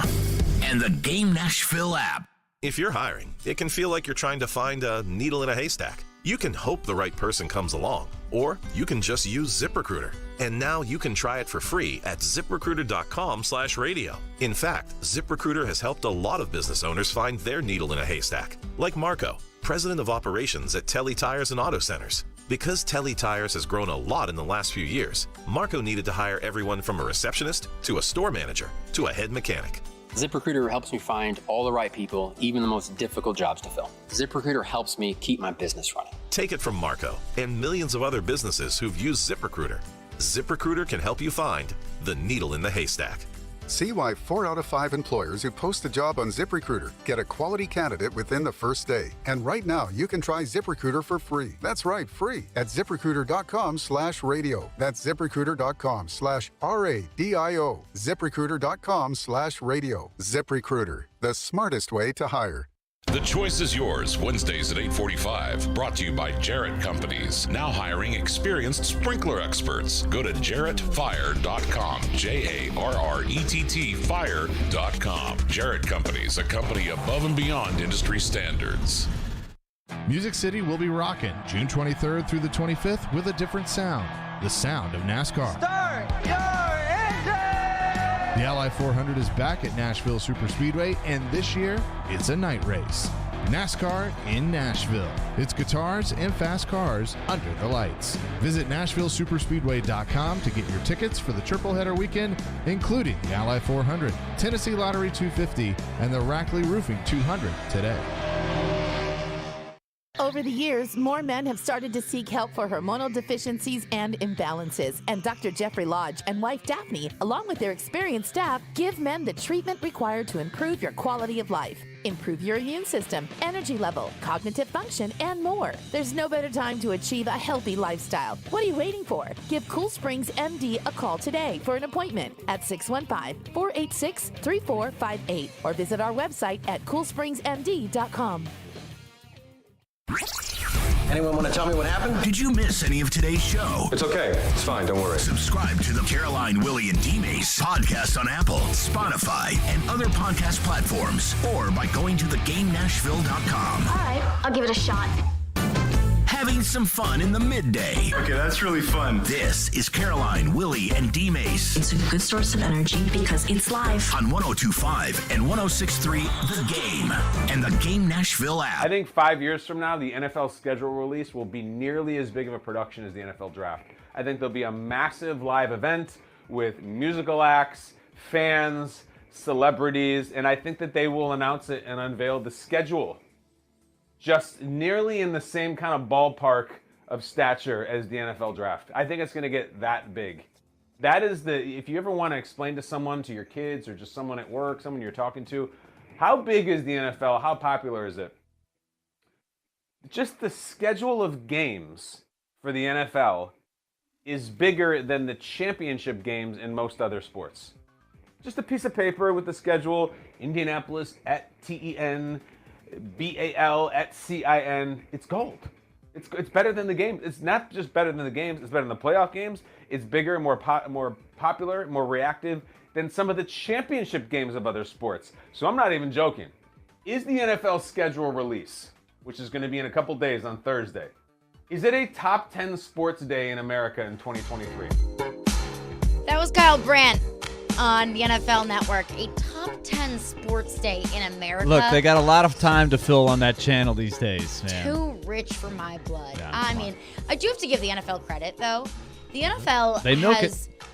and the Game Nashville app. If you're hiring, it can feel like you're trying to find a needle in a haystack. You can hope the right person comes along, or you can just use ZipRecruiter. And now you can try it for free at ZipRecruiter.com/radio. In fact, ZipRecruiter has helped a lot of business owners find their needle in a haystack, like Marco, president of operations at Telly Tires and Auto Centers. Because Telly Tires has grown a lot in the last few years, Marco needed to hire everyone from a receptionist to a store manager to a head mechanic. ZipRecruiter helps me find all the right people, even the most difficult jobs to fill. ZipRecruiter helps me keep my business running. Take it from Marco and millions of other businesses who've used ZipRecruiter. ZipRecruiter can help you find the needle in the haystack. See why 4 out of 5 employers who post a job on ZipRecruiter get a quality candidate within the first day. And right now, you can try ZipRecruiter for free. That's right, free at ZipRecruiter.com/radio. That's ZipRecruiter.com/RADIO. ZipRecruiter.com/radio. ZipRecruiter, the smartest way to hire. The choice is yours, Wednesdays at 8:45. Brought to you by Jarrett Companies. Now hiring experienced sprinkler experts. Go to jarrettfire.com. JARRETT fire.com. Jarrett Companies, a company above and beyond industry standards. Music City will be rocking June 23rd through the 25th with a different sound. The sound of NASCAR. Start your engine! The Ally 400 is back at Nashville Superspeedway, and this year, it's a night race. NASCAR in Nashville. It's guitars and fast cars under the lights. Visit NashvilleSuperspeedway.com to get your tickets for the triple header weekend, including the Ally 400, Tennessee Lottery 250, and the Rackley Roofing 200 today. Over the years, more men have started to seek help for hormonal deficiencies and imbalances. And Dr. Jeffrey Lodge and wife Daphne, along with their experienced staff, give men the treatment required to improve your quality of life, improve your immune system, energy level, cognitive function, and more. There's no better time to achieve a healthy lifestyle. What are you waiting for? Give Cool Springs MD a call today for an appointment at 615-486-3458 or visit our website at coolspringsmd.com. Anyone want to tell me what happened? Did you miss any of today's show? It's okay. It's fine. Don't worry. Subscribe to the Caroline, Willy, and D-Mase podcast on Apple, Spotify, and other podcast platforms, or by going to thegamenashville.com. All right, I'll give it a shot. Having some fun in the midday. Okay, that's really fun. This is Caroline, Willy, and D-Mase. It's a good source of energy because it's live. On 102.5 and 106.3 The Game and the Game Nashville app. I think 5 years from now, the NFL schedule release will be nearly as big of a production as the NFL draft. I think there'll be a massive live event with musical acts, fans, celebrities, and I think that they will announce it and unveil the schedule just nearly in the same kind of ballpark of stature as the NFL draft. I think it's going to get that big. That is if you ever want to explain to someone, to your kids or just someone at work, someone you're talking to, how big is the NFL? How popular is it? Just the schedule of games for the NFL is bigger than the championship games in most other sports. Just a piece of paper with the schedule. Indianapolis at TEN, BAL at CIN. It's gold. It's better than the games. It's not just better than the games. It's better than the playoff games. It's bigger, more popular, more reactive than some of the championship games of other sports. So I'm not even joking. Is the NFL schedule release, which is going to be in a couple days on Thursday, is it a top 10 sports day in America in 2023? That was Kyle Brandt on the NFL Network. A top 10 sports day in America. Look, they got a lot of time to fill on that channel these days, man. Too rich for my blood. Yeah, I mean, I do have to give the NFL credit, though. The NFL They milk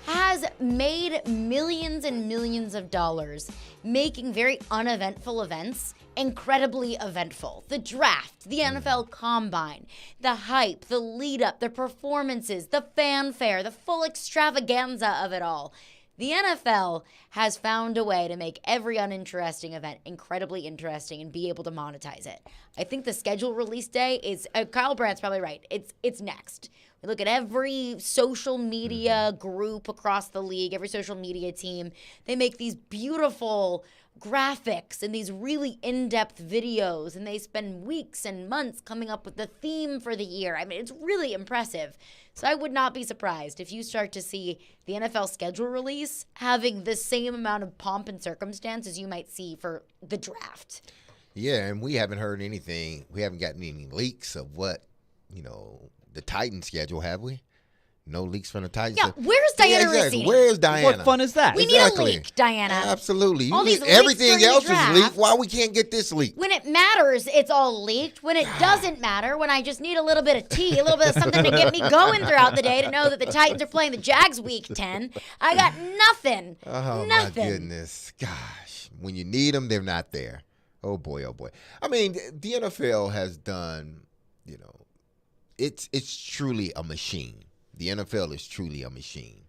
has made millions and millions of dollars making very uneventful events incredibly eventful. The draft, the NFL Combine, the hype, the lead up, the performances, the fanfare, the full extravaganza of it all. The NFL has found a way to make every uninteresting event incredibly interesting and be able to monetize it. I think the schedule release day is, Kyle Brandt's probably right, it's next. We look at every social media group across the league, every social media team. They make these beautiful graphics and these really in-depth videos, and they spend weeks and months coming up with the theme for the year. I mean, it's really impressive. So I would not be surprised if you start to see the NFL schedule release having the same amount of pomp and circumstance as you might see for the draft. Yeah, and we haven't heard anything. We haven't gotten any leaks of what, the Titans schedule, have we? No leaks from the Titans. Yeah, where's Diana Rossini? Where's Diana? What fun is that? We need a leak, Diana. Absolutely. All these leaks Everything during the else is draft. leaked. Why we can't get this leak? When it matters, it's all leaked. When it doesn't matter, when I just need a little bit of tea, a little bit of something to get me going throughout the day to know that the Titans are playing the Jags week 10, I got nothing. Oh, nothing. my goodness. Gosh. When you need them, they're not there. Oh, boy, oh, boy. I mean, the NFL has done, it's truly a machine. The NFL is truly a machine,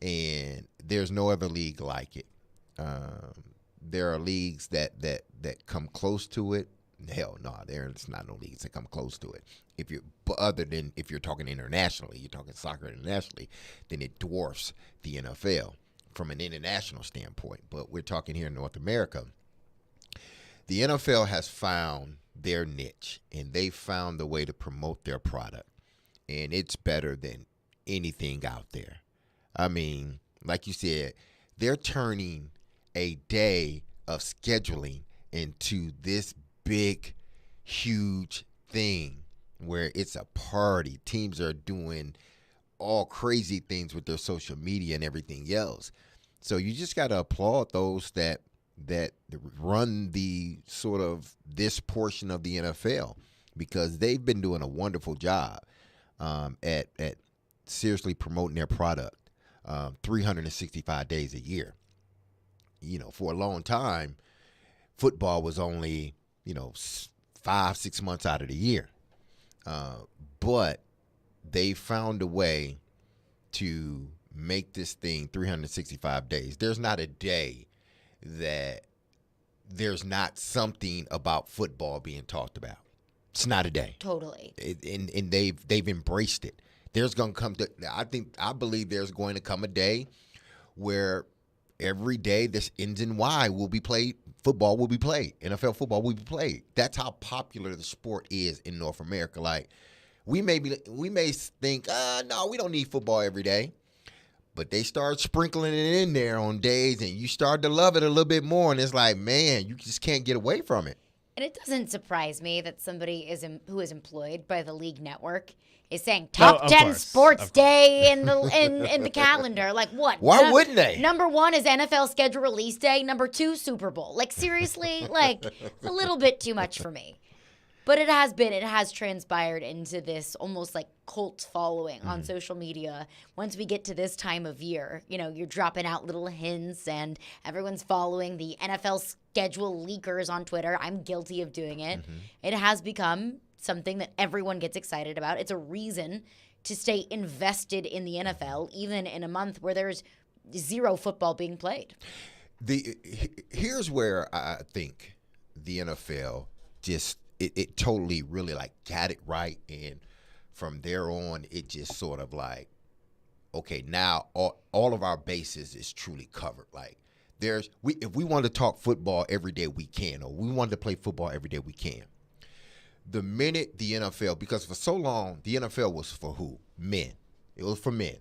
and there's no other league like it. There are leagues that come close to it. Hell, no, there's not no leagues that come close to it. Other than if you're talking internationally, you're talking soccer internationally, then it dwarfs the NFL from an international standpoint. But we're talking here in North America. The NFL has found their niche, and they found the way to promote their product, and it's better than anything out there. I mean, like you said, they're turning a day of scheduling into this big, huge thing where it's a party. Teams are doing all crazy things with their social media and everything else. So you just got to applaud those that run the sort of this portion of the NFL, because they've been doing a wonderful job at seriously promoting their product 365 days a year. For a long time, football was only 5-6 months out of the year, but they found a way to make this thing 365 days. There's not a day that there's not something about football being talked about. It's not a day. Totally. And they've embraced it. There's going to come to, I believe there's going to come a day where every day this ends in Y will be played, football will be played, NFL football will be played. That's how popular the sport is in North America. Like, we may think, no, we don't need football every day. But they start sprinkling it in there on days, and you start to love it a little bit more, and it's like, man, you just can't get away from it. And it doesn't surprise me that somebody who is employed by the league network is saying top 10 sports day in the calendar. Like, what? Why wouldn't they? Number 1 is NFL schedule release day. Number 2, Super Bowl. Like, seriously, like, a little bit too much for me. But it has transpired into this almost like cult following on social media. Once we get to this time of year, you're dropping out little hints and everyone's following the NFL schedule leakers on Twitter. I'm guilty of doing it. It has become something that everyone gets excited about. It's a reason to stay invested in the NFL, even in a month where there's zero football being played. Here's where I think the NFL just it totally really got it right, and from there on it just sort of like, okay, now all of our bases is truly covered. Like, if we want to talk football every day, we can, or we wanted to play football every day, we can. The minute the NFL, because for so long, the NFL was for who? Men. It was for men.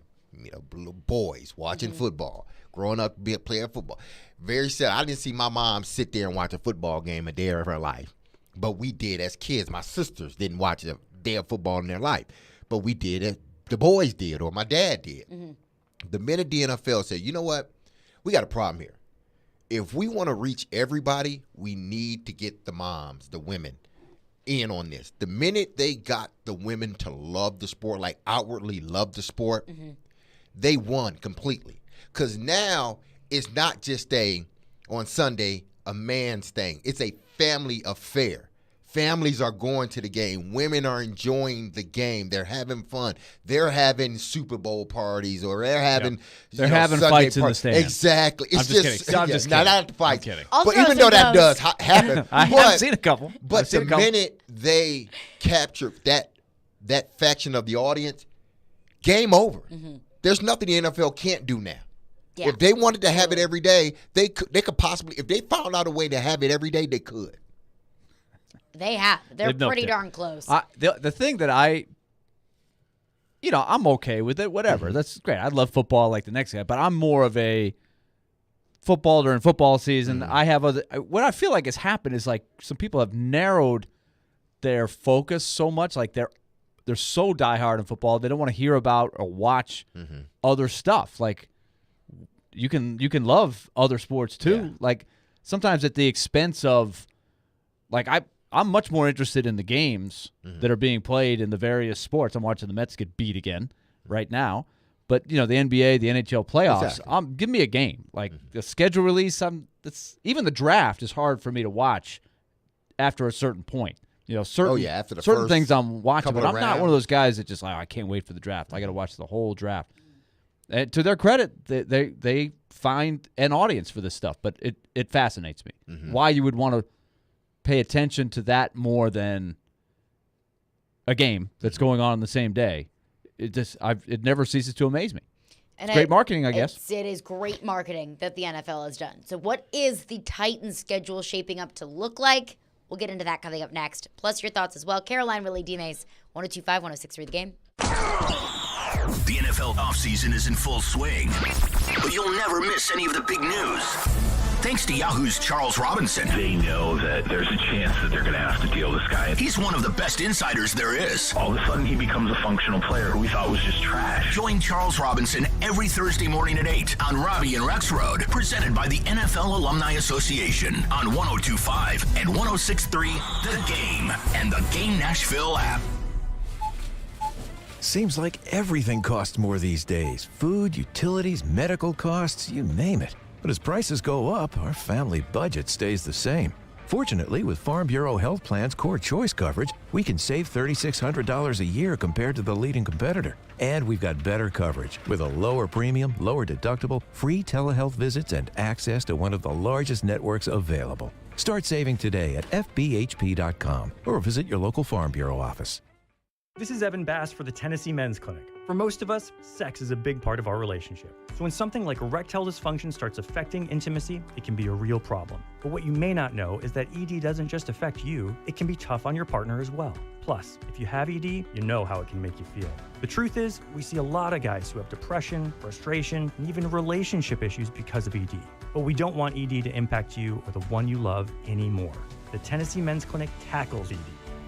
Little boys watching football, growing up playing football. Very sad. I didn't see my mom sit there and watch a football game a day of her life. But we did as kids. My sisters didn't watch a day of football in their life. But we did it. The boys did, or my dad did. Mm-hmm. The minute the NFL said, you know what? We got a problem here. If we want to reach everybody, we need to get the moms, the women, in on this. The minute they got the women to love the sport, like outwardly love the sport, they won completely. Because now it's not just on Sunday, a man's thing. It's a family affair. Families are going to the game. Women are enjoying the game. They're having fun. They're having Super Bowl parties, or they're having They're having Sunday fights in the stands. Exactly. I'm just kidding. I'm just kidding. Not the fights. I'm kidding. But even though that does happen, I've seen a couple. But the minute they capture that faction of the audience, game over. There's nothing the NFL can't do now. Yeah. If they wanted to have it every day, they could possibly. If they found out a way to have it every day, they could. They have. They're pretty darn close. The thing that I'm okay with it. Whatever. That's great. I love football like the next guy, but I'm more of a football during football season. I have what I feel like has happened is like some people have narrowed their focus so much. Like they're so diehard in football, they don't want to hear about or watch other stuff. Like you can love other sports too. Yeah. Like sometimes at the expense of, like I'm much more interested in the games that are being played in the various sports. I'm watching the Mets get beat again right now. But, the NBA, the NHL playoffs, give me a game. Like the schedule release, even the draft is hard for me to watch after a certain point. After the certain things I'm watching, but I'm not one of those guys that just I can't wait for the draft. I got to watch the whole draft. And to their credit, they find an audience for this stuff, but it fascinates me. Why you would want to pay attention to that more than a game that's going on the same day. It never ceases to amaze me. And it's great marketing, I guess. It is great marketing that the NFL has done. So what is the Titans schedule shaping up to look like? We'll get into that coming up next. Plus your thoughts as well. Caroline, Willy, D-Mase, 102.5, 106.3 The Game. The NFL offseason is in full swing, but you'll never miss any of the big news. Thanks to Yahoo's Charles Robinson. They know that there's a chance that they're going to have to deal this guy. He's one of the best insiders there is. All of a sudden, he becomes a functional player who we thought was just trash. Join Charles Robinson every Thursday morning at 8 on Robbie and Rex Road, presented by the NFL Alumni Association on 102.5 and 106.3 The Game and the Game Nashville app. Seems like everything costs more these days. Food, utilities, medical costs, you name it. But as prices go up, our family budget stays the same. Fortunately, with Farm Bureau Health Plan's Core Choice coverage, we can save $3,600 a year compared to the leading competitor. And we've got better coverage with a lower premium, lower deductible, free telehealth visits, and access to one of the largest networks available. Start saving today at FBHP.com or visit your local Farm Bureau office. This is Evan Bass for the Tennessee Men's Clinic. For most of us, sex is a big part of our relationship. So when something like erectile dysfunction starts affecting intimacy, it can be a real problem. But what you may not know is that ED doesn't just affect you, it can be tough on your partner as well. Plus, if you have ED, you know how it can make you feel. The truth is, we see a lot of guys who have depression, frustration, and even relationship issues because of ED. But we don't want ED to impact you or the one you love anymore. The Tennessee Men's Clinic tackles ED.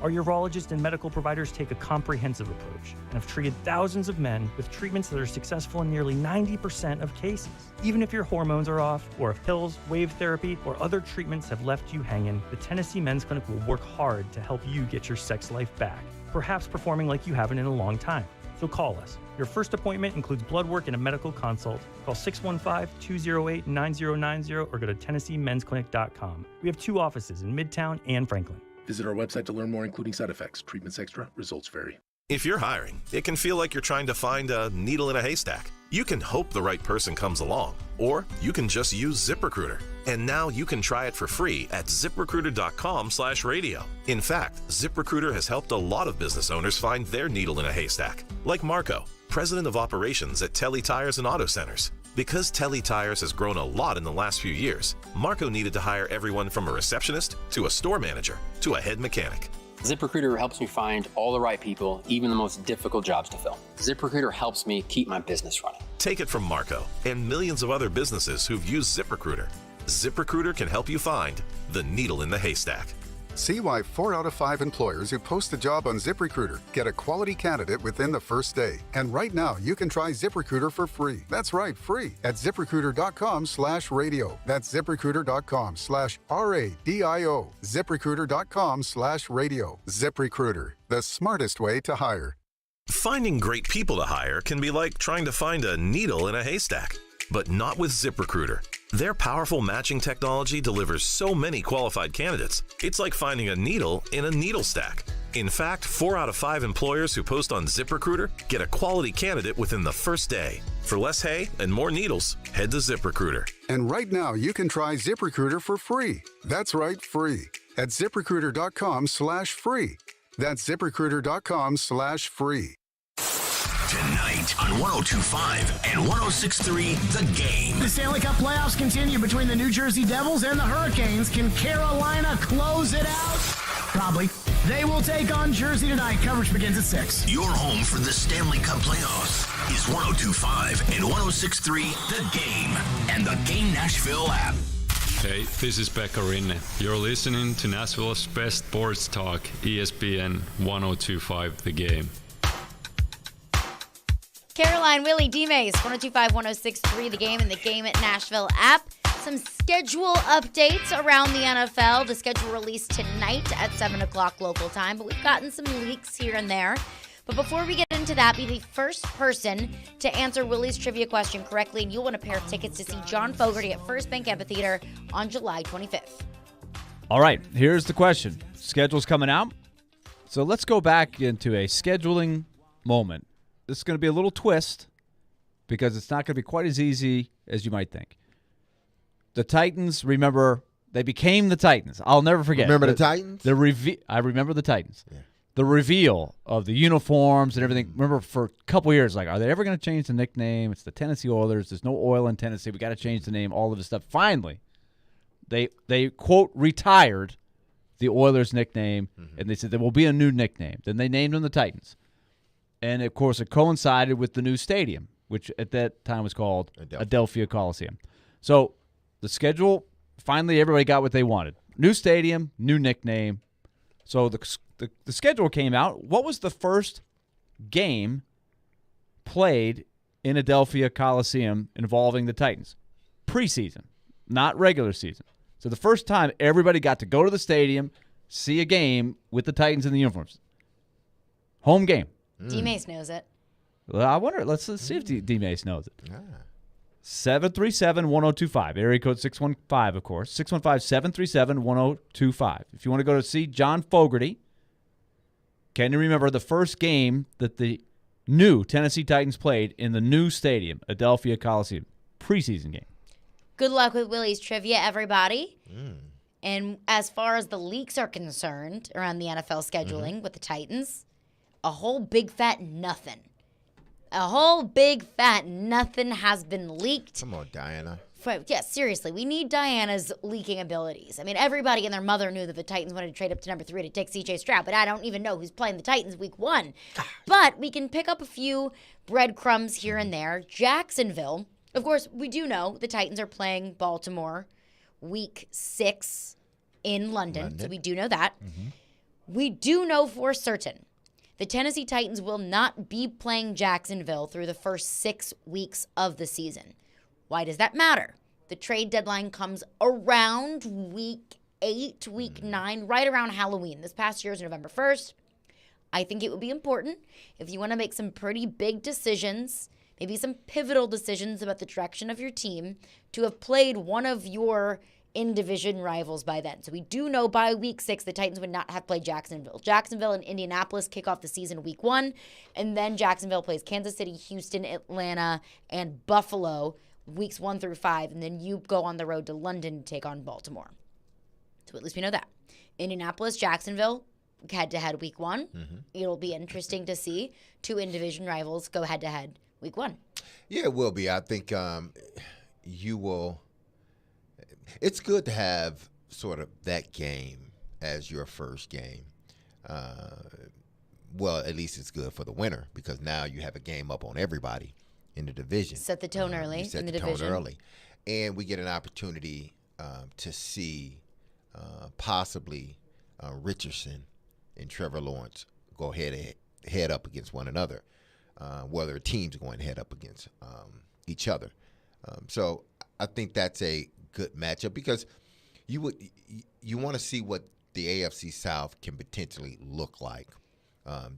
Our urologists and medical providers take a comprehensive approach and have treated thousands of men with treatments that are successful in nearly 90% of cases. Even if your hormones are off, or if pills, wave therapy, or other treatments have left you hanging, the Tennessee Men's Clinic will work hard to help you get your sex life back, perhaps performing like you haven't in a long time. So call us. Your first appointment includes blood work and a medical consult. Call 615-208-9090 or go to TennesseeMen'sClinic.com. We have 2 offices in Midtown and Franklin. Visit our website to learn more, including side effects. Treatments extra, results vary. If you're hiring, it can feel like you're trying to find a needle in a haystack. You can hope the right person comes along, or you can just use ZipRecruiter. And now you can try it for free at ZipRecruiter.com/radio. In fact, ZipRecruiter has helped a lot of business owners find their needle in a haystack, like Marco, president of operations at Telly Tires and Auto Centers. Because Telly Tires has grown a lot in the last few years, Marco needed to hire everyone from a receptionist to a store manager to a head mechanic. ZipRecruiter helps me find all the right people, even the most difficult jobs to fill. ZipRecruiter helps me keep my business running. Take it from Marco and millions of other businesses who've used ZipRecruiter. ZipRecruiter can help you find the needle in the haystack. See why 4 out of 5 employers who post a job on ZipRecruiter get a quality candidate within the first day. And right now, you can try ZipRecruiter for free. That's right, free at ZipRecruiter.com/radio. That's ZipRecruiter.com/RADIO. ZipRecruiter.com/radio. ZipRecruiter, the smartest way to hire. Finding great people to hire can be like trying to find a needle in a haystack, but not with ZipRecruiter. Their powerful matching technology delivers so many qualified candidates, it's like finding a needle in a needle stack. In fact, 4 out of 5 employers who post on ZipRecruiter get a quality candidate within the first day. For less hay and more needles, head to ZipRecruiter. And right now, you can try ZipRecruiter for free. That's right, free at ZipRecruiter.com/free. That's ZipRecruiter.com/free. Tonight on 102.5 and 106.3 The Game. The Stanley Cup playoffs continue between the New Jersey Devils and the Hurricanes. Can Carolina close it out? Probably. They will take on Jersey tonight. Coverage begins at 6. Your home for the Stanley Cup playoffs is 102.5 and 106.3 The Game and the Game Nashville app. Hey, this is Pekka Rinne. You're listening to Nashville's best sports talk, ESPN 102.5 The Game. Caroline, Willy, D-Mase, 102.5, 106.3 The Game and the Game at Nashville app. Some schedule updates around the NFL. The schedule released tonight at 7 o'clock local time, but we've gotten some leaks here and there. But before we get into that, be the first person to answer Willy's trivia question correctly, and you'll win a pair of tickets to see John Fogerty at First Bank Amphitheater on July 25th. All right, here's the question. Schedule's coming out. So let's go back into a scheduling moment. This is going to be a little twist because it's not going to be quite as easy as you might think. The Titans, remember, they became the Titans. I'll never forget. Remember the Titans? I remember the Titans. Yeah. The reveal of the uniforms and everything. Remember, for a couple years, like, are they ever going to change the nickname? It's the Tennessee Oilers. There's no oil in Tennessee. We got to change the name, all of this stuff. Finally, they quote, retired the Oilers nickname, and they said there will be a new nickname. Then they named them the Titans. And, of course, it coincided with the new stadium, which at that time was called Adelphia Coliseum. So the schedule, finally everybody got what they wanted. New stadium, new nickname. So the schedule came out. What was the first game played in Adelphia Coliseum involving the Titans? Preseason, not regular season. So the first time everybody got to go to the stadium, see a game with the Titans in the uniforms. Home game. D-Mase knows it. Well, I wonder. Let's see if D-Mase knows it. 737-1025. Area code 615, of course. 615-737-1025. If you want to go to see John Fogerty, can you remember the first game that the new Tennessee Titans played in the new stadium, Adelphia Coliseum? Preseason game. Good luck with Willy's trivia, everybody. And as far as the leaks are concerned around the NFL scheduling with the Titans, a whole big fat nothing. A whole big fat nothing has been leaked. Come on, Diana. Yeah, seriously, we need Diana's leaking abilities. I mean, everybody and their mother knew that the Titans wanted to trade up to number 3 to take C.J. Stroud, but I don't even know who's playing the Titans week 1. But we can pick up a few breadcrumbs here and there. Jacksonville, of course, we do know the Titans are playing Baltimore week 6 in London. So we do know that. We do know for certain the Tennessee Titans will not be playing Jacksonville through the first 6 weeks of the season. Why does that matter? The trade deadline comes around week 8, week 9, right around Halloween. This past year is November 1st. I think it would be important if you want to make some pretty big decisions, maybe some pivotal decisions about the direction of your team, to have played one of your in-division rivals by then. So we do know by week 6 the Titans would not have played Jacksonville. Jacksonville and Indianapolis kick off the season week 1, and then Jacksonville plays Kansas City, Houston, Atlanta, and Buffalo weeks 1 through 5, and then you go on the road to London to take on Baltimore. So at least we know that. Indianapolis, Jacksonville, head-to-head week 1. It'll be interesting to see 2 in-division rivals go head-to-head week 1. Yeah, it will be. I think you will. It's good to have sort of that game as your first game. Well, at least it's good for the winner because now you have a game up on everybody in the division. Set the tone early set in the the division. tone early. And we get an opportunity to see possibly Richardson and Trevor Lawrence go head up against one another, whether a team's going head up against each other. So I think that's a good matchup because you want to see what the AFC South can potentially look like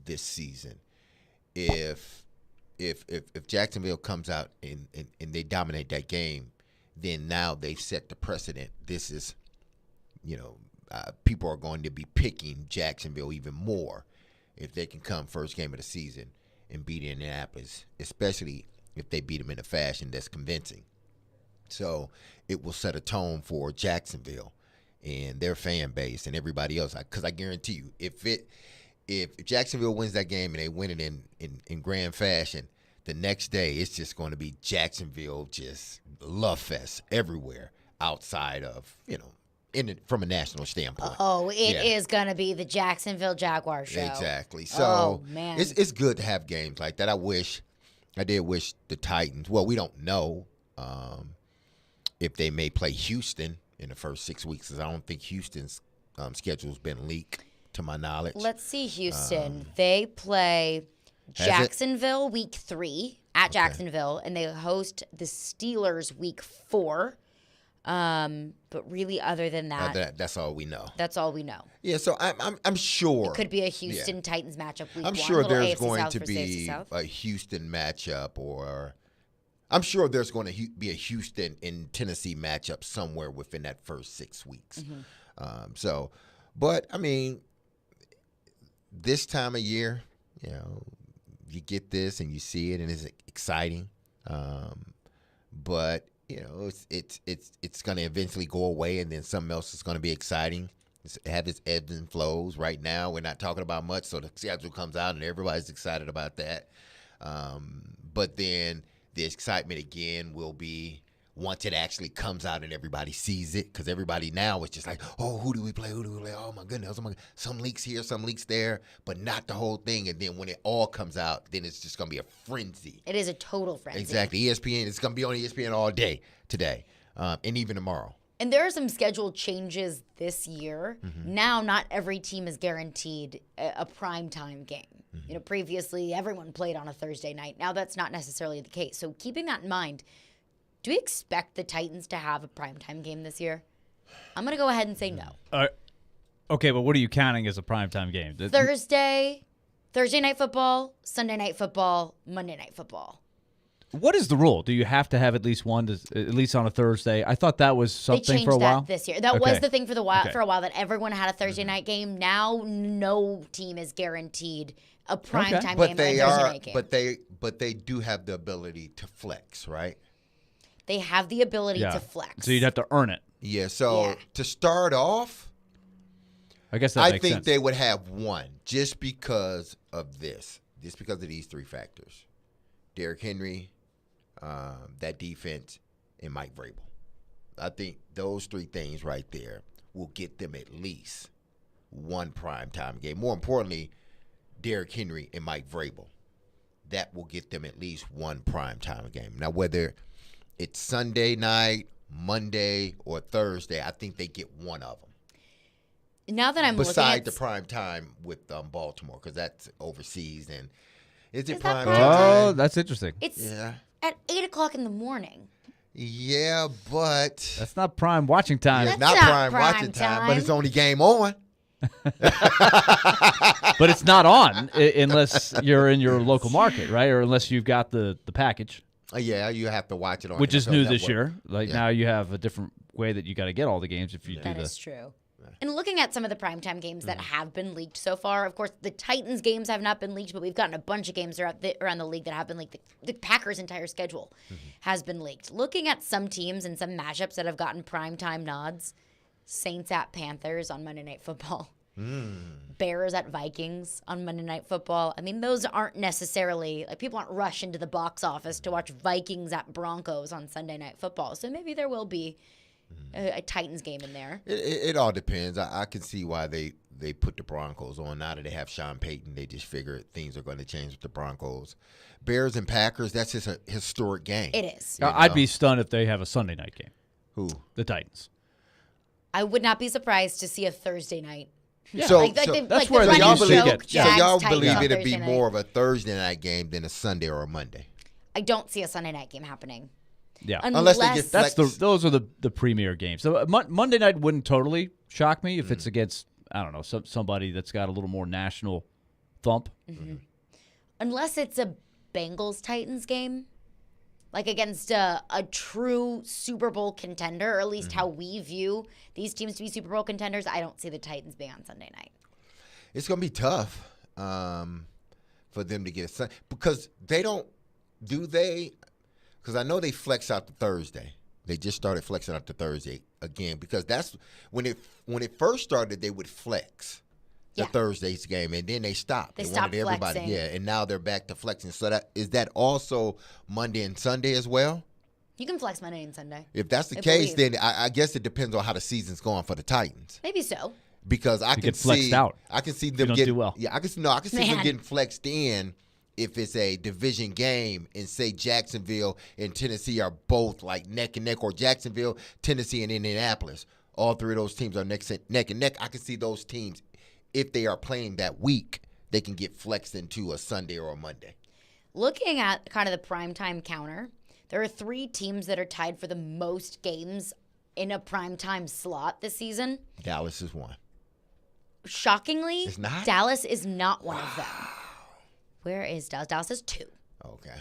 this season. If Jacksonville comes out and they dominate that game, then now they've set the precedent. This is, people are going to be picking Jacksonville even more if they can come first game of the season and beat Indianapolis, especially if they beat them in a fashion that's convincing. So it will set a tone for Jacksonville and their fan base and everybody else. Because I guarantee you, if Jacksonville wins that game and they win it in grand fashion, the next day it's just going to be Jacksonville just love fest everywhere outside of, from a national standpoint. Oh, it is going to be the Jacksonville Jaguars show. Exactly. So man. It's good to have games like that. I did wish the Titans, well, we don't know if they may play Houston in the first 6 weeks, because I don't think Houston's schedule's been leaked to my knowledge. Let's see Houston. They play Jacksonville week 3 at Jacksonville, and they host the Steelers week 4. But really, other than that, that's all we know. That's all we know. Yeah, so I'm sure it could be a Houston Titans matchup week 1. I'm sure there's AFC going South to be a Houston matchup, or I'm sure there's going to be a Houston and Tennessee matchup somewhere within that first 6 weeks. Mm-hmm. But I mean, this time of year, you get this and you see it, and it's exciting. But it's going to eventually go away, and then something else is going to be exciting. Have its ebbs and flows. Right now, we're not talking about much, so the schedule comes out, and everybody's excited about that. But then the excitement again will be once it actually comes out and everybody sees it, because everybody now is just like, oh, who do we play? Oh, my goodness. Some leaks here, some leaks there, but not the whole thing. And then when it all comes out, then it's just going to be a frenzy. It is a total frenzy. Exactly. ESPN, it's going to be on ESPN all day today and even tomorrow. And there are some schedule changes this year. Mm-hmm. Now, not every team is guaranteed a primetime game. Mm-hmm. Previously, everyone played on a Thursday night. Now, that's not necessarily the case. So keeping that in mind, do we expect the Titans to have a primetime game this year? I'm going to go ahead and say no. Okay, but what are you counting as a primetime game? Thursday night football, Sunday night football, Monday night football. What is the rule? Do you have to have at least one, at least on a Thursday? I thought that was something for a while. They changed that this year. That was the thing for a while, that everyone had a Thursday night game. Now no team is guaranteed a primetime game or a Thursday night game. But they do have the ability to flex, right? They have the ability to flex. So you'd have to earn it. Yeah, so to start off, I guess that makes sense. I think they would have one just because of this. Just because of these three factors. Derrick Henry, that defense, and Mike Vrabel. I think those three things right there will get them at least one primetime game. More importantly, Derrick Henry and Mike Vrabel. That will get them at least one primetime game. Now, whether it's Sunday night, Monday, or Thursday, I think they get one of them. Now that I'm besides the prime time with Baltimore, because that's overseas, and is it prime time? time? Oh, that's interesting. It's at 8:00 in the morning. Yeah, but that's not prime watching time. It's not prime watching time, but it's only game on. But it's not on unless you're in your local market, right? Or unless you've got the package. Yeah, you have to watch it on. Which is new this year. Now you have a different way that you got to get all the games if you do that. That is true. And looking at some of the primetime games that have been leaked so far, of course, the Titans games have not been leaked, but we've gotten a bunch of games around the league that have been leaked. The Packers' entire schedule has been leaked. Looking at some teams and some matchups that have gotten primetime nods, Saints at Panthers on Monday Night Football. Bears at Vikings on Monday Night Football. I mean, those aren't necessarily, like, people aren't rushing to the box office to watch Vikings at Broncos on Sunday Night Football. So maybe there will be a Titans game in there. It all depends. I can see why they put the Broncos on. Now that they have Sean Payton, they just figure things are going to change with the Broncos. Bears and Packers, that's just a historic game. It is. I'd be stunned if they have a Sunday night game. Who? The Titans. I would not be surprised to see a Thursday night. Yeah. So, that's where they y'all usually believe, get. so y'all Titans believe on it'd be Thursday more night. of a Thursday night game than a Sunday or a Monday. I don't see a Sunday night game happening. Yeah, Unless they get those are the premier games. So Monday night wouldn't totally shock me if it's against, I don't know, somebody that's got a little more national thump. Unless it's a Bengals-Titans game, like against a true Super Bowl contender, or at least how we view these teams to be Super Bowl contenders, I don't see the Titans being on Sunday night. It's going to be tough for them to get a Sunday because they don't – do they – because I know they flex out to Thursday. They just started flexing out to Thursday again because that's when it first started. They would flex the Thursday's game, and then they stopped. They wanted stopped everybody, flexing. and now they're back to flexing. So is that also Monday and Sunday as well? You can flex Monday and Sunday. If that's the I case, believe. then I guess it depends on how the season's going for the Titans. Maybe so. Because I You can get flexed see, out. I can see you them don't getting do well. Yeah, I can see them Man. getting flexed in if it's a division game and say Jacksonville and Tennessee are both like neck and neck, or Jacksonville, Tennessee, and Indianapolis. All three of those teams are neck and neck. I can see those teams, if they are playing that week, they can get flexed into a Sunday or a Monday. Looking at kind of the primetime counter, there are 3 teams that are tied for the most games in a primetime slot this season. Dallas is one. Shockingly, It's not? Dallas is not one of them. Where is Dallas? Dallas is 2. Okay.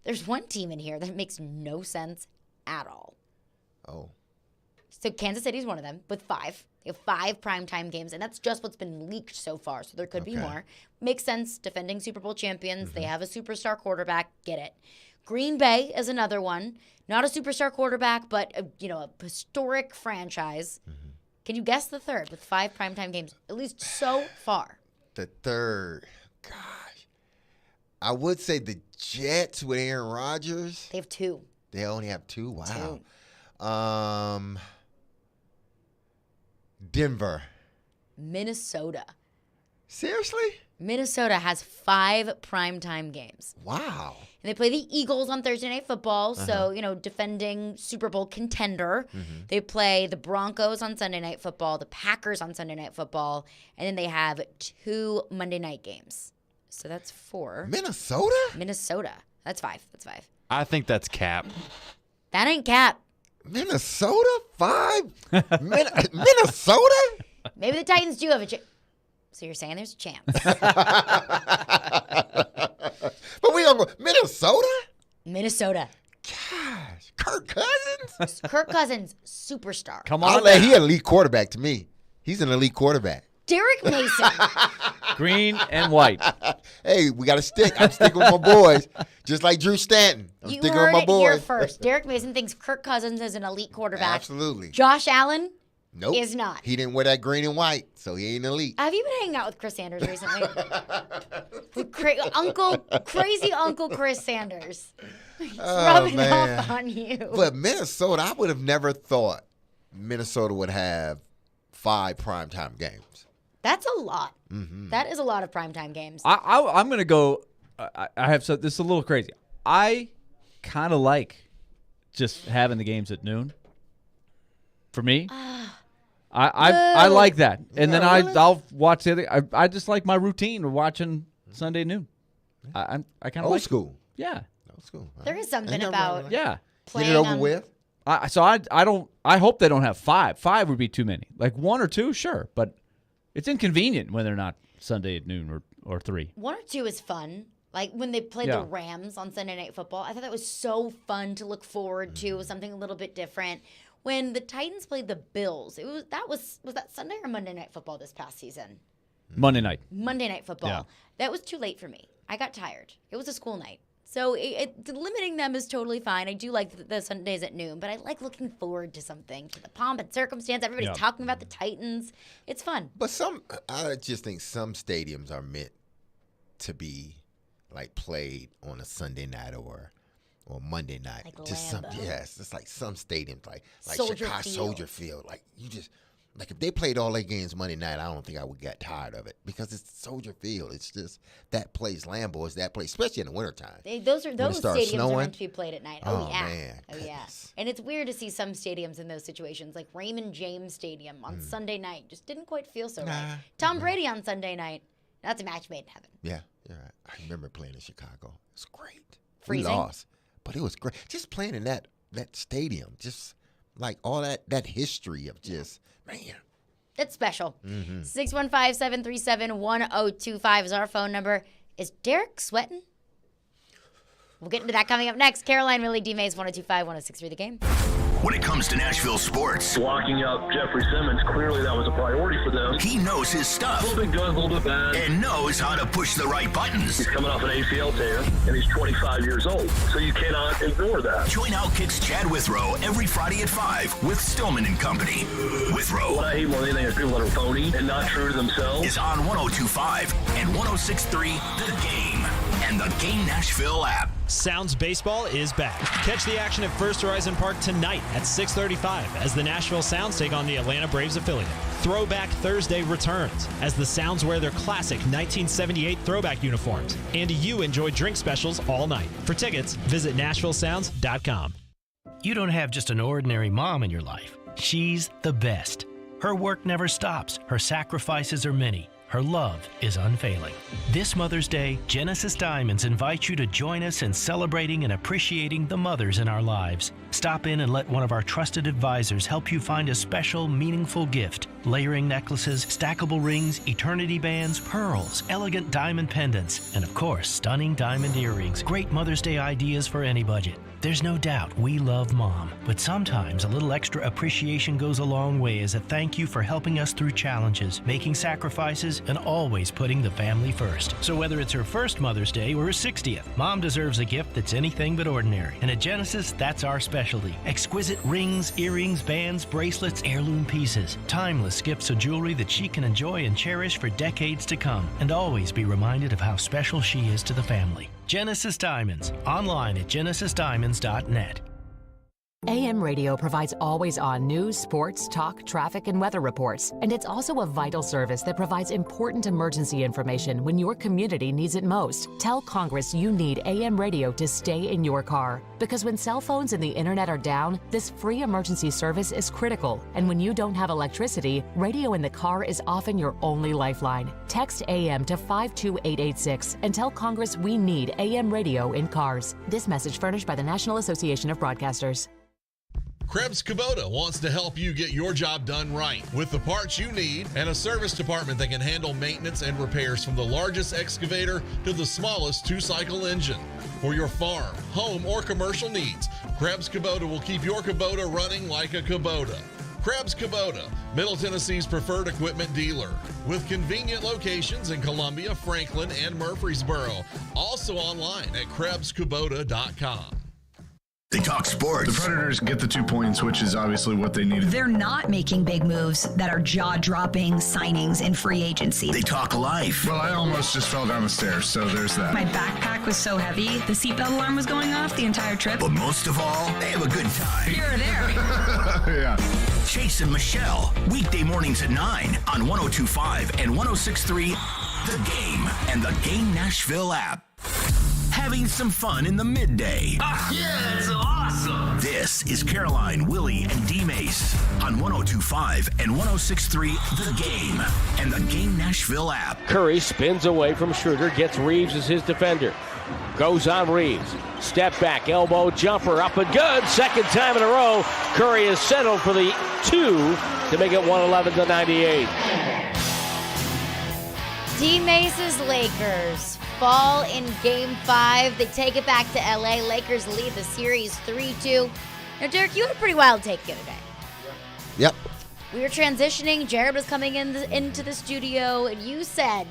There's one team in here that makes no sense at all. Oh. So Kansas City's one of them with 5. They have 5 primetime games, and that's just what's been leaked so far, so there could be Okay. more. Makes sense. Defending Super Bowl champions. They have a superstar quarterback. Get it. Green Bay is another one. Not a superstar quarterback, but a historic franchise. Can you guess the third with 5 primetime games, at least so far? The third. Gosh. I would say the Jets with Aaron Rodgers. They have 2. They only have 2? Wow. Denver. Minnesota. Seriously? Minnesota has 5 primetime games. Wow. And they play the Eagles on Thursday Night Football, so, defending Super Bowl contender. They play the Broncos on Sunday Night Football, the Packers on Sunday Night Football, and then they have 2 Monday night games. So that's 4. Minnesota? Minnesota. That's 5. I think that's cap. That ain't cap. Minnesota? 5? Minnesota? Maybe the Titans do have a chance. So you're saying there's a chance. But we don't go. Minnesota? Minnesota. Gosh. Kirk Cousins? Kirk Cousins, superstar. Come I'll on, let he an elite quarterback to me. He's an elite quarterback. Derek Mason. green and white. Hey, we got to stick. I'm sticking with my boys. Just like Drew Stanton. I'm You sticking heard with my it boys. here first. Derek Mason thinks Kirk Cousins is an elite quarterback. Absolutely. Josh Allen Nope. is not. He didn't wear that green and white, so he ain't elite. Have you been hanging out with Chris Sanders recently? With crazy Uncle Chris Sanders. He's rubbing off on you. But Minnesota, I would have never thought Minnesota would have 5 primetime games. That's a lot. That is a lot of primetime games. I'm going to go. I have so this is a little crazy. I kind of like just having the games at noon. For me, I like that, and then I'll watch the other. I just like my routine of watching Sunday noon. I kind of Old like school. Yeah, old school. There is something Ain't nothing about wrong with yeah. playing Get it over on- with. I don't. I hope they don't have 5. 5 would be too many. Like 1 or 2, sure, but it's inconvenient when they're not Sunday at noon or 3. 1 or 2 is fun. Like when they played the Rams on Sunday Night Football, I thought that was so fun to look forward to. It was something a little bit different. When the Titans played the Bills, was that Sunday or Monday Night Football this past season? Monday night. Monday Night Football. Yeah. That was too late for me. I got tired. It was a school night. So limiting them is totally fine. I do like the Sundays at noon, but I like looking forward to something, to the pomp and circumstance. Everybody's talking about the Titans. It's fun. But I just think some stadiums are meant to be like played on a Sunday night or Monday night. Like just Lambeau. it's like some stadiums like Soldier Chicago Field. Soldier Field. Like you just like if they played all their games Monday night, I don't think I would get tired of it because it's Soldier Field. It's just that place, Lambeau is that place, especially in the wintertime. Those stadiums snowing, are meant to be played at night. Oh yeah. Man, oh yeah. And it's weird to see some stadiums in those situations, like Raymond James Stadium on Sunday night. Just didn't quite feel so right. Tom Brady on Sunday night. That's a match made in heaven. Yeah, you're right. I remember playing in Chicago. It's great. Freezing? We lost, but it was great. Just playing in that stadium, just like all that history of just man. It's special. 615-737-1025 is our phone number. Is Derek sweating? We'll get into that coming up next. Caroline, Willy, D-Mase, 102.5, 106.3 The Game. When it comes to Nashville sports, Locking up Jeffrey Simmons, clearly that was a priority for them. he knows his stuff A little bit good, a little bit bad. and knows how to push the right buttons. He's coming off an ACL tear, and he's 25 years old, so you cannot ignore that. Join Outkick's Chad Withrow every Friday at 5 with Stillman and Company. Withrow What I hate more than anything is people that are phony and not true to themselves. is on 102.5 and 106.3 The Game and the Game Nashville app. Sounds Baseball is back. Catch the action at First Horizon Park tonight at 6:35 as the Nashville Sounds take on the Atlanta Braves affiliate. Throwback Thursday returns as the Sounds wear their classic 1978 throwback uniforms, and you enjoy drink specials all night. For tickets, visit NashvilleSounds.com. You don't have just an ordinary mom in your life. She's the best. Her work never stops. Her sacrifices are many. Her love is unfailing. This Mother's Day, Genesis Diamonds invites you to join us in celebrating and appreciating the mothers in our lives. Stop in and let one of our trusted advisors help you find a special, meaningful gift. Layering necklaces, stackable rings, eternity bands, pearls, elegant diamond pendants, and of course, stunning diamond earrings. Great Mother's Day ideas for any budget. There's no doubt we love Mom, but sometimes a little extra appreciation goes a long way as a thank you for helping us through challenges, making sacrifices, and always putting the family first. So whether it's her first Mother's Day or her 60th, Mom deserves a gift that's anything but ordinary. And at Genesis, that's our specialty. Exquisite rings, earrings, bands, bracelets, heirloom pieces. Timeless gifts of jewelry that she can enjoy and cherish for decades to come, and always be reminded of how special she is to the family. Genesis Diamonds, online at genesisdiamonds.net. AM radio provides always-on news, sports, talk, traffic, and weather reports. And it's also a vital service that provides important emergency information when your community needs it most. Tell Congress you need AM radio to stay in your car. Because when cell phones and the internet are down, this free emergency service is critical. And when you don't have electricity, radio in the car is often your only lifeline. Text AM to 52886 and tell Congress we need AM radio in cars. This message furnished by the National Association of Broadcasters. Krebs Kubota wants to help you get your job done right with the parts you need and a service department that can handle maintenance and repairs from the largest excavator to the smallest two-cycle engine. For your farm, home, or commercial needs, Krebs Kubota will keep your Kubota running like a Kubota. Krebs Kubota, Middle Tennessee's preferred equipment dealer, with convenient locations in Columbia, Franklin, and Murfreesboro. Also online at KrebsKubota.com. They talk sports. The Predators get the 2 points, which is obviously what they needed. They're not making big moves that are jaw-dropping signings in free agency. They talk life. Well, I almost just fell down the stairs, so there's that. My backpack was so heavy, the seatbelt alarm was going off the entire trip. But most of all, they have a good time. Here or there. Yeah. Chase and Michelle, weekday mornings at 9 on 102.5 and 106.3 The Game and the Game Nashville app. Having some fun in the midday. Yeah, it's awesome. This is Caroline, Willy, and D-Mase on 102.5 and 106.3 The Game and the Game Nashville app. Curry spins away from Schroeder, gets Reeves as his defender. Goes on Reeves. Step back, elbow, jumper, up and good. Second time in a row, Curry has settled for the 2 to make it 111-98. D-Mase's Lakers fall in Game 5. They take it back to LA. Lakers lead the series 3-2. Now, Derek, you had a pretty wild take the other day. Yep. We were transitioning. Jared was coming into the studio, and you said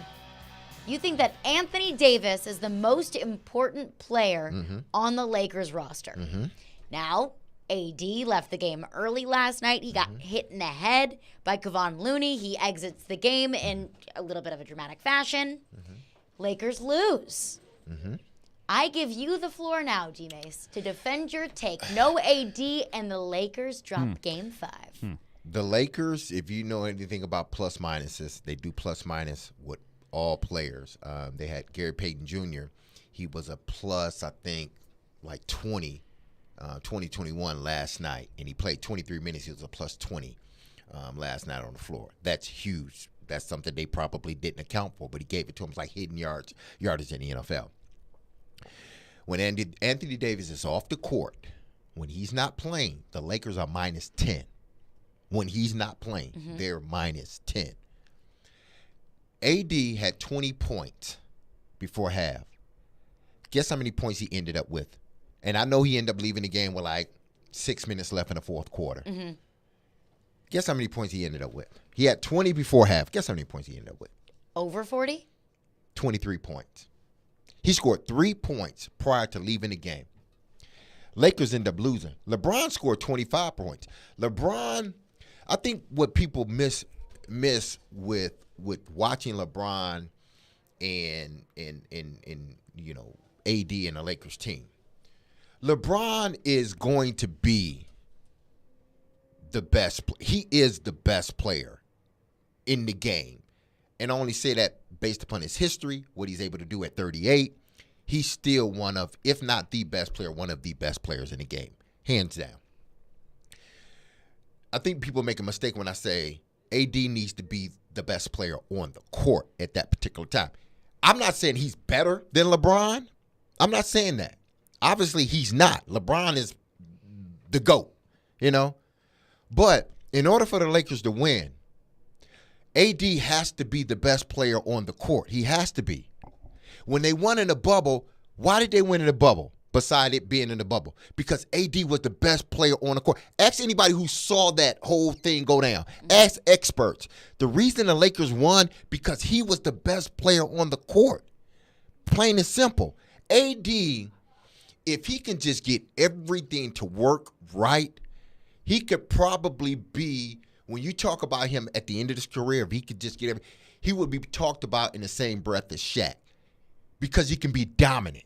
You think that Anthony Davis is the most important player Mm-hmm. on the Lakers roster. Now, AD left the game early last night. He got hit in the head by Kevon Looney. He exits the game in a little bit of a dramatic fashion. Lakers lose. I give you the floor now, D-Mase, to defend your take. No AD, and the Lakers drop Game 5. The Lakers, if you know anything about plus minuses, they do plus minus with all players. They had Gary Payton Jr. He was a plus, I think, like 2021 last night, and he played 23 minutes. He was a plus 20 last night on the floor. That's huge. That's something they probably didn't account for, but he gave it to him. It's like hidden yardage in the NFL. When Anthony Davis is off the court, when he's not playing, the Lakers are minus 10. When he's not playing, they're minus 10. AD had 20 points before half. Guess how many points he ended up with? And I know he ended up leaving the game with like 6 minutes left in the fourth quarter. Guess how many points he ended up with? He had 20 before half. Guess how many points he ended up with? Over 40? 23 points. He scored 3 points prior to leaving the game. Lakers end up losing. LeBron scored 25 points. LeBron, I think what people miss with watching LeBron and you know, AD and the Lakers team. LeBron is going to be the best. He is the best player in the game. And I only say that based upon his history, what he's able to do at 38. He's still one of, if not the best player, one of the best players in the game, hands down. I think people make a mistake when I say AD needs to be the best player on the court at that particular time. I'm not saying he's better than LeBron. I'm not saying that. Obviously, he's not. LeBron is the GOAT, you know. But in order for the Lakers to win, AD has to be the best player on the court. He has to be. When they won in the bubble, why did they win in the bubble? Beside it being in the bubble, because AD was the best player on the court. Ask anybody who saw that whole thing go down. Ask experts. The reason the Lakers won, because he was the best player on the court. Plain and simple. AD, if he can just get everything to work right, he could probably be, when you talk about him at the end of his career, if he could just get everything, he would be talked about in the same breath as Shaq, because he can be dominant.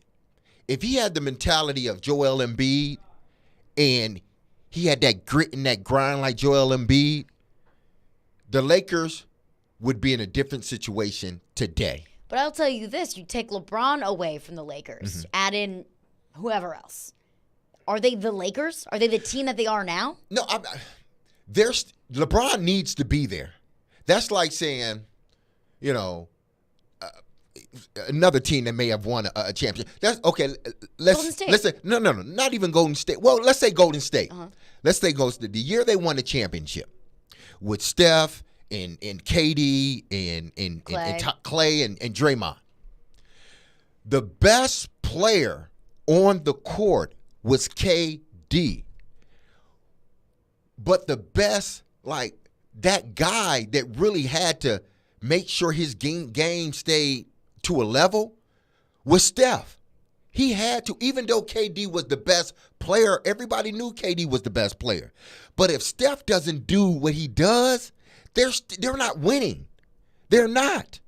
If he had the mentality of Joel Embiid and he had that grit and that grind like Joel Embiid, the Lakers would be in a different situation today. But I'll tell you this, you take LeBron away from the Lakers, add in whoever else. Are they the Lakers? Are they the team that they are now? No, LeBron needs to be there. That's like saying, you know, another team that may have won a championship. That's okay. Let's say no, not even Golden State. Well, let's say Golden State. Let's say Golden State. The year they won the championship with Steph and KD and Clay and Draymond. The best player on the court was KD. But the best, like that guy that really had to make sure his game stayed to a level was Steph. He had to, even though KD was the best player, everybody knew KD was the best player. But if Steph doesn't do what he does, they're not winning. They're not.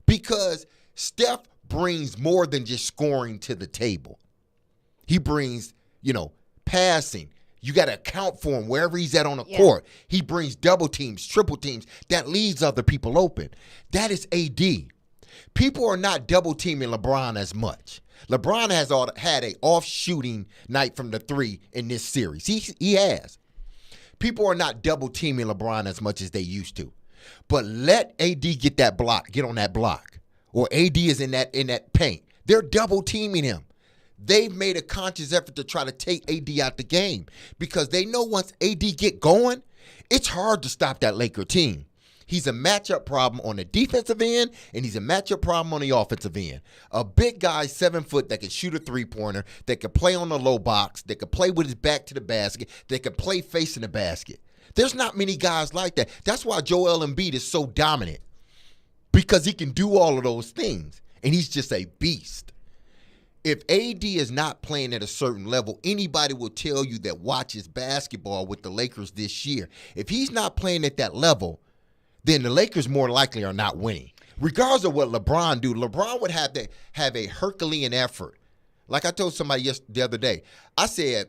Because Steph brings more than just scoring to the table. He brings, passing. You got to account for him wherever he's at on the court. He brings double teams, triple teams. That leaves other people open. That is AD. People are not double teaming LeBron as much. LeBron has had an off shooting night from the three in this series. He has. People are not double teaming LeBron as much as they used to. But let AD get on that block, or AD is in that paint. They're double teaming him. They've made a conscious effort to try to take AD out the game because they know once AD get going, it's hard to stop that Laker team. He's a matchup problem on the defensive end, and he's a matchup problem on the offensive end. A big guy, 7 foot, that can shoot a three-pointer, that can play on the low box, that can play with his back to the basket, that can play facing the basket. There's not many guys like that. That's why Joel Embiid is so dominant. because he can do all of those things, and he's just a beast. If AD is not playing at a certain level, anybody will tell you that watches basketball with the Lakers this year. If he's not playing at that level, then the Lakers more likely are not winning. Regardless of what LeBron do, LeBron would have to have a Herculean effort. Like I told somebody the other day, I said,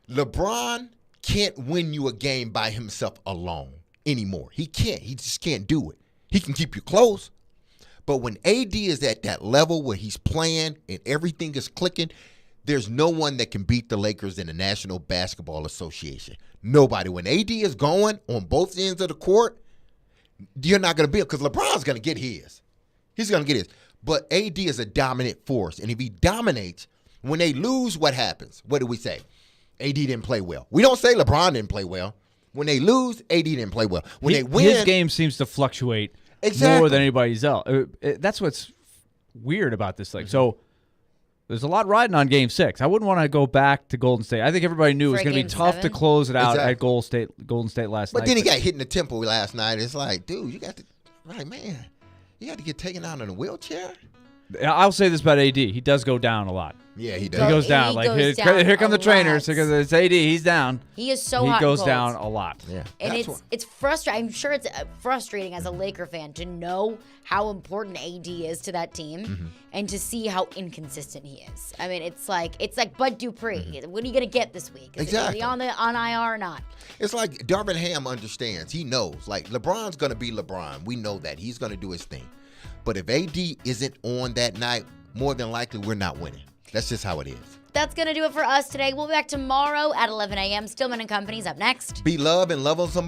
LeBron can't win you a game by himself alone anymore. He can't. He just can't do it. He can keep you close. But when AD is at that level where he's playing and everything is clicking, there's no one that can beat the Lakers in the National Basketball Association. Nobody. When AD is going on both ends of the court, you're not going to be, because LeBron's going to get his. He's going to get his. But AD is a dominant force. And if he dominates, when they lose, what happens? What do we say? AD didn't play well. We don't say LeBron didn't play well. When they lose, AD didn't play well. When they win, his game seems to fluctuate more than anybody's else. That's what's weird about this thing. So there's a lot riding on Game 6. I wouldn't want to go back to Golden State. I think everybody knew it was going to be tough to close it out at Golden State last night. But then he got hit in the temple last night. It's like, dude, you got to get taken out in a wheelchair? I'll say this about AD. He does go down a lot. Yeah, he does. He goes down. Here come the trainers. It's AD. He's down. He is so hot. He goes down a lot. Yeah. And it's frustrating. I'm sure it's frustrating as a Laker fan to know how important AD is to that team and to see how inconsistent he is. I mean, it's like Bud Dupree. What are you going to get this week? Is he on IR or not? It's like Darvin Ham understands. He knows. Like, LeBron's going to be LeBron. We know that. He's going to do his thing. But if AD isn't on that night, more than likely we're not winning. That's just how it is. That's going to do it for us today. We'll be back tomorrow at 11 a.m. Stillman & Company's up next. Be love and love on somebody.